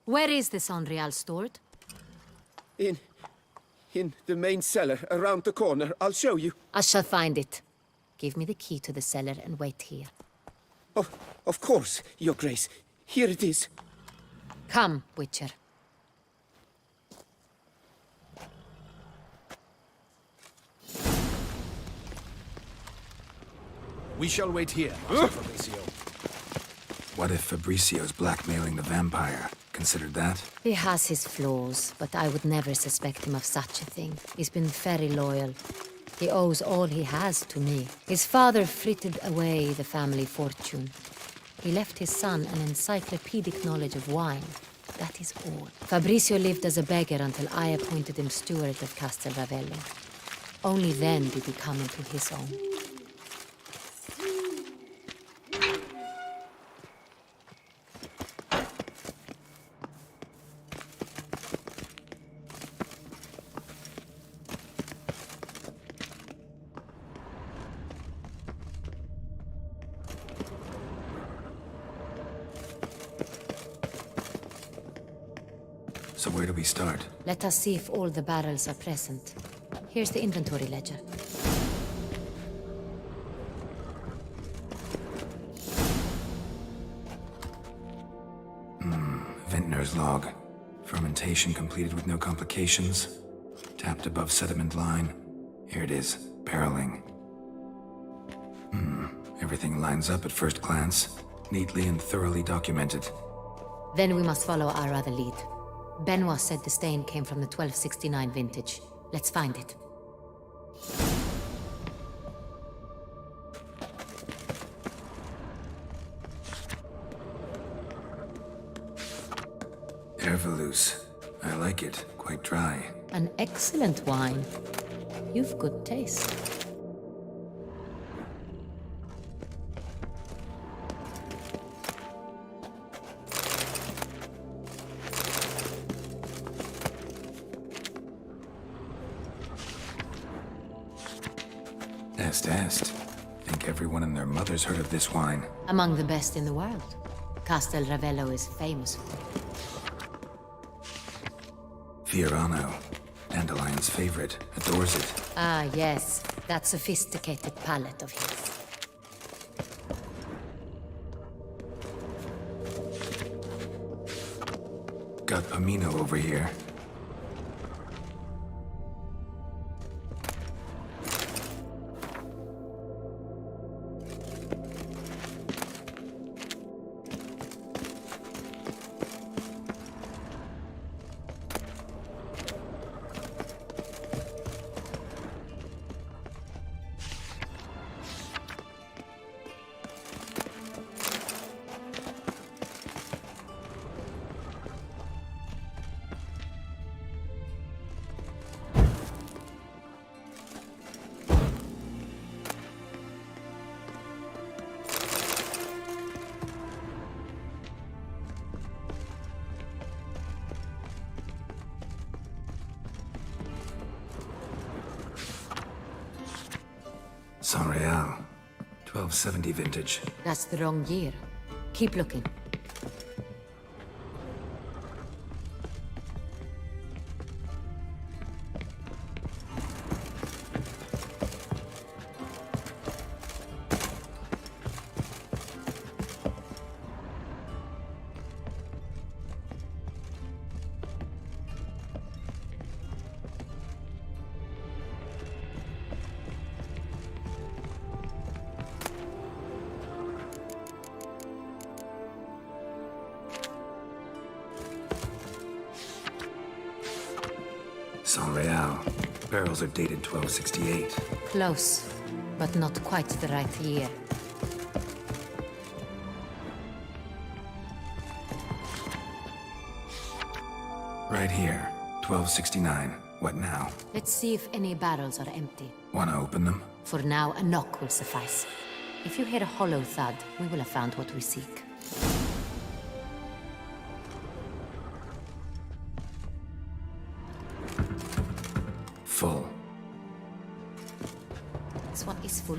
where is the Sonreal stored? In the main cellar, around the corner. I'll show you. I shall find it. Give me the key to the cellar and wait here. Oh, of course, Your Grace. Here it is. Come, Witcher. We shall wait here, Master Fabricio. What if Fabricio's blackmailing the vampire? considered that? He has his flaws, but I would never suspect him of such a thing. He's been very loyal. He owes all he has to me. His father frittered away the family fortune. He left his son an encyclopedic knowledge of wine. That is all. Fabrizio lived as a beggar until I appointed him steward of Castel Ravello. Only then did he come into his own. So where do we start? Let us see if all the barrels are present. Here's the inventory ledger. Vintner's log. Fermentation completed with no complications. Tapped above sediment line. Here it is. Barreling. Everything lines up at first glance. Neatly and thoroughly documented. Then we must follow our other lead. Benoit said the stain came from the 1269 vintage. Let's find it. Herveloos. I like it. Quite dry. An excellent wine. You've good taste. Est. Think everyone and their mother's heard of this wine. Among the best in the world. Castel Ravello is famous for it. Fiorano. Dandelion's favorite. Adores it. Ah, yes. That sophisticated palate of his. Got Pomino over here. San Real. 1270 vintage. That's the wrong year. Keep looking. San Real. Barrels are dated 1268. Close, but not quite the right year. Right here. 1269. What now? Let's see if any barrels are empty. Wanna open them? For now, a knock will suffice. If you hear a hollow thud, we will have found what we seek. Full. This one is full.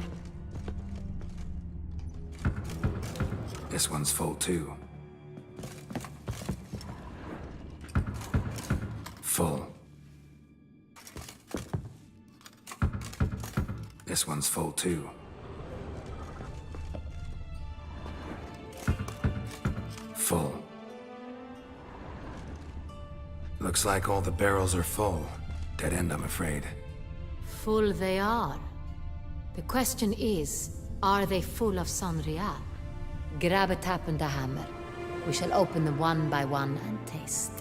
This one's full too. Full. This one's full too. Full. Looks like all the barrels are full. Dead end, I'm afraid. Full they are. The question is, are they full of San Real? Grab a tap and a hammer. We shall open them one by one and taste.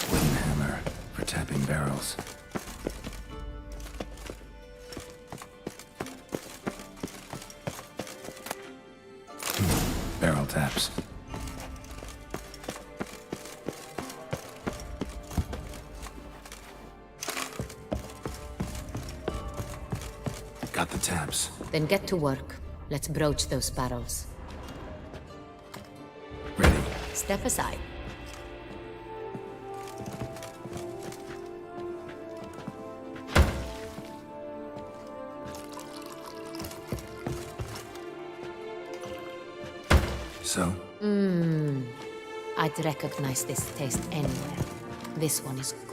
Wooden hammer for tapping barrels. Barrel taps. Got the taps. Then get to work. Let's broach those barrels. Ready. Step aside. So? I'd recognize this taste anywhere. This one is good.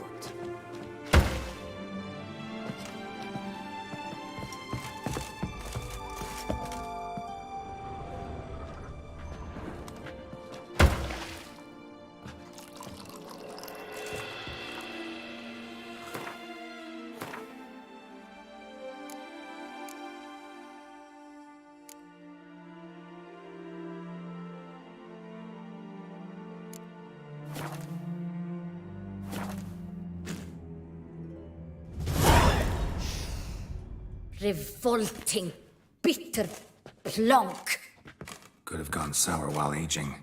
Revolting, bitter plonk. Could have gone sour while aging.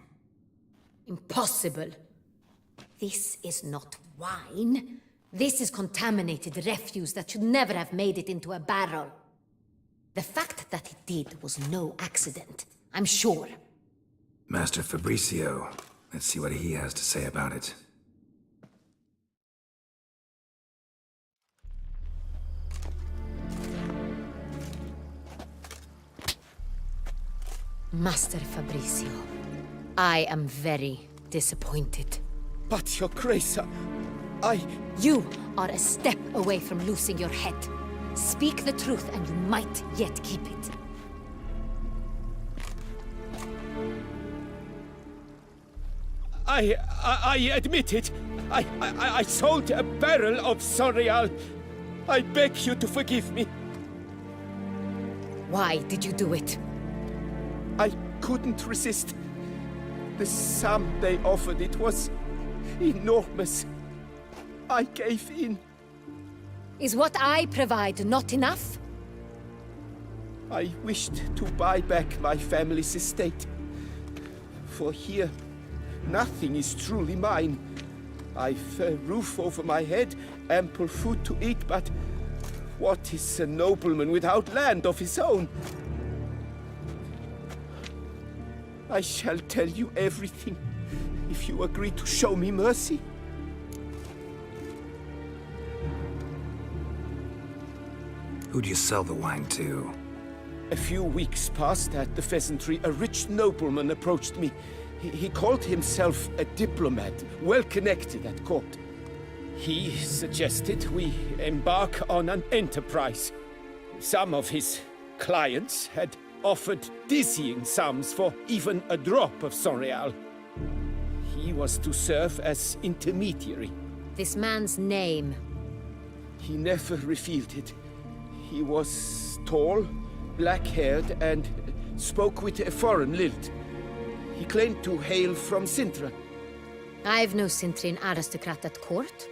Impossible. This is not wine. This is contaminated refuse that should never have made it into a barrel. The fact that it did was no accident, I'm sure. Master Fabricio. Let's see what he has to say about it. Master Fabricio, I am very disappointed. But, Your Grace, You are a step away from losing your head. Speak the truth and you might yet keep it. I admit it. I sold a barrel of Sonreal. I beg you to forgive me. Why did you do it? I couldn't resist. The sum they offered, it was enormous. I gave in. Is what I provide not enough? I wished to buy back my family's estate. For here, nothing is truly mine. I've a roof over my head, ample food to eat, but what is a nobleman without land of his own? I shall tell you everything, if you agree to show me mercy. Who'd you sell the wine to? A few weeks past at the Pheasantry, a rich nobleman approached me. He called himself a diplomat, well connected at court. He suggested we embark on an enterprise. Some of his clients had offered dizzying sums for even a drop of Sonreal. He was to serve as intermediary. This man's name? He never revealed it. He was tall, black-haired, and spoke with a foreign lilt. He claimed to hail from Sintra. I've no Sintrian aristocrat at court.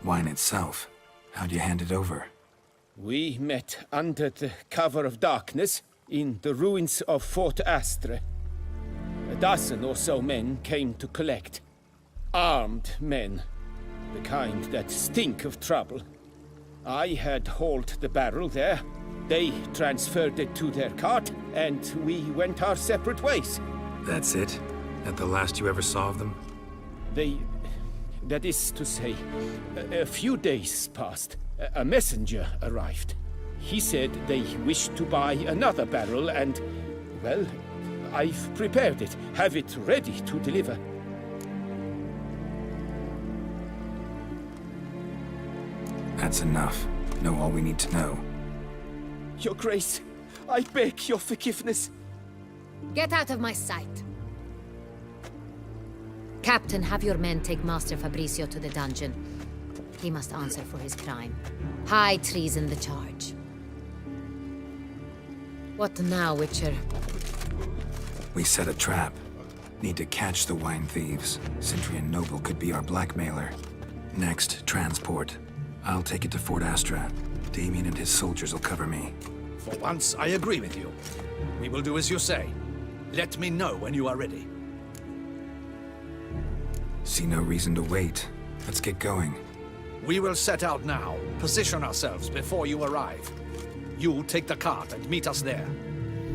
Wine itself. How'd you hand it over? We met under the cover of darkness in the ruins of Fort Astre. A dozen or so men came to collect. Armed men. The kind that stink of trouble. I had hauled the barrel there. They transferred it to their cart, and we went our separate ways. That's it? That the last you ever saw of them? That is to say, a few days passed. A messenger arrived. He said they wished to buy another barrel and, well, I've prepared it. Have it ready to deliver. That's enough. Know all we need to know. Your Grace, I beg your forgiveness. Get out of my sight. Captain, have your men take Master Fabrizio to the dungeon. He must answer for his crime. High treason the charge. What now, Witcher? We set a trap. Need to catch the wine thieves. Sentry and Noble could be our blackmailer. Next, transport. I'll take it to Fort Astra. Damien and his soldiers will cover me. For once, I agree with you. We will do as you say. Let me know when you are ready. See no reason to wait. Let's get going. We will set out now. Position ourselves before you arrive. You take the cart and meet us there.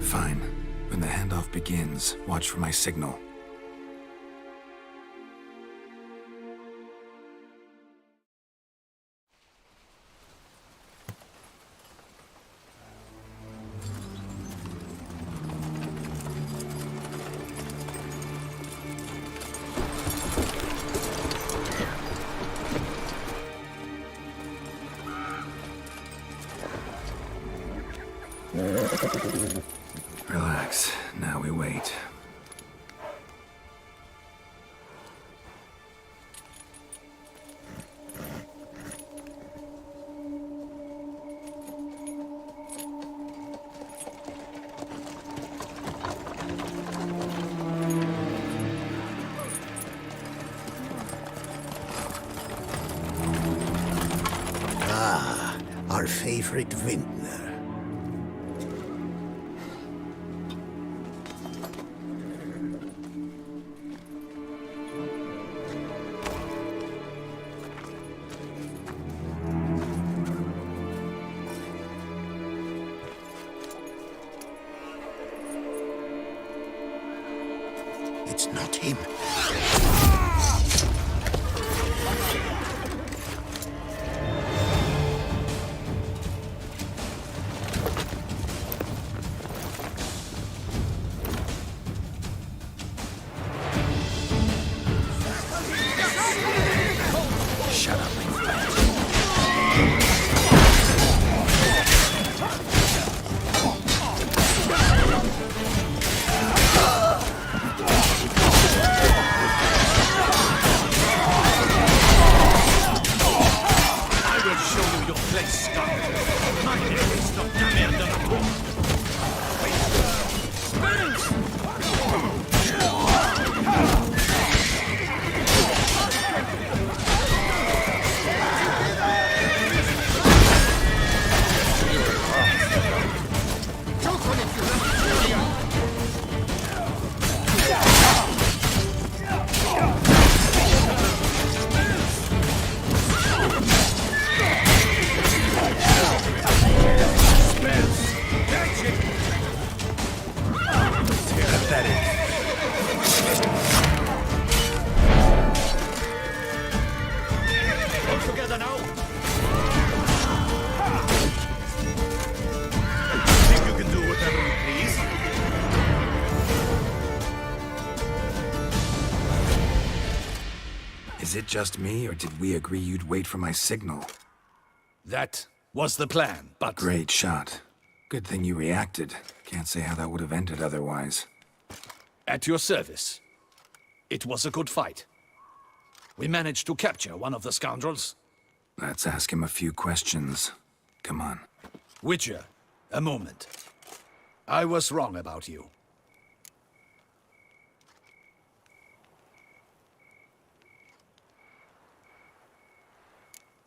Fine. When the handoff begins, watch for my signal. Relax. Now we wait. Ah, our favorite vintner. It's not him. Shut up. I will show you your place, Scarlet. My name is not Damien de la Tour. Together now. Think you can do whatever you please? Is it just me, or did we agree you'd wait for my signal? That was the plan, but... Great shot. Good thing you reacted. Can't say how that would have ended otherwise. At your service. It was a good fight. We managed to capture one of the scoundrels. Let's ask him a few questions. Come on. Witcher, a moment. I was wrong about you.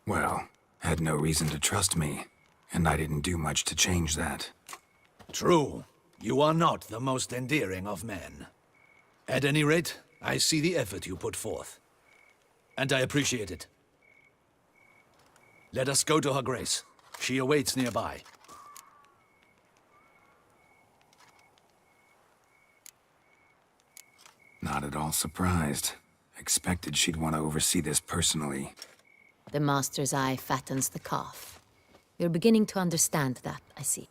Well, had no reason to trust me, and I didn't do much to change that. True. You are not the most endearing of men. At any rate, I see the effort you put forth. And I appreciate it. Let us go to her grace. She awaits nearby. Not at all surprised. Expected she'd want to oversee this personally. The Master's eye fattens the calf. You're beginning to understand that, I see.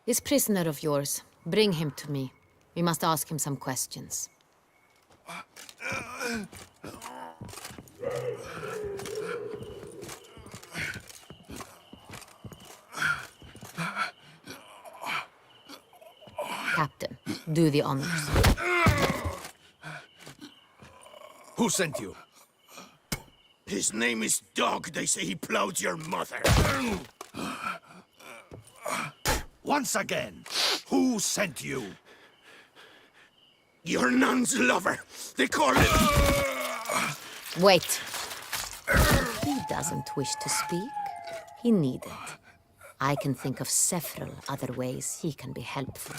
This prisoner of yours, bring him to me. We must ask him some questions. Captain, do the honors. Who sent you? His name is Dog. They say he plowed your mother. Once again, who sent you? Your nun's lover. They call him... Wait. If he doesn't wish to speak, he needn't. I can think of several other ways he can be helpful.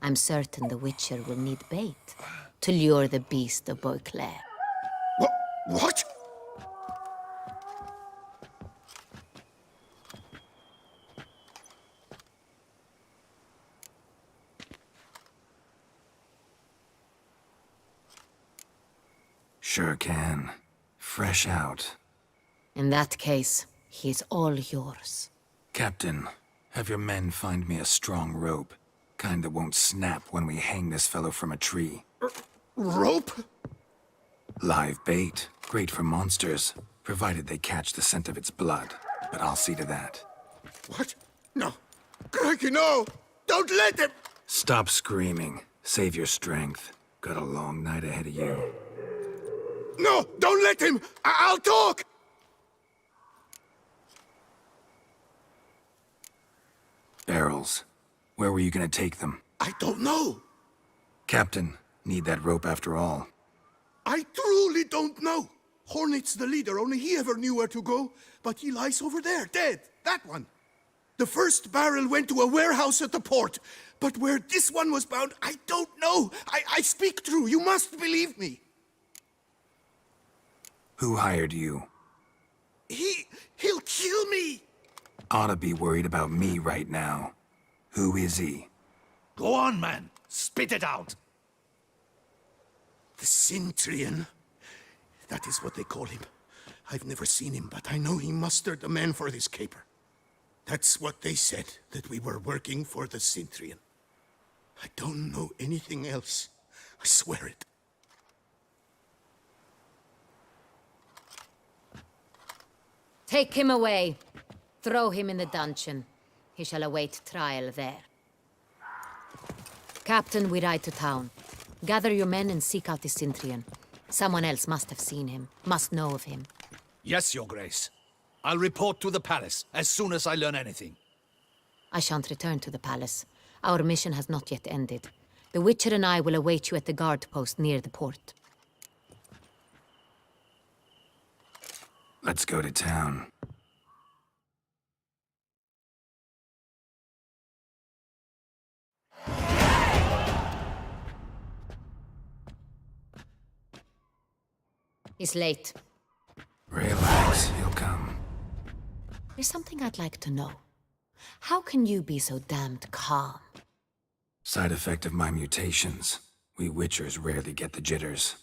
I'm certain the Witcher will need bait to lure the beast of Beauclair. What? Sure can. Fresh out. In that case, he's all yours. Captain, have your men find me a strong rope. Kind that won't snap when we hang this fellow from a tree. Rope? Live bait. Great for monsters, provided they catch the scent of its blood. But I'll see to that. What? No. Crikey, no! Don't let him! Stop screaming. Save your strength. Got a long night ahead of you. No! Don't let him! I'll talk! Barrels. Where were you gonna take them? I don't know. Captain, need that rope after all. I truly don't know. Hornet's the leader, only he ever knew where to go. But he lies over there, dead. That one. The first barrel went to a warehouse at the port. But where this one was bound, I don't know. I speak true. You must believe me. Who hired you? He'll kill me. Oughta be worried about me right now. Who is he? Go on, man. Spit it out. The Cintrian. That is what they call him. I've never seen him, but I know he mustered the men for this caper. That's what they said, that we were working for the Cintrian. I don't know anything else. I swear it. Take him away. Throw him in the dungeon. He shall await trial there. Captain, we ride to town. Gather your men and seek out the Cintrian. Someone else must have seen him, must know of him. Yes, Your Grace. I'll report to the palace as soon as I learn anything. I shan't return to the palace. Our mission has not yet ended. The Witcher and I will await you at the guard post near the port. Let's go to town. He's late. Relax, he'll come. There's something I'd like to know. How can you be so damned calm? Side effect of my mutations. We Witchers rarely get the jitters.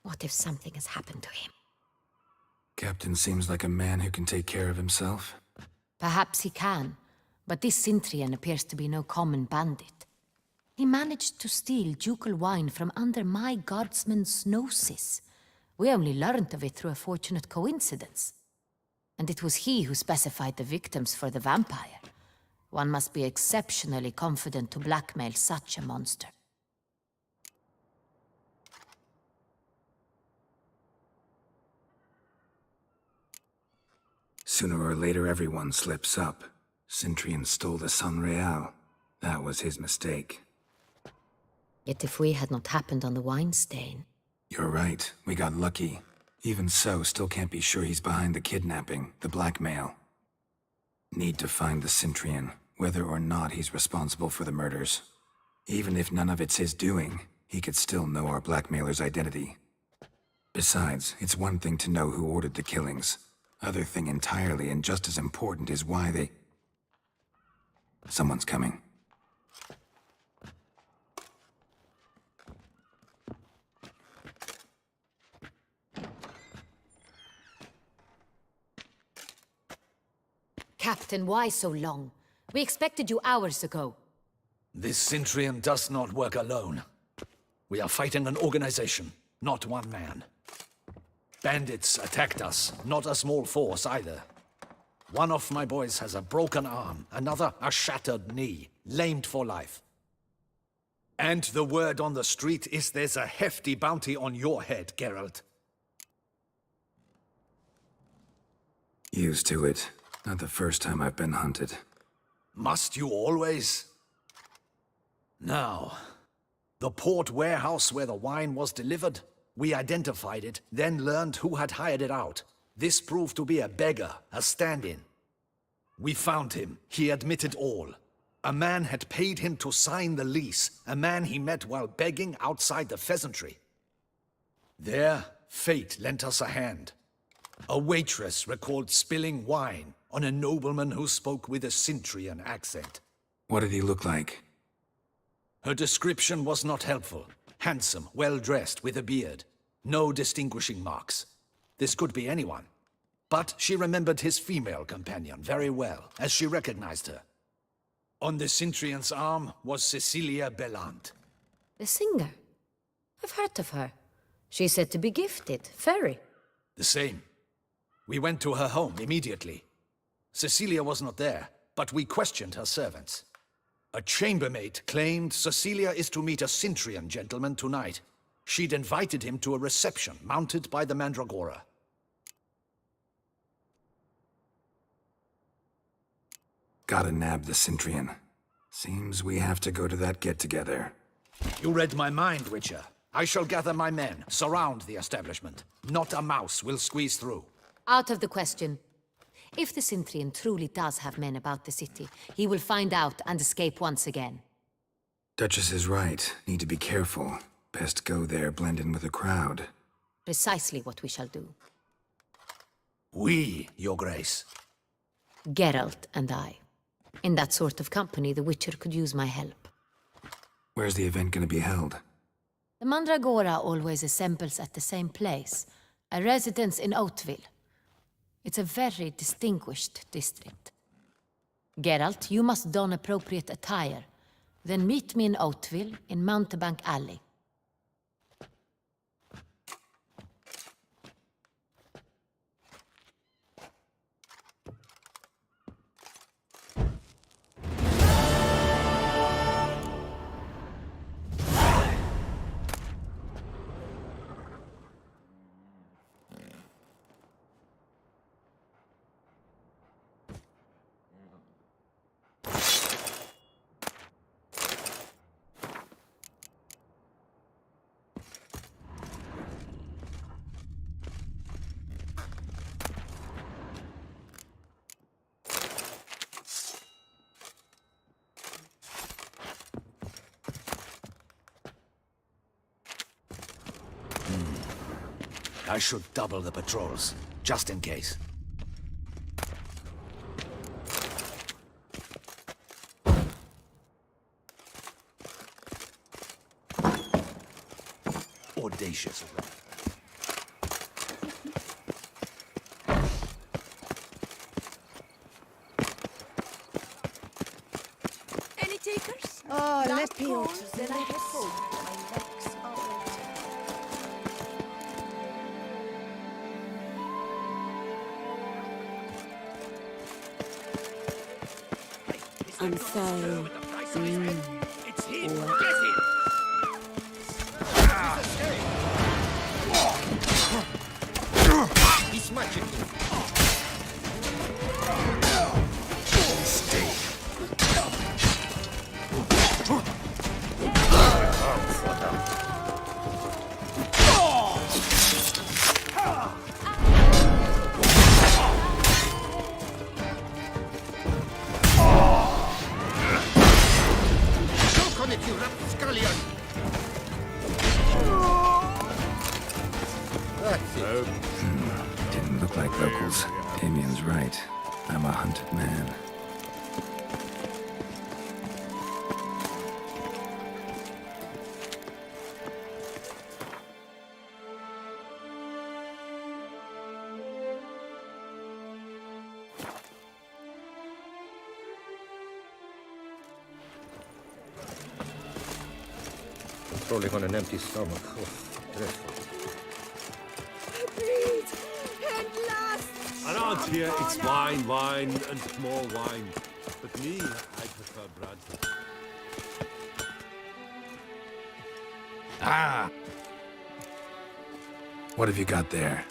What if something has happened to him? Captain seems like a man who can take care of himself. Perhaps he can, but this Cintrian appears to be no common bandit. He managed to steal ducal wine from under my guardsman's noses. We only learned of it through a fortunate coincidence. And it was he who specified the victims for the vampire. One must be exceptionally confident to blackmail such a monster. Sooner or later, everyone slips up. Cintrian stole the Sun Real. That was his mistake. Yet if we had not happened on the wine stain... You're right. We got lucky. Even so, still can't be sure he's behind the kidnapping, the blackmail. Need to find the Cintrian, whether or not he's responsible for the murders. Even if none of it's his doing, he could still know our blackmailer's identity. Besides, it's one thing to know who ordered the killings. Other thing entirely, and just as important, is why they... Someone's coming. Captain, why so long? We expected you hours ago. This Cintrian does not work alone. We are fighting an organization, not one man. Bandits attacked us, not a small force either. One of my boys has a broken arm, another a shattered knee, lamed for life. And the word on the street is there's a hefty bounty on your head, Geralt. Used to it. Not the first time I've been hunted. Must you always? Now, the port warehouse where the wine was delivered, we identified it, then learned who had hired it out. This proved to be a beggar, a stand-in. We found him. He admitted all. A man had paid him to sign the lease, a man he met while begging outside the pheasantry. There, fate lent us a hand. A waitress recalled spilling wine on a nobleman who spoke with a Cintrian accent. What did he look like? Her description was not helpful. Handsome, well-dressed, with a beard. No distinguishing marks. This could be anyone. But she remembered his female companion very well, as she recognized her. On the Cintrian's arm was Cecilia Bellant. The singer? I've heard of her. She's said to be gifted, fairy. The same. We went to her home immediately. Cecilia was not there, but we questioned her servants. A chambermaid claimed Cecilia is to meet a Cintrian gentleman tonight. She'd invited him to a reception mounted by the Mandragora. Gotta nab the Cintrian. Seems we have to go to that get-together. You read my mind, Witcher. I shall gather my men, surround the establishment. Not a mouse will squeeze through. Out of the question. If the Cintrian truly does have men about the city, he will find out and escape once again. Duchess is right. Need to be careful. Best go there, blend in with the crowd. Precisely what we shall do. We, Your Grace. Geralt and I. In that sort of company, the Witcher could use my help. Where's the event gonna be held? The Mandragora always assembles at the same place, a residence in Oatville. It's a very distinguished district. Geralt, you must don appropriate attire. Then meet me in Oatville, in Mountebank Alley. I should double the patrols, just in case. Audacious. Any takers? Oh, Last let me call, out. then I head home. My legs are waiting. And so... It's him! What? Get him! He's magic. Didn't look like locals. Damien's right. I'm a hunted man. Controlling on an empty stomach. Oh, dreadful. Around here, it's wine, wine, and more wine. But me, I prefer Bradford. Ah! What have you got there?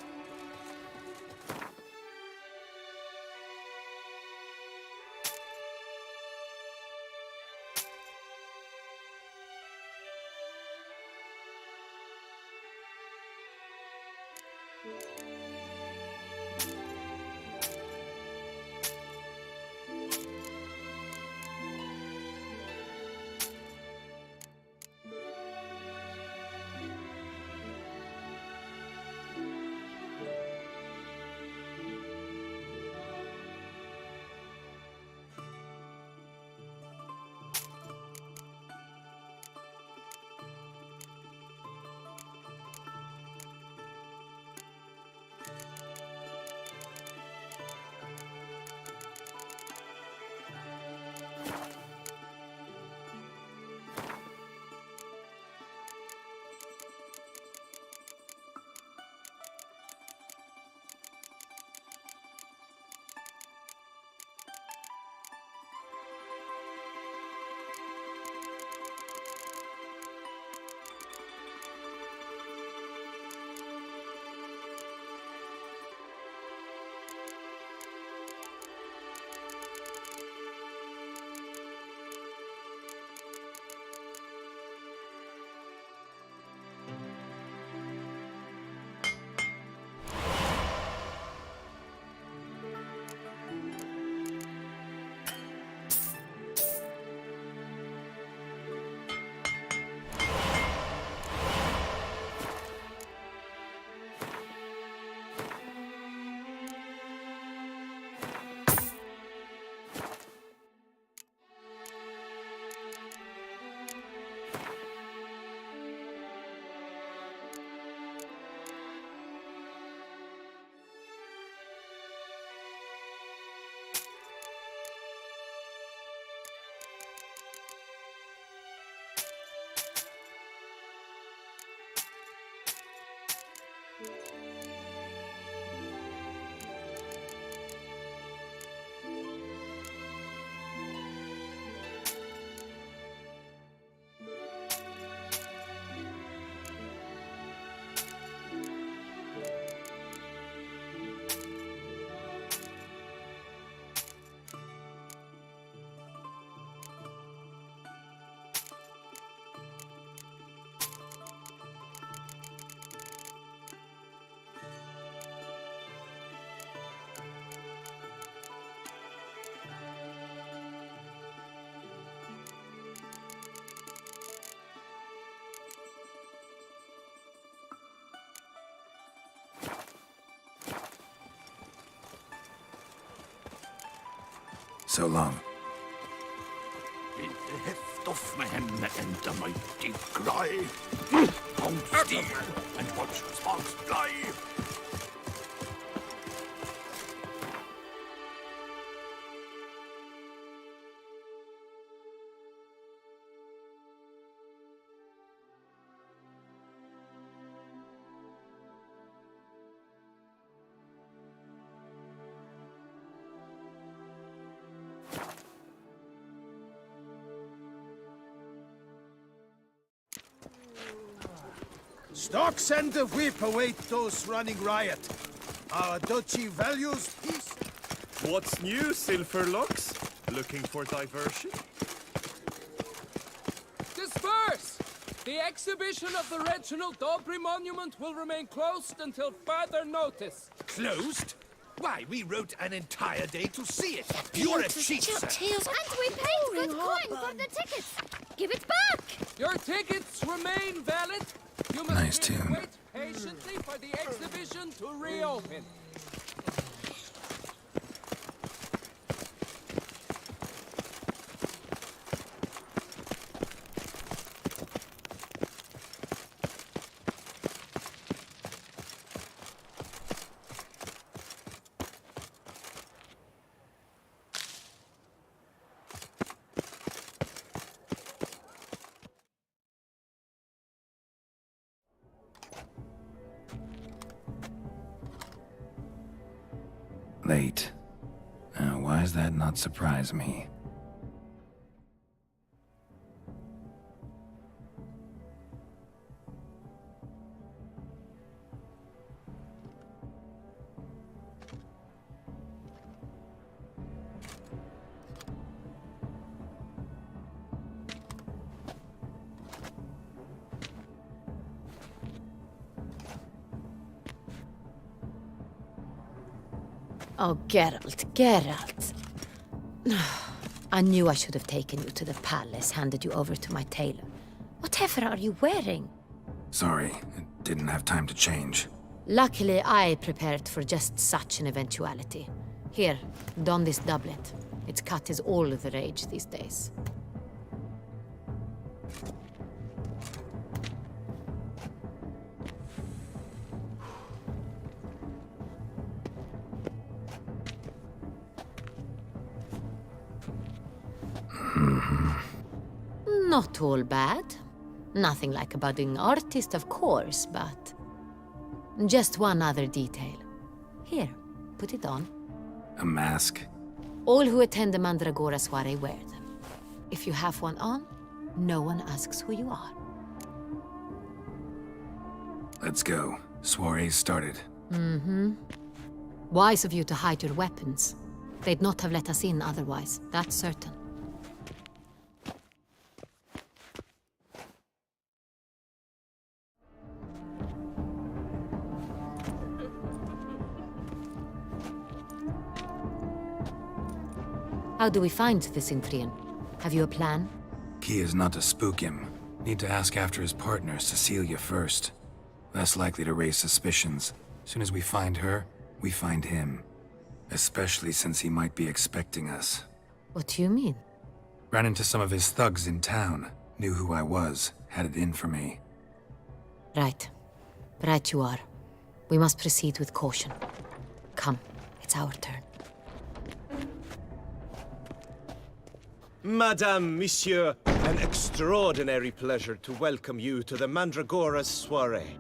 So long. In the heft of man and the mighty cry. Pound steel and watch sparks fly. Stocks and the whip await those running riot. Our duchy values peace. What's new, Silverlocks? Looking for diversion? Disperse! The exhibition of the Reginald Dobry monument will remain closed until further notice. Closed? Why, we wrote an entire day to see it. You're a cheat, sir. And we paid good coin for the tickets. Give it back! Your tickets remain valid. You must Nice tune. wait patiently for the exhibition to reopen. Late. Now, why does that not surprise me? Oh, Geralt, Geralt. I knew I should have taken you to the palace, handed you over to my tailor. Whatever are you wearing? Sorry, I didn't have time to change. Luckily, I prepared for just such an eventuality. Here, don this doublet. Its cut is all the rage these days. Not all bad. Nothing like a budding artist, of course, but... just one other detail. Here, put it on. A mask? All who attend the Mandragora soiree wear them. If you have one on, no one asks who you are. Let's go. Soiree's started. Mm-hmm. Wise of you to hide your weapons. They'd not have let us in otherwise, that's certain. How do we find the Cintrian? Have you a plan? Key is not to spook him. Need to ask after his partner, Cecilia, first. Less likely to raise suspicions. Soon as we find her, we find him. Especially since he might be expecting us. What do you mean? Ran into some of his thugs in town. Knew who I was. Had it in for me. Right. Right you are. We must proceed with caution. Come, it's our turn. Madame, Monsieur, an extraordinary pleasure to welcome you to the Mandragora's soiree.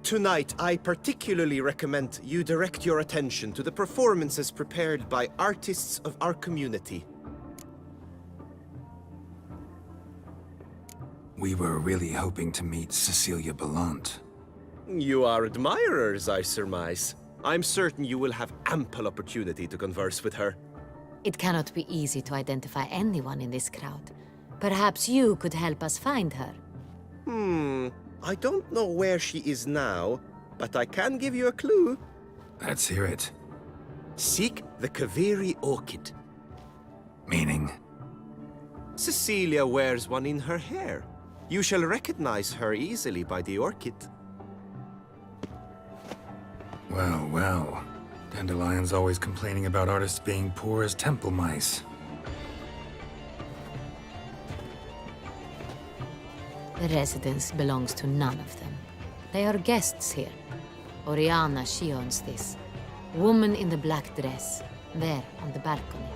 Tonight, I particularly recommend you direct your attention to the performances prepared by artists of our community. We were really hoping to meet Cecilia Belant. You are admirers, I surmise. I'm certain you will have ample opportunity to converse with her. It cannot be easy to identify anyone in this crowd. Perhaps you could help us find her. I don't know where she is now, but I can give you a clue. Let's hear it. Seek the Kaveri orchid. Meaning? Cecilia wears one in her hair. You shall recognize her easily by the orchid. Well, well. Dandelion's always complaining about artists being poor as temple mice. The residence belongs to none of them. They are guests here. Oriana, she owns this. Woman in the black dress, there on the balcony.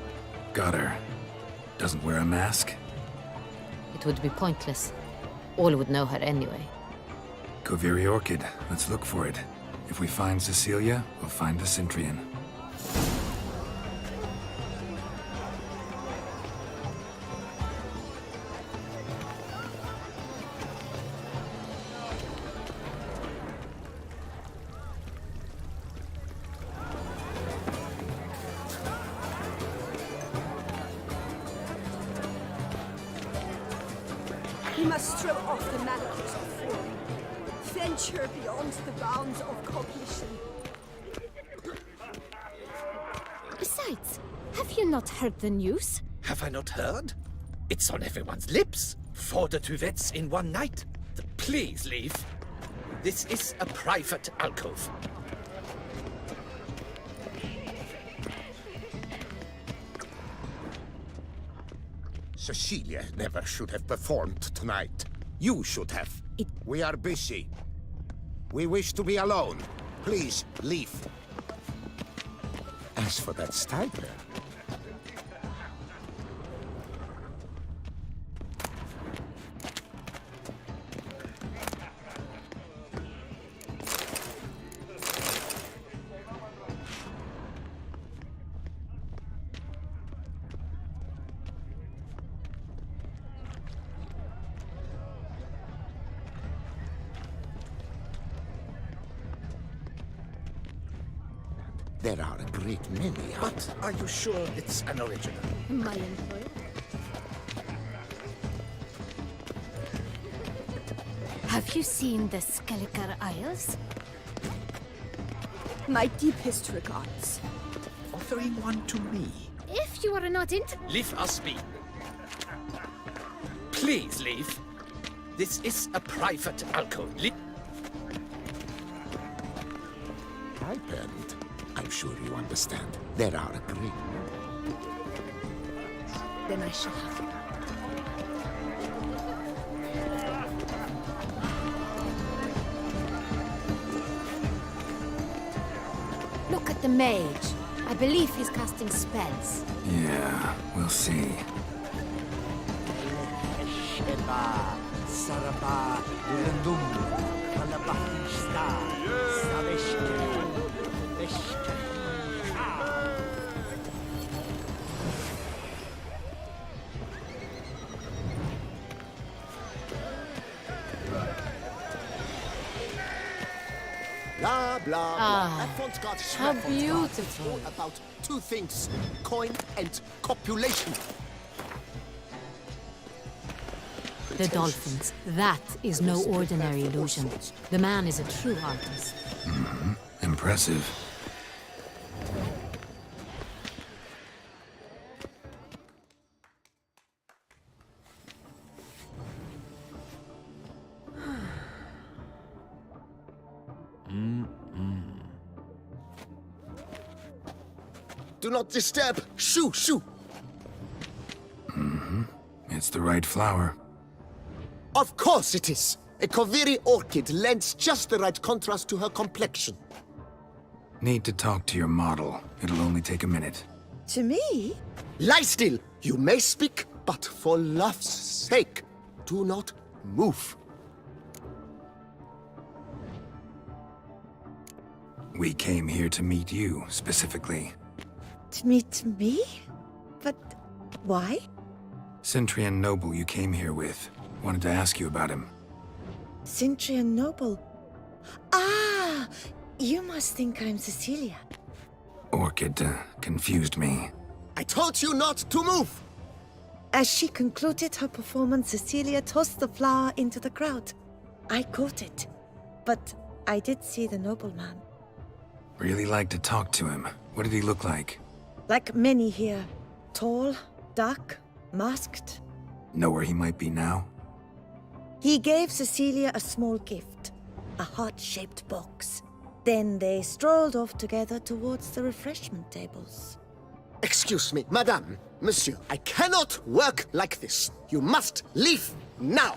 Got her. Doesn't wear a mask? It would be pointless. All would know her anyway. Kaveri orchid. Let's look for it. If we find Cecilia, we'll find the Cintrian. We must throw off the manacles of form. Venture beyond the bounds of cognition. Besides, have you not heard the news? Have I not heard? It's on everyone's lips. 4 Duvettes in one night. Please leave. This is a private alcove. Cecilia never should have performed tonight. You should have. We are busy. We wish to be alone. Please, leave. As for that Stiper... There are a great many. But are you sure it's an original? My employer. Have you seen the Skelliger Isles? My deepest regards. offering one to me. If you are not into... Leave us be. Please leave. This is a private alcove. I bend. I'm sure you understand. There are agreements. Then I shall have you. Look at the mage. I believe he's casting spells. Yeah, we'll see. Blah, blah, blah. Ah, That font guard how font guard is beautiful. all about two things, coin and copulation. The dolphins. That is no ordinary illusion. The man is a true artist. Impressive. Do not disturb. Shoo, shoo. It's the right flower. Of course it is. A Koviri orchid lends just the right contrast to her complexion. Need to talk to your model. It'll only take a minute. To me? Lie still. You may speak, but for love's sake, do not move. We came here to meet you, specifically. To meet me? But why? Centrian noble you came here with. Wanted to ask you about him. Centrian noble. Ah! You must think I'm Cecilia. Orchid confused me. I told you not to move! As she concluded her performance, Cecilia tossed the flower into the crowd. I caught it. But I did see the nobleman. Really like to talk to him. What did he look like? Like many here. Tall, dark, masked. Know where he might be now? He gave Cecilia a small gift. A heart-shaped box. Then they strolled off together towards the refreshment tables. Excuse me, madame, monsieur. I cannot work like this. You must leave now.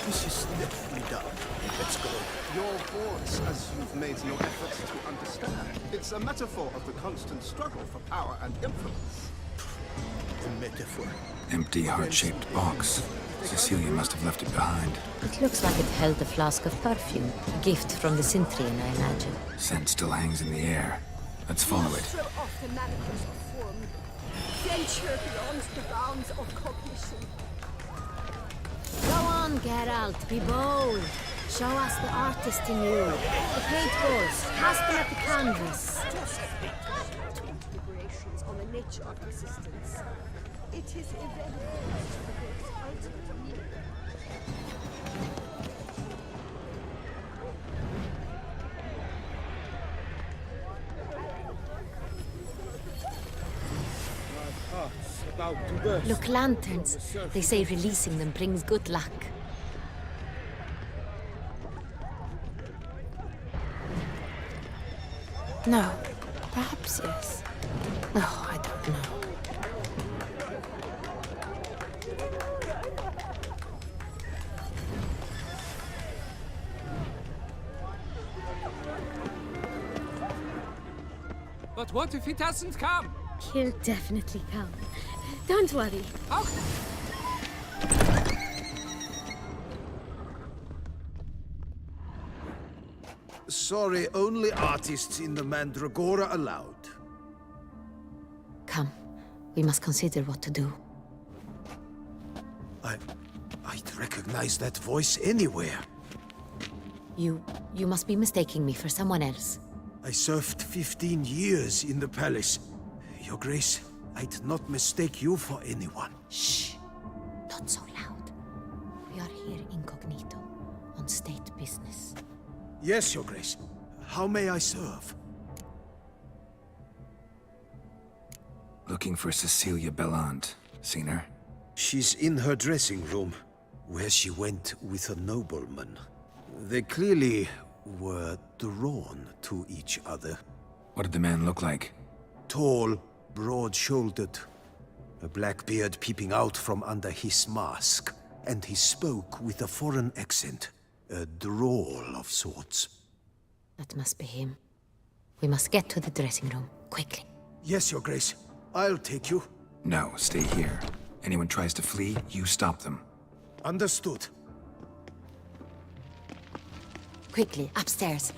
This is deftly done. Let's go. Your voice, as you've made no efforts to understand. It's a metaphor of the constant struggle for power and influence. A metaphor. Empty, heart-shaped box. Cecilia must have left it behind. It looks like it held a flask of perfume. A gift from the Cintrian, I imagine. Scent still hangs in the air. Let's follow it. Throw off the manacles of form. Venture beyond the bounds of cognition. Go on, Geralt, be bold. Show us the artist in you. The paintballs, cast them at the canvas. Deliberations on the nature of existence. It is irrelevant to the work's ultimate meaning. About to burst. Look, lanterns. They say releasing them brings good luck. No. Perhaps yes. Oh, I don't know. But what if he doesn't come? He'll definitely come. Don't worry. How? Sorry, only artists in the Mandragora allowed. Come. We must consider what to do. I'd recognize that voice anywhere. You must be mistaking me for someone else. I served 15 years in the palace. Your Grace, I'd not mistake you for anyone. Shh! Not so loud. We are here incognito, on state business. Yes, Your Grace. How may I serve? Looking for Cecilia Bellant. Seen her? She's in her dressing room, where she went with a nobleman. They clearly were drawn to each other. What did the man look like? Tall, broad-shouldered, a black beard peeping out from under his mask, and he spoke with a foreign accent, a drawl of sorts. That must be him. We must get to the dressing room, quickly. Yes, Your Grace. I'll take you. No, stay here. Anyone tries to flee, you stop them. Understood. Quickly, upstairs.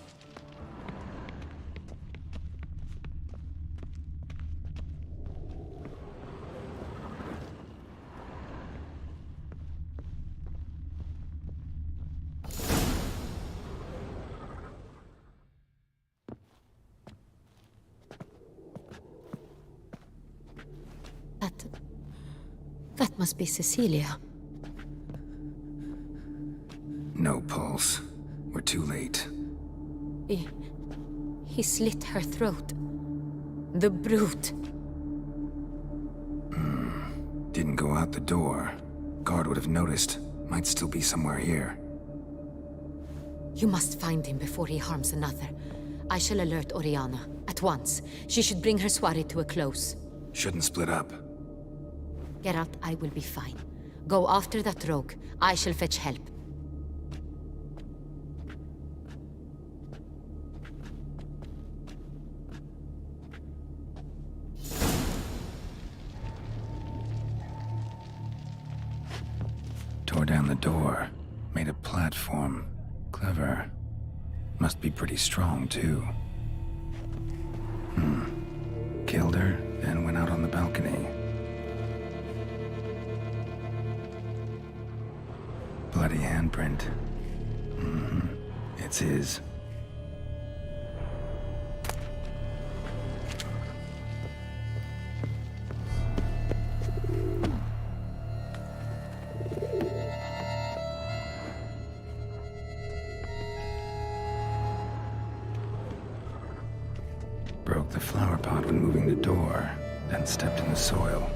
That must be Cecilia. No pulse. We're too late. He slit her throat. The brute. Didn't go out the door. Guard would have noticed. Might still be somewhere here. You must find him before he harms another. I shall alert Oriana, at once. She should bring her soirée to a close. Shouldn't split up. Geralt, I will be fine. Go after that rogue. I shall fetch help. Tore down the door. Made a platform. Clever. Must be pretty strong, too. Killed her, then went out on the balcony. Bloody handprint. It's his. Broke the flower pot when moving the door, then stepped in the soil.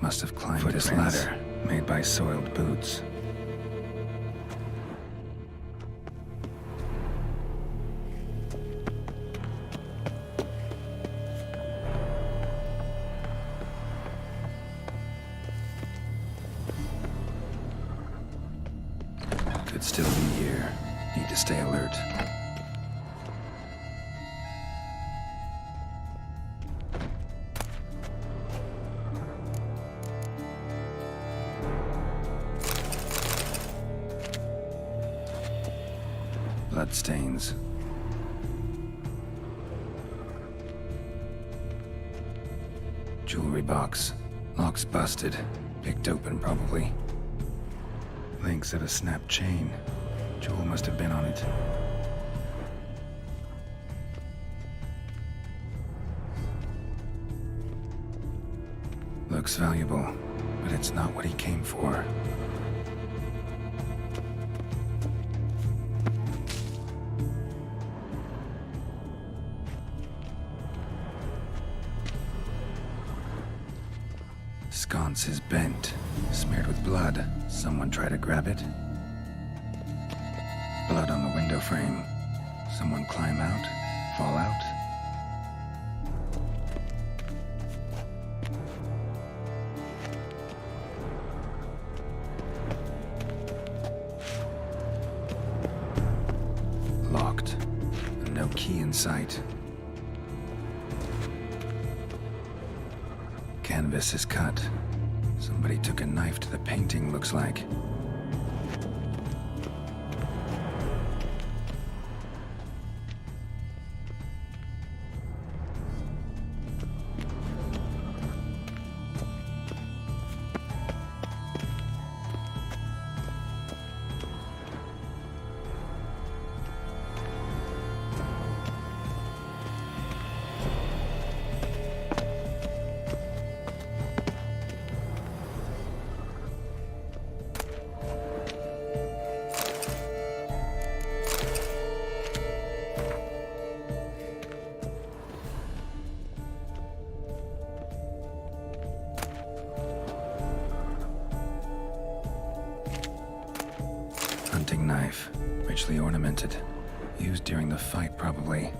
Must have climbed this ladder, made by soiled boots. Could still be here. Need to stay alert. Bloodstains. Jewelry box. Lock's busted. Picked open, probably. Links of a snapped chain. Jewel must have been on it. Looks valuable, but it's not what he came for. Sconce is bent, smeared with blood. Someone try to grab it. Blood on the window frame. Someone climb out, fall out. Locked. No key in sight. Canvas is cut. Somebody took a knife to the painting, looks like. hunting knife, richly ornamented. Used during the fight, probably.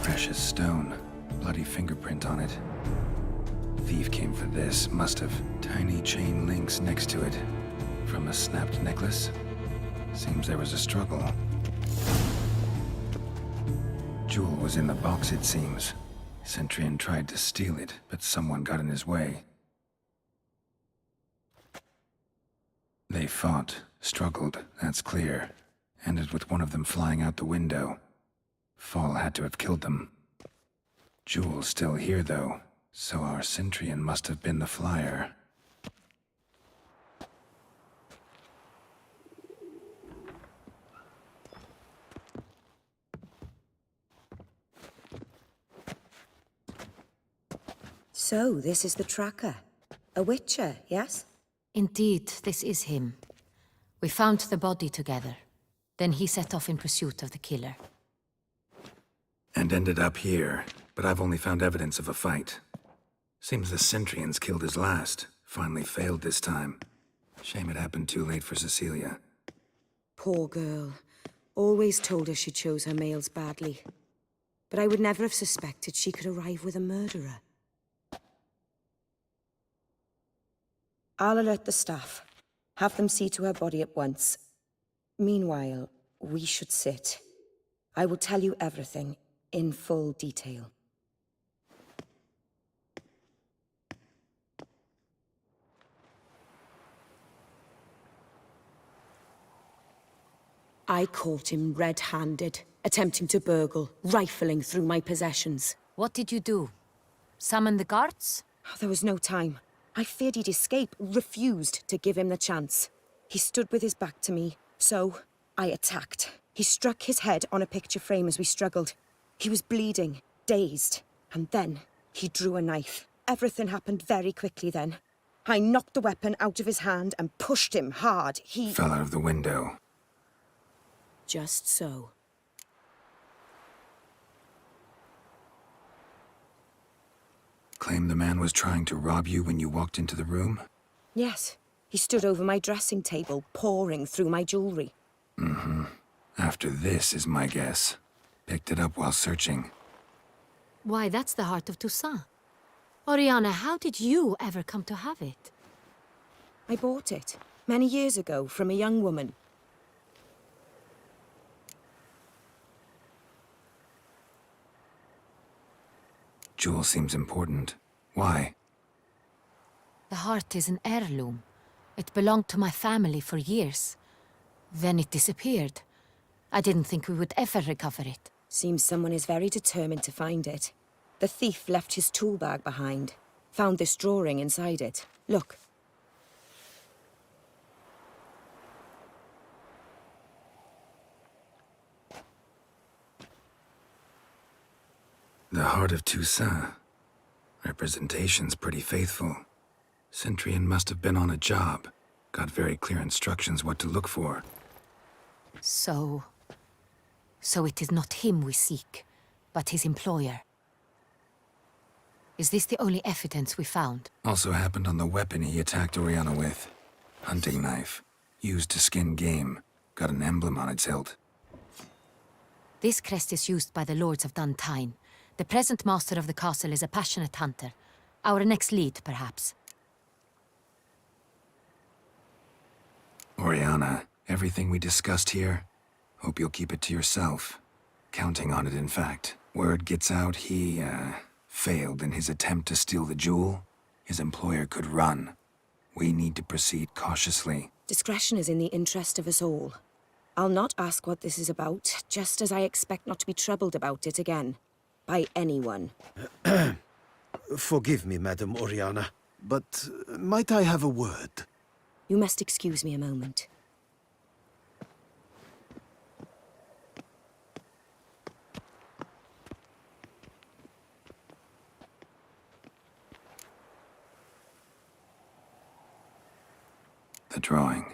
Precious stone. Bloody fingerprint on it. Thief came for this, must have. Tiny chain links next to it. From a snapped necklace? Seems there was a struggle. Jewel was in the box, it seems. Centurion tried to steal it, but someone got in his way. They fought, struggled, that's clear. Ended with one of them flying out the window. Fall had to have killed them. Jewel's still here, though, so our Centurion must have been the flyer. So, this is the tracker. A witcher, yes? Indeed, this is him. We found the body together. Then he set off in pursuit of the killer. And ended up here, but I've only found evidence of a fight. Seems the Centurions killed his last. Finally failed this time. Shame it happened too late for Cecilia. Poor girl. Always told her she chose her males badly. But I would never have suspected she could arrive with a murderer. I'll alert the staff. Have them see to her body at once. Meanwhile, we should sit. I will tell you everything, in full detail. I caught him red-handed, attempting to burgle, rifling through my possessions. What did you do? Summon the guards? There was no time. I feared he'd escape, refused to give him the chance. He stood with his back to me, so I attacked. He struck his head on a picture frame as we struggled. He was bleeding, dazed, and then he drew a knife. Everything happened very quickly then. I knocked the weapon out of his hand and pushed him hard. He fell out of the window. Just so. Claim the man was trying to rob you when you walked into the room? Yes. He stood over my dressing table, pouring through my jewelry. Mm-hmm. After this is my guess. Picked it up while searching. Why, that's the heart of Toussaint. Oriana, how did you ever come to have it? I bought it, many years ago, from a young woman. Jewel seems important. Why? The heart is an heirloom. It belonged to my family for years. Then it disappeared. I didn't think we would ever recover it. Seems someone is very determined to find it. The thief left his tool bag behind. Found this drawing inside it. Look. The heart of Toussaint. Representation's pretty faithful. Centurion must have been on a job. Got very clear instructions what to look for. So it is not him we seek, but his employer. Is this the only evidence we found? Also happened on the weapon he attacked Oriana with. Hunting knife. Used to skin game. Got an emblem on its hilt. This crest is used by the lords of Duntine. The present master of the castle is a passionate hunter. Our next lead, perhaps. Oriana, everything we discussed here, hope you'll keep it to yourself. Counting on it, in fact. Word gets out he, failed in his attempt to steal the jewel. His employer could run. We need to proceed cautiously. Discretion is in the interest of us all. I'll not ask what this is about, just as I expect not to be troubled about it again. By anyone. Forgive me, Madam Oriana, but might I have a word? You must excuse me a moment. The drawing.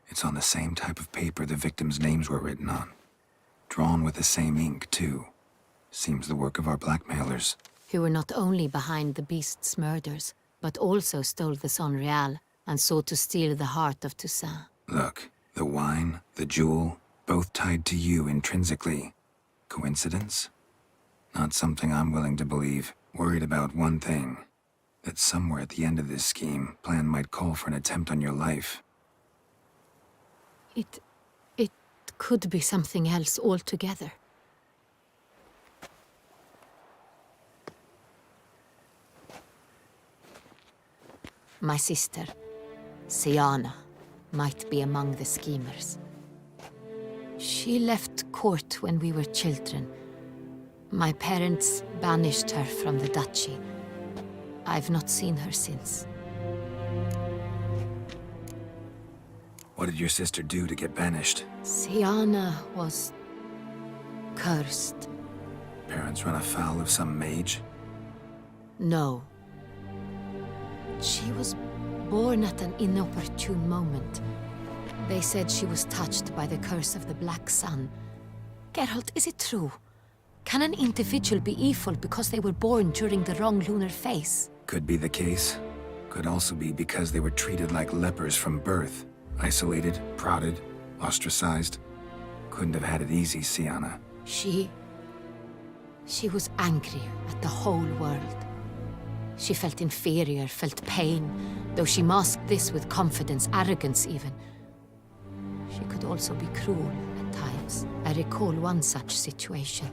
It's on the same type of paper the victims' names were written on. Drawn with the same ink, too. Seems the work of our blackmailers. Who were not only behind the beast's murders, but also stole the Son Real and sought to steal the heart of Toussaint. Look, the wine, the jewel, both tied to you intrinsically. Coincidence? Not something I'm willing to believe. Worried about one thing. That somewhere at the end of this scheme, plan might call for an attempt on your life. It could be something else altogether. My sister, Siana, might be among the schemers. She left court when we were children. My parents banished her from the duchy. I've not seen her since. What did your sister do to get banished? Siana was cursed. Parents run afoul of some mage? No. She was born at an inopportune moment. They said she was touched by the curse of the Black Sun. Geralt, is it true? Can an individual be evil because they were born during the wrong lunar phase? Could be the case. Could also be because they were treated like lepers from birth. Isolated, prodded, ostracized. Couldn't have had it easy, Siana. She was angry at the whole world. She felt inferior, felt pain, though she masked this with confidence, arrogance even. She could also be cruel at times. I recall one such situation.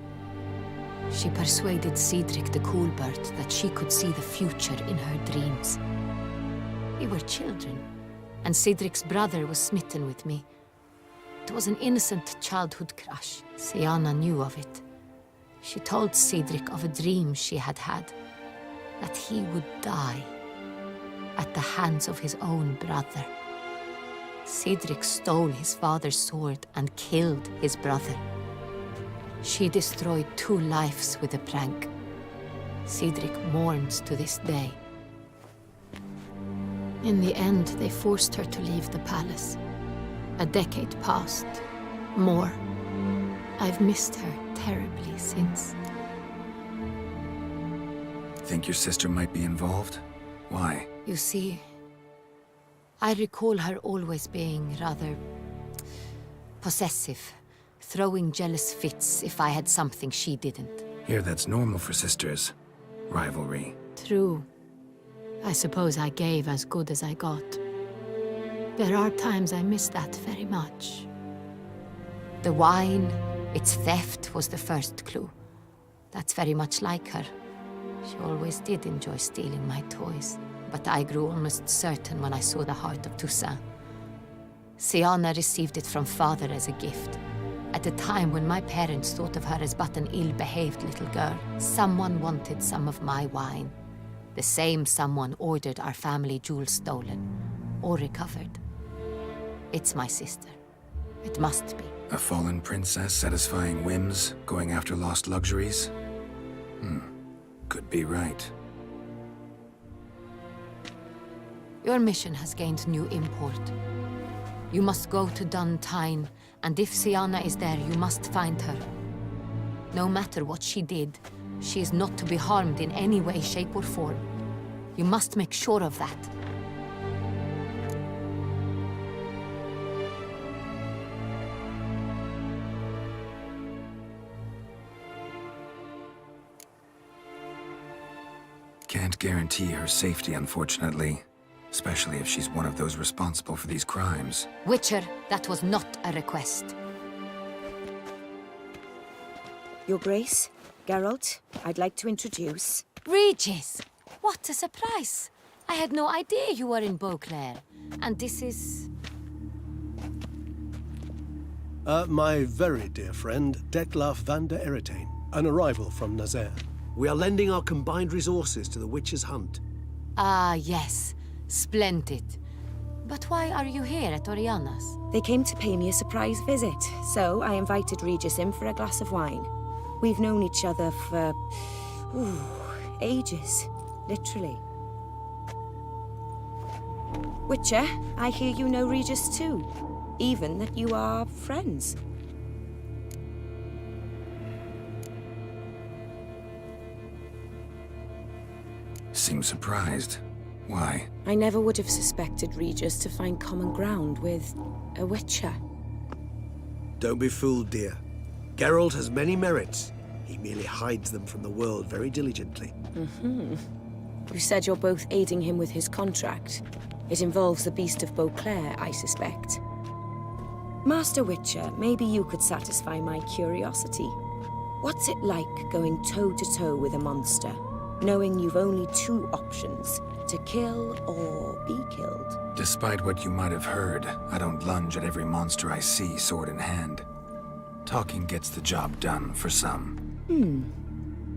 She persuaded Cedric the Coolbert that she could see the future in her dreams. We were children, and Cedric's brother was smitten with me. It was an innocent childhood crush. Siana knew of it. She told Cedric of a dream she had had, that he would die at the hands of his own brother. Cedric stole his father's sword and killed his brother. She destroyed 2 lives with a prank. Cedric mourns to this day. In the end, they forced her to leave the palace. A decade passed. More. I've missed her terribly since. Think your sister might be involved? Why? You see, I recall her always being rather possessive, throwing jealous fits if I had something she didn't. Here, that's normal for sisters. Rivalry. True. I suppose I gave as good as I got. There are times I miss that very much. The wine, its theft was the first clue. That's very much like her. She always did enjoy stealing my toys, but I grew almost certain when I saw the heart of Toussaint. Siana received it from father as a gift. At a time when my parents thought of her as but an ill-behaved little girl, someone wanted some of my wine. The same someone ordered our family jewels stolen, or recovered. It's my sister. It must be. A fallen princess satisfying whims, going after lost luxuries? Could be right. Your mission has gained new import. You must go to Dun Tyne, and if Siana is there, you must find her. No matter what she did, she is not to be harmed in any way, shape, or form. You must make sure of that. Can't guarantee her safety, unfortunately. Especially if she's one of those responsible for these crimes. Witcher, that was not a request. Your Grace, Geralt, I'd like to introduce... Regis! What a surprise! I had no idea you were in Beauclair. And this is... My very dear friend, Detlaf van der Eretain, an arrival from Nazaire. We are lending our combined resources to the Witcher's hunt. Ah, yes. Splendid. But why are you here at Oriana's? They came to pay me a surprise visit, so I invited Regis in for a glass of wine. We've known each other for... ages. Literally. Witcher, I hear you know Regis too. Even that you are friends. seems surprised. Why? I never would have suspected Regis to find common ground with a witcher. Don't be fooled, dear. Geralt has many merits. He merely hides them from the world very diligently. You said you're both aiding him with his contract. It involves the Beast of Beauclair, I suspect. Master Witcher, maybe you could satisfy my curiosity. What's it like going toe-to-toe with a monster, knowing you've only two options, to kill or be killed? Despite what you might have heard, I don't lunge at every monster I see sword in hand. Talking gets the job done for some.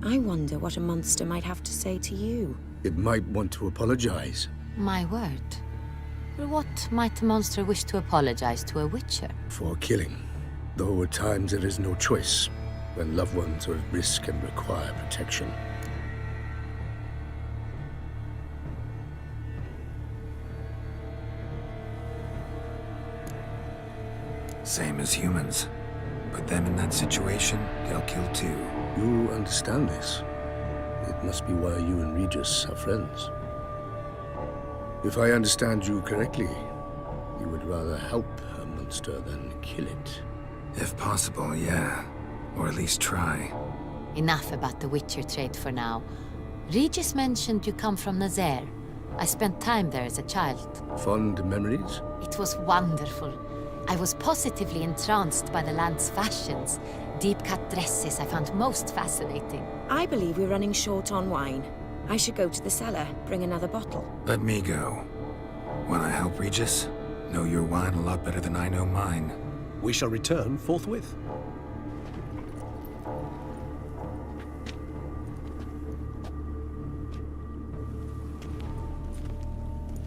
I wonder what a monster might have to say to you. It might want to apologize. My word. For what might a monster wish to apologize to a witcher? For killing. Though at times there is no choice, when loved ones are at risk and require protection. Same as humans. Put them in that situation, they'll kill too. You understand this. It must be why you and Regis are friends. If I understand you correctly, you would rather help a monster than kill it. If possible, yeah. Or at least try. Enough about the witcher trade for now. Regis mentioned you come from Nazaire. I spent time there as a child. Fond memories? It was wonderful. I was positively entranced by the land's fashions. Deep-cut dresses I found most fascinating. I believe we're running short on wine. I should go to the cellar, bring another bottle. Let me go. Wanna help, Regis? Know your wine a lot better than I know mine. We shall return forthwith.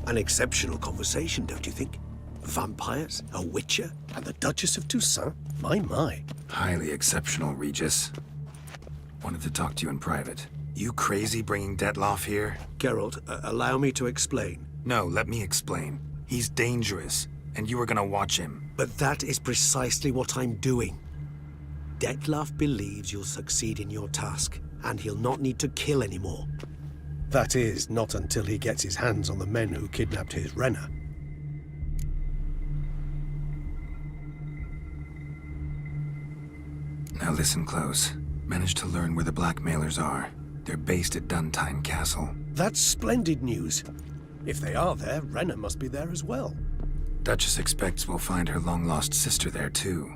An exceptional conversation, don't you think? Vampires, a witcher, and the Duchess of Toussaint? My. Highly exceptional, Regis. Wanted to talk to you in private. You crazy bringing Detloff here? Geralt, allow me to explain. No, let me explain. He's dangerous, and you were gonna watch him. But that is precisely what I'm doing. Detloff believes you'll succeed in your task, and he'll not need to kill anymore. That is, not until he gets his hands on the men who kidnapped his Renna. Now listen close. Managed to learn where the blackmailers are. They're based at Duntine Castle. That's splendid news. If they are there, Renna must be there as well. Duchess expects we'll find her long-lost sister there, too.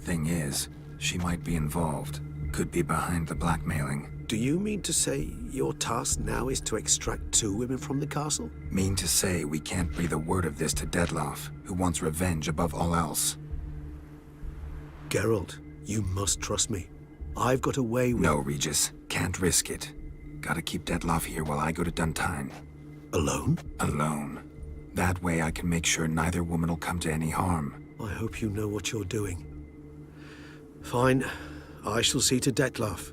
Thing is, she might be involved. Could be behind the blackmailing. Do you mean to say your task now is to extract 2 women from the castle? Mean to say we can't breathe a word of this to Detloff, who wants revenge above all else. Geralt, you must trust me. I've got a way with... No, Regis. Can't risk it. Gotta keep Detloff here while I go to Duntine. Alone? Alone. That way I can make sure neither woman will come to any harm. I hope you know what you're doing. Fine. I shall see to Detloff.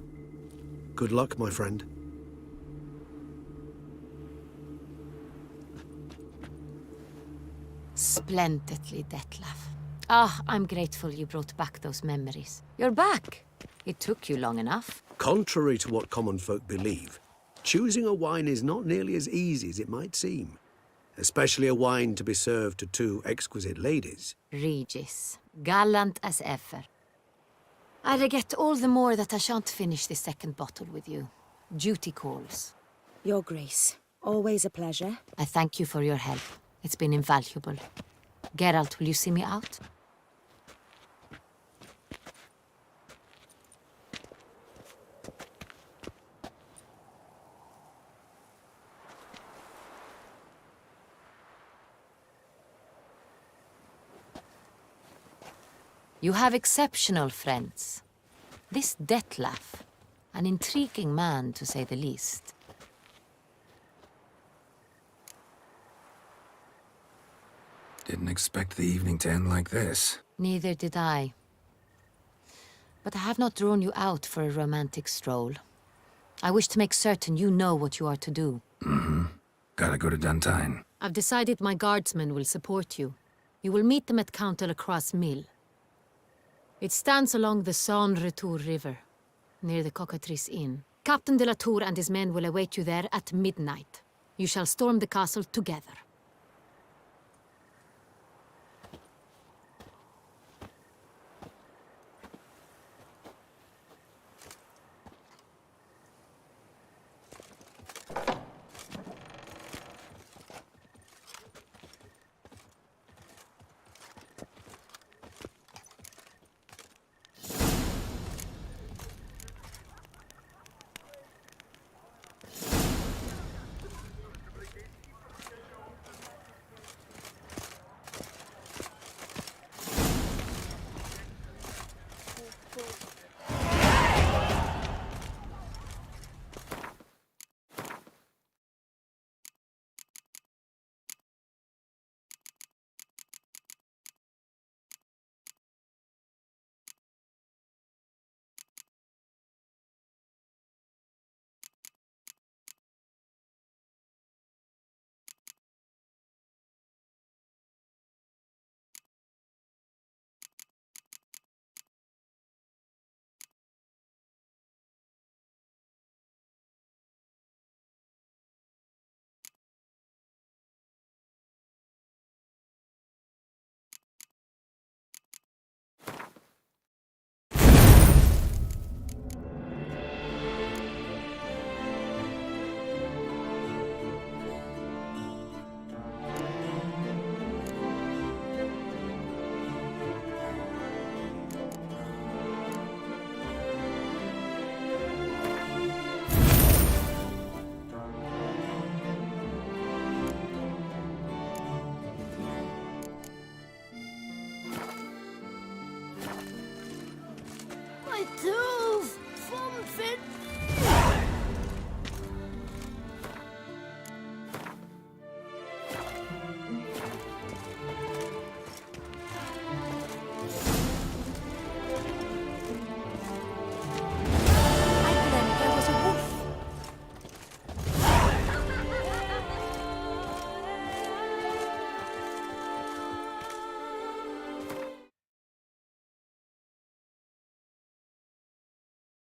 Good luck, my friend. Splendidly, Detlaff. Ah, I'm grateful you brought back those memories. You're back. It took you long enough. Contrary to what common folk believe, choosing a wine is not nearly as easy as it might seem. Especially a wine to be served to 2 exquisite ladies. Regis, gallant as ever. I regret all the more that I shan't finish this second bottle with you. Duty calls. Your Grace, always a pleasure. I thank you for your help. It's been invaluable. Geralt, will you see me out? You have exceptional friends. This Detlaff, an intriguing man to say the least. Didn't expect the evening to end like this. Neither did I. But I have not drawn you out for a romantic stroll. I wish to make certain you know what you are to do. Gotta go to Duntine. I've decided my guardsmen will support you. You will meet them at Count Delacroix' mill. It stands along the Saône-Retour River, near the Cockatrice Inn. Captain de la Tour and his men will await you there at midnight. You shall storm the castle together.